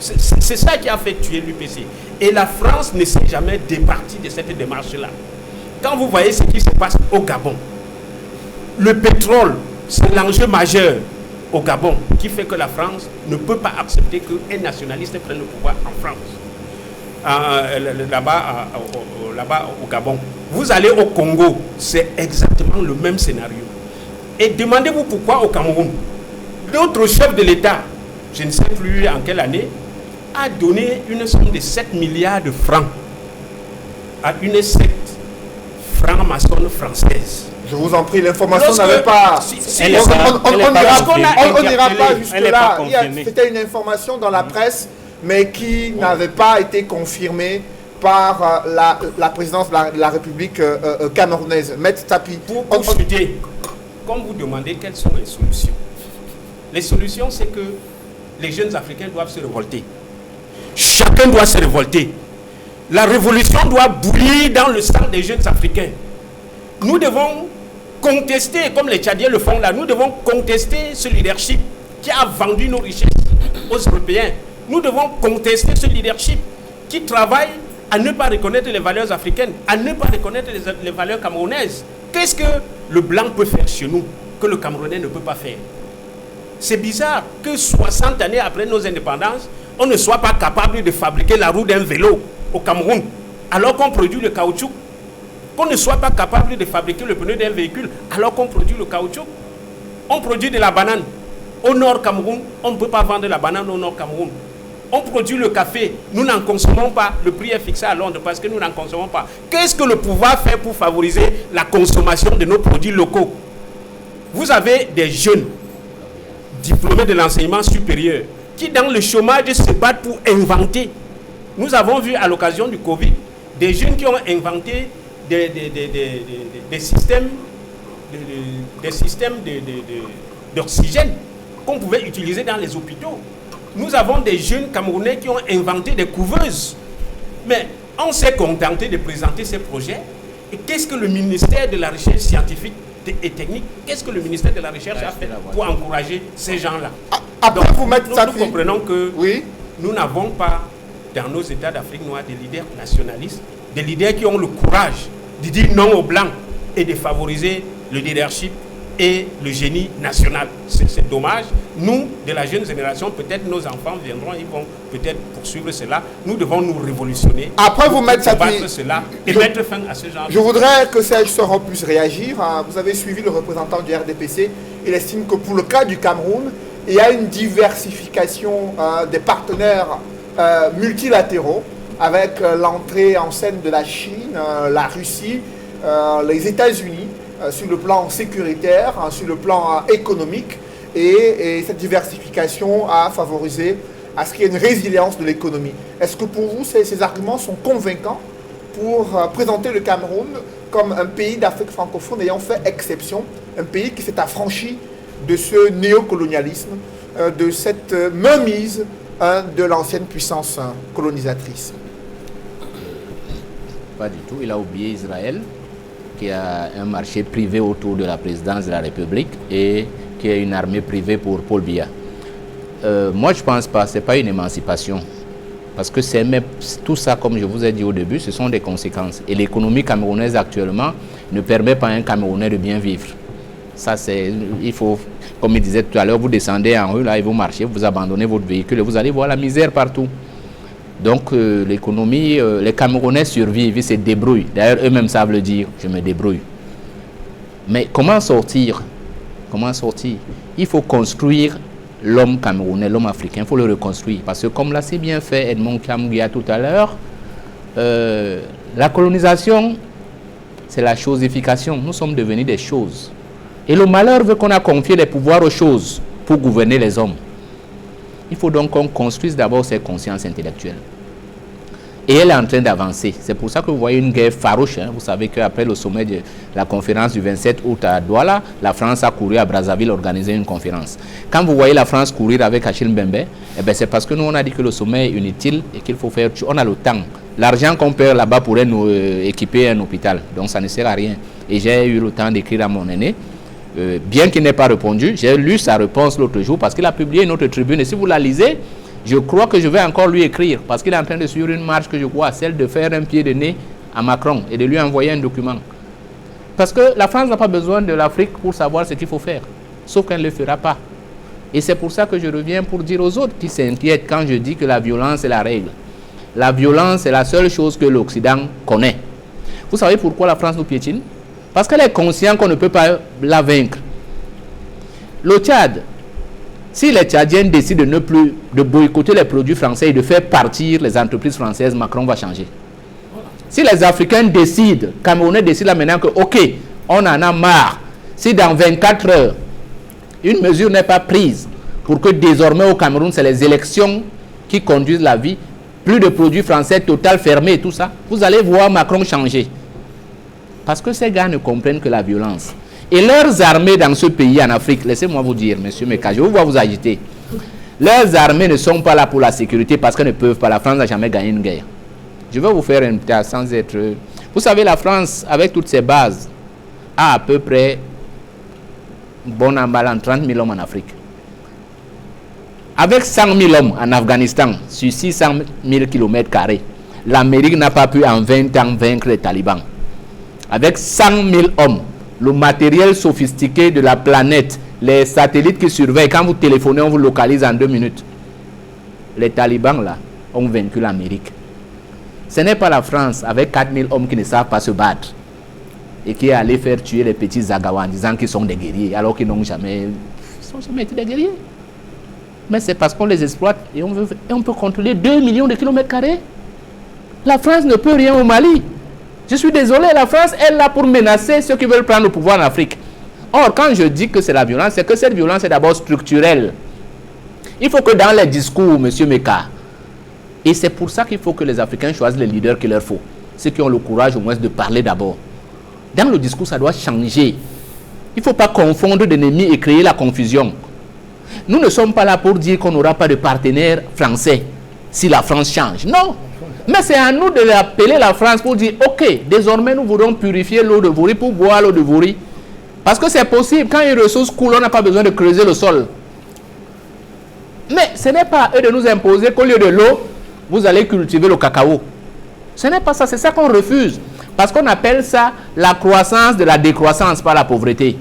C'est ça qui a fait tuer l'UPC. Et la France ne s'est jamais départie de cette démarche-là. Quand vous voyez ce qui se passe au Gabon, le pétrole, c'est l'enjeu majeur au Gabon qui fait que la France ne peut pas accepter qu'un nationaliste prenne le pouvoir en France. Là-bas au Gabon. Vous allez au Congo, c'est exactement le même scénario. Et demandez-vous pourquoi au Cameroun, notre chef de l'État, je ne sais plus en quelle année, a donné une somme de 7 milliards de francs à une secte franc-maçonne française. Je vous en prie, l'information n'avait pas... On n'ira pas jusque-là. C'était une information dans la presse, mais qui n'avait pas été confirmée par la présidence de la République camerounaise. Maître Tapi. Pour chuter, comme vous demandez quelles sont les solutions. Les solutions, c'est que les jeunes Africains doivent se révolter. Chacun doit se révolter. La révolution doit bouillir dans le sang des jeunes Africains. Nous devons contester, comme les Tchadiens le font là, nous devons contester ce leadership qui a vendu nos richesses aux Européens. Nous devons contester ce leadership qui travaille à ne pas reconnaître les valeurs africaines, à ne pas reconnaître les valeurs camerounaises. Qu'est-ce que le blanc peut faire chez nous que le Camerounais ne peut pas faire? C'est bizarre que 60 années après nos indépendances, on ne soit pas capable de fabriquer la roue d'un vélo au Cameroun, alors qu'on produit le caoutchouc. Qu'on ne soit pas capable de fabriquer le pneu d'un véhicule, alors qu'on produit le caoutchouc. On produit de la banane. Au nord Cameroun, on ne peut pas vendre la banane au nord Cameroun. On produit le café, nous n'en consommons pas. Le prix est fixé à Londres parce que nous n'en consommons pas. Qu'est-ce que le pouvoir fait pour favoriser la consommation de nos produits locaux? Vous avez des jeunes diplômés de l'enseignement supérieur qui, dans le chômage, se battent pour inventer. Nous avons vu à l'occasion du Covid des jeunes qui ont inventé des systèmes d'oxygène qu'on pouvait utiliser dans les hôpitaux. Nous avons des jeunes Camerounais qui ont inventé des couveuses. Mais on s'est contenté de présenter ces projets. Et qu'est-ce que le ministère de la Recherche scientifique et technique, qu'est-ce que le ministère de la Recherche a fait pour encourager ces gens-là? Après, vous mettez ça. Nous comprenons que nous n'avons pas dans nos États d'Afrique noire des leaders nationalistes, des leaders qui ont le courage de dire non aux Blancs et de favoriser le leadership et le génie national. C'est dommage. Nous, de la jeune génération, peut-être nos enfants viendront, ils vont peut-être poursuivre cela. Nous devons nous révolutionner. Après, vous mettre cela et mettre fin à ce genre. Je voudrais que Serge Soro puisse réagir. Vous avez suivi le représentant du RDPC. Il estime que pour le cas du Cameroun, il y a une diversification des partenaires multilatéraux avec l'entrée en scène de la Chine, la Russie, les États-Unis, sur le plan sécuritaire, sur le plan économique, et cette diversification a favorisé à ce qu'il y ait une résilience de l'économie. Est-ce que pour vous, ces arguments sont convaincants pour présenter le Cameroun comme un pays d'Afrique francophone ayant fait exception, un pays qui s'est affranchi de ce néocolonialisme, de cette mainmise de l'ancienne puissance colonisatrice? Pas du tout. Il a oublié Israël, qui a un marché privé autour de la présidence de la République et qui a une armée privée pour Paul Biya. Moi, je ne pense pas, ce n'est pas une émancipation. Parce que c'est même tout ça, comme je vous ai dit au début, ce sont des conséquences. Et l'économie camerounaise actuellement ne permet pas à un Camerounais de bien vivre. Ça, c'est, il faut, comme il disait tout à l'heure, vous descendez en rue, là, et vous marchez, vous abandonnez votre véhicule et vous allez voir la misère partout. Donc, l'économie, les Camerounais survivent, ils se débrouillent. D'ailleurs, eux-mêmes savent le dire, je me débrouille. Mais comment sortir? Comment sortir? Il faut construire l'homme camerounais, l'homme africain, il faut le reconstruire. Parce que comme l'a si bien fait Edmond Kamougia tout à l'heure, la colonisation, c'est la chosification. Nous sommes devenus des choses. Et le malheur veut qu'on a confié les pouvoirs aux choses pour gouverner les hommes. Il faut donc qu'on construise d'abord ces consciences intellectuelles. Et elle est en train d'avancer. C'est pour ça que vous voyez une guerre farouche. Hein. Vous savez qu'après le sommet de la conférence du 27 août à Douala, la France a couru à Brazzaville organiser une conférence. Quand vous voyez la France courir avec Achille Mbembe, eh ben c'est parce que nous, on a dit que le sommet est inutile et qu'il faut faire... On a le temps. L'argent qu'on perd là-bas pourrait nous équiper un hôpital. Donc ça ne sert à rien. Et j'ai eu le temps d'écrire à mon aîné. Bien qu'il n'ait pas répondu, j'ai lu sa réponse l'autre jour parce qu'il a publié une autre tribune. Et si vous la lisez, je crois que je vais encore lui écrire parce qu'il est en train de suivre une marche que je crois, celle de faire un pied de nez à Macron et de lui envoyer un document. Parce que la France n'a pas besoin de l'Afrique pour savoir ce qu'il faut faire, sauf qu'elle ne le fera pas. Et c'est pour ça que je reviens pour dire aux autres qui s'inquiètent quand je dis que la violence est la règle. La violence est la seule chose que l'Occident connaît. Vous savez pourquoi la France nous piétine? Parce qu'elle est consciente qu'on ne peut pas la vaincre. Le Tchad, si les Tchadiens décident de boycotter les produits français et de faire partir les entreprises françaises, Macron va changer. Si les Africains décident, Camerounais décident là maintenant que, ok, on en a marre. Si dans 24 heures, une mesure n'est pas prise pour que désormais au Cameroun, c'est les élections qui conduisent la vie, plus de produits français, total fermé et tout ça, vous allez voir Macron changer. Parce que ces gars ne comprennent que la violence. Et leurs armées dans ce pays, en Afrique, laissez-moi vous dire, monsieur Meka, je vous vois vous agiter. Leurs armées ne sont pas là pour la sécurité parce qu'elles ne peuvent pas. La France n'a jamais gagné une guerre. Je vais vous faire une petite sans être... Vous savez, la France, avec toutes ses bases, a à peu près, bon en ballant, 30 000 hommes en Afrique. Avec 100 000 hommes en Afghanistan, sur 600 000 km², l'Amérique n'a pas pu en 20 ans vaincre les talibans. Avec 100 000 hommes, le matériel sophistiqué de la planète, les satellites qui surveillent, quand vous téléphonez, on vous localise en 2 minutes. Les talibans, là, ont vaincu l'Amérique. Ce n'est pas la France, avec 4 000 hommes qui ne savent pas se battre, et qui est allé faire tuer les petits Zagawa en disant qu'ils sont des guerriers, alors qu'ils n'ont jamais été des guerriers. Mais c'est parce qu'on les exploite et on peut contrôler 2 millions de km². La France ne peut rien au Mali. Je suis désolé, la France est là pour menacer ceux qui veulent prendre le pouvoir en Afrique. Or, quand je dis que c'est la violence, c'est que cette violence est d'abord structurelle. Il faut que dans les discours, monsieur Meka, et c'est pour ça qu'il faut que les Africains choisissent les leaders qu'il leur faut. Ceux qui ont le courage au moins de parler d'abord. Dans le discours, ça doit changer. Il ne faut pas confondre d'ennemis et créer la confusion. Nous ne sommes pas là pour dire qu'on n'aura pas de partenaire français si la France change. Non. Mais c'est à nous de l'appeler la France pour dire, ok, désormais nous voulons purifier l'eau de Vouri pour boire l'eau de Vouri. Parce que c'est possible, quand une ressource coule, on n'a pas besoin de creuser le sol. Mais ce n'est pas à eux de nous imposer qu'au lieu de l'eau, vous allez cultiver le cacao. Ce n'est pas ça, c'est ça qu'on refuse. Parce qu'on appelle ça la croissance de la décroissance par la pauvreté.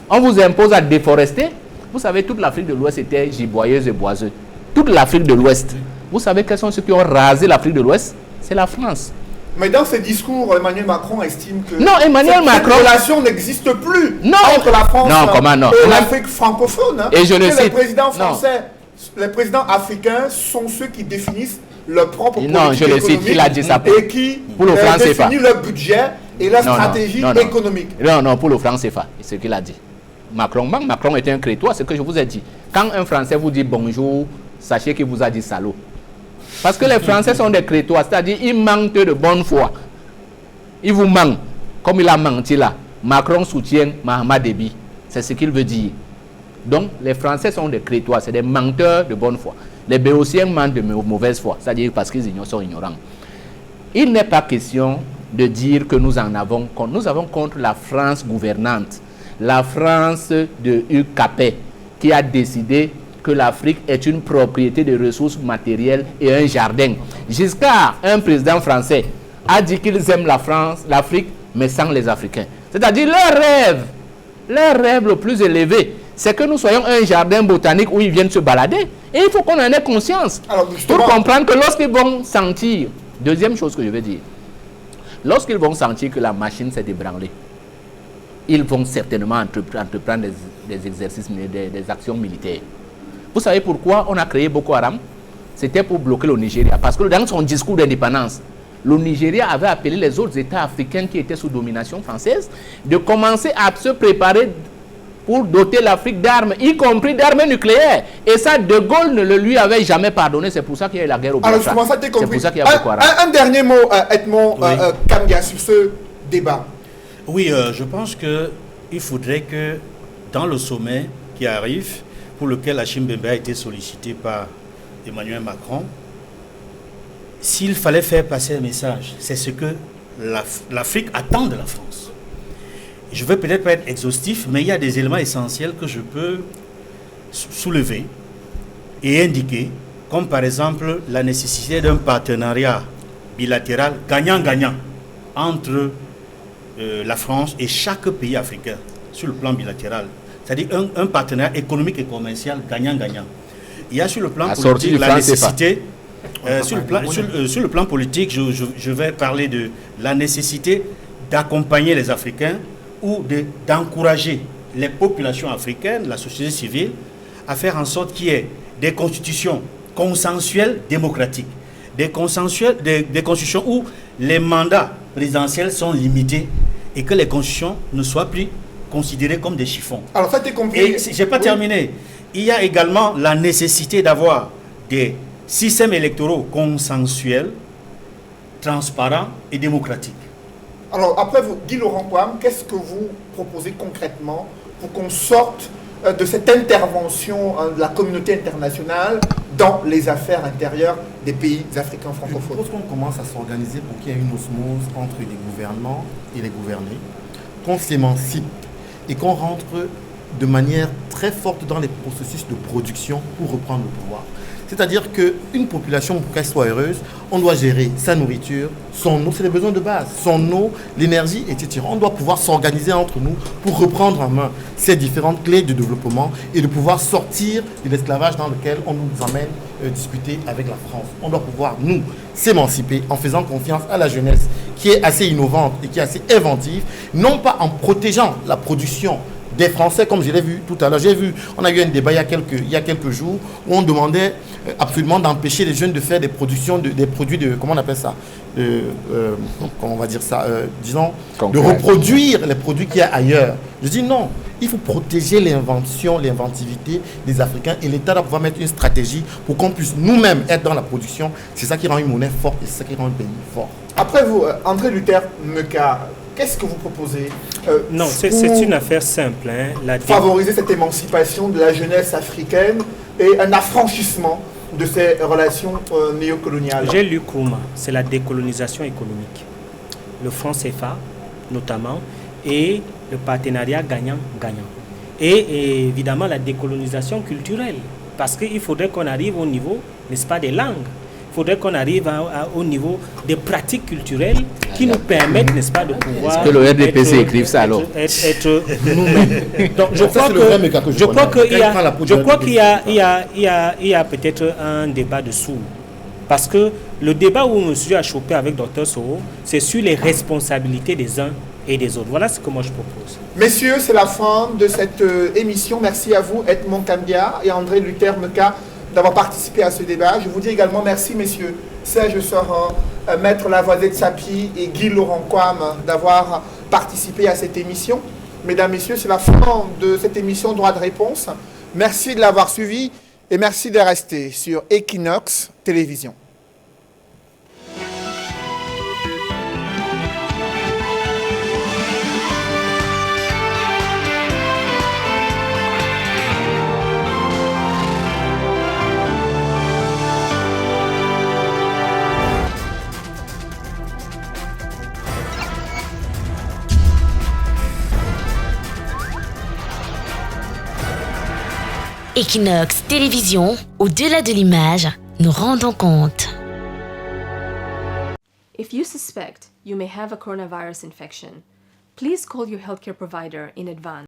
On vous impose à déforester. Vous savez, toute l'Afrique de l'Ouest était giboyeuse et boiseuse. Toute l'Afrique de l'Ouest. Vous savez quels sont ceux qui ont rasé l'Afrique de l'Ouest? C'est la France. Mais dans ce discours, Emmanuel Macron estime que cette relation n'existe plus entre la France et l'Afrique francophone. Et je le cite. Les présidents français, les présidents africains sont ceux qui définissent leur propre politique économique il a dit ça et qui définissent leur budget et leur stratégie économique. Non, pour le franc CFA, c'est ce qu'il a dit. Macron était un crétois, c'est ce que je vous ai dit. Quand un Français vous dit bonjour, sachez qu'il vous a dit salaud. Parce que les Français sont des crétois, c'est-à-dire ils manquent de bonne foi. Ils vous mentent, comme il a menti là. Macron soutient Mahama Déby, c'est ce qu'il veut dire. Donc les Français sont des crétois, c'est des menteurs de bonne foi. Les Béotiens mentent de mauvaise foi, c'est-à-dire parce qu'ils sont ignorants. Il n'est pas question de dire que nous en avons contre. Nous avons contre la France gouvernante, la France de Hugues Capet, qui a décidé que l'Afrique est une propriété de ressources matérielles et un jardin. Giscard, un président français, a dit qu'ils aiment la France, l'Afrique, mais sans les Africains. C'est-à-dire leur rêve le plus élevé, c'est que nous soyons un jardin botanique où ils viennent se balader. Et il faut qu'on en ait conscience. Alors, pour comprendre que lorsqu'ils vont sentir, deuxième chose que je veux dire, lorsqu'ils vont sentir que la machine s'est ébranlée, ils vont certainement entreprendre des exercices, des actions militaires. Vous savez pourquoi on a créé Boko Haram? C'était pour bloquer le Nigeria. Parce que dans son discours d'indépendance, le Nigeria avait appelé les autres États africains qui étaient sous domination française de commencer à se préparer pour doter l'Afrique d'armes, y compris d'armes nucléaires. Et ça, De Gaulle ne le lui avait jamais pardonné. C'est pour ça qu'il y a eu la guerre au Biafra. Alors, c'est pour ça qu'il y a Boko Haram. Un dernier mot, Edmond Kambia, sur ce débat. Oui, je pense qu'il faudrait que dans le sommet qui arrive, pour lequel Hachim Bembe a été sollicité par Emmanuel Macron, s'il fallait faire passer un message, c'est ce que l'Afrique attend de la France. Je ne vais peut-être pas être exhaustif, mais il y a des éléments essentiels que je peux soulever et indiquer, comme par exemple la nécessité d'un partenariat bilatéral gagnant-gagnant entre la France et chaque pays africain sur le plan bilatéral. C'est-à-dire un partenariat économique et commercial gagnant-gagnant. Il y a sur le plan politique la nécessité... sur le plan politique, je vais parler de la nécessité d'accompagner les Africains ou d'encourager les populations africaines, la société civile, à faire en sorte qu'il y ait des constitutions consensuelles démocratiques, des constitutions où les mandats présidentiels sont limités et que les constitutions ne soient plus considérées comme des chiffons. Alors ça t'es compris. Et je n'ai pas terminé. Il y a également la nécessité d'avoir des systèmes électoraux consensuels, transparents et démocratiques. Alors après vous, Guy Laurent Kwame, qu'est-ce que vous proposez concrètement pour qu'on sorte de cette intervention de la communauté internationale dans les affaires intérieures des pays africains francophones? Je propose qu'on commence à s'organiser pour qu'il y ait une osmose entre les gouvernements et les gouvernés, qu'on s'émancipe et qu'on rentre de manière très forte dans les processus de production pour reprendre le pouvoir. C'est-à-dire qu'une population, pour qu'elle soit heureuse, on doit gérer sa nourriture, son eau, c'est les besoins de base, son eau, l'énergie, etc. On doit pouvoir s'organiser entre nous pour reprendre en main ces différentes clés de développement et de pouvoir sortir de l'esclavage dans lequel on nous amène discuter avec la France. On doit pouvoir, nous, s'émanciper en faisant confiance à la jeunesse qui est assez innovante et qui est assez inventive, non pas en protégeant la production des Français, comme je l'ai vu tout à l'heure. On a eu un débat il y a quelques jours où on demandait absolument d'empêcher les jeunes de faire des productions, des produits de, comment on appelle ça, comment on va dire ça, disons, de reproduire les produits qu'il y a ailleurs. Je dis non, il faut protéger l'invention, l'inventivité des Africains et l'État doit pouvoir mettre une stratégie pour qu'on puisse nous-mêmes être dans la production. C'est ça qui rend une monnaie forte et c'est ça qui rend un pays fort. Après vous, André Luther Meka, qu'est-ce que vous proposez Non, c'est une affaire simple. Favoriser cette émancipation de la jeunesse africaine et un affranchissement de ces relations néocoloniales. J'ai lu Kouma, c'est la décolonisation économique. Le franc CFA, notamment, et le partenariat gagnant-gagnant. Et évidemment, la décolonisation culturelle. Parce qu'il faudrait qu'on arrive au niveau, n'est-ce pas, des langues. Il faudrait qu'on arrive au niveau des pratiques culturelles qui nous permettent, n'est-ce pas, de pouvoir... Est-ce que le RDPC écrive ça alors? Être nous-mêmes. Donc je crois qu'il y a peut-être un débat dessous. Parce que le débat où je suis à choper avec Dr Soro, c'est sur les responsabilités des uns et des autres. Voilà ce que moi je propose. Messieurs, c'est la fin de cette émission. Merci à vous, Edmond Kambia et André Luther Meka, d'avoir participé à ce débat. Je vous dis également merci, messieurs, Serge Sorin, Maître Lavoisier Tsapi et Guy Laurent Kwame d'avoir participé à cette émission. Mesdames, messieurs, c'est la fin de cette émission Droit de réponse. Merci de l'avoir suivi et merci de rester sur Equinox Télévision. Equinox Télévision, au-delà de l'image, nous rendons compte. If you suspect you may have a coronavirus infection, please call your healthcare provider in advance.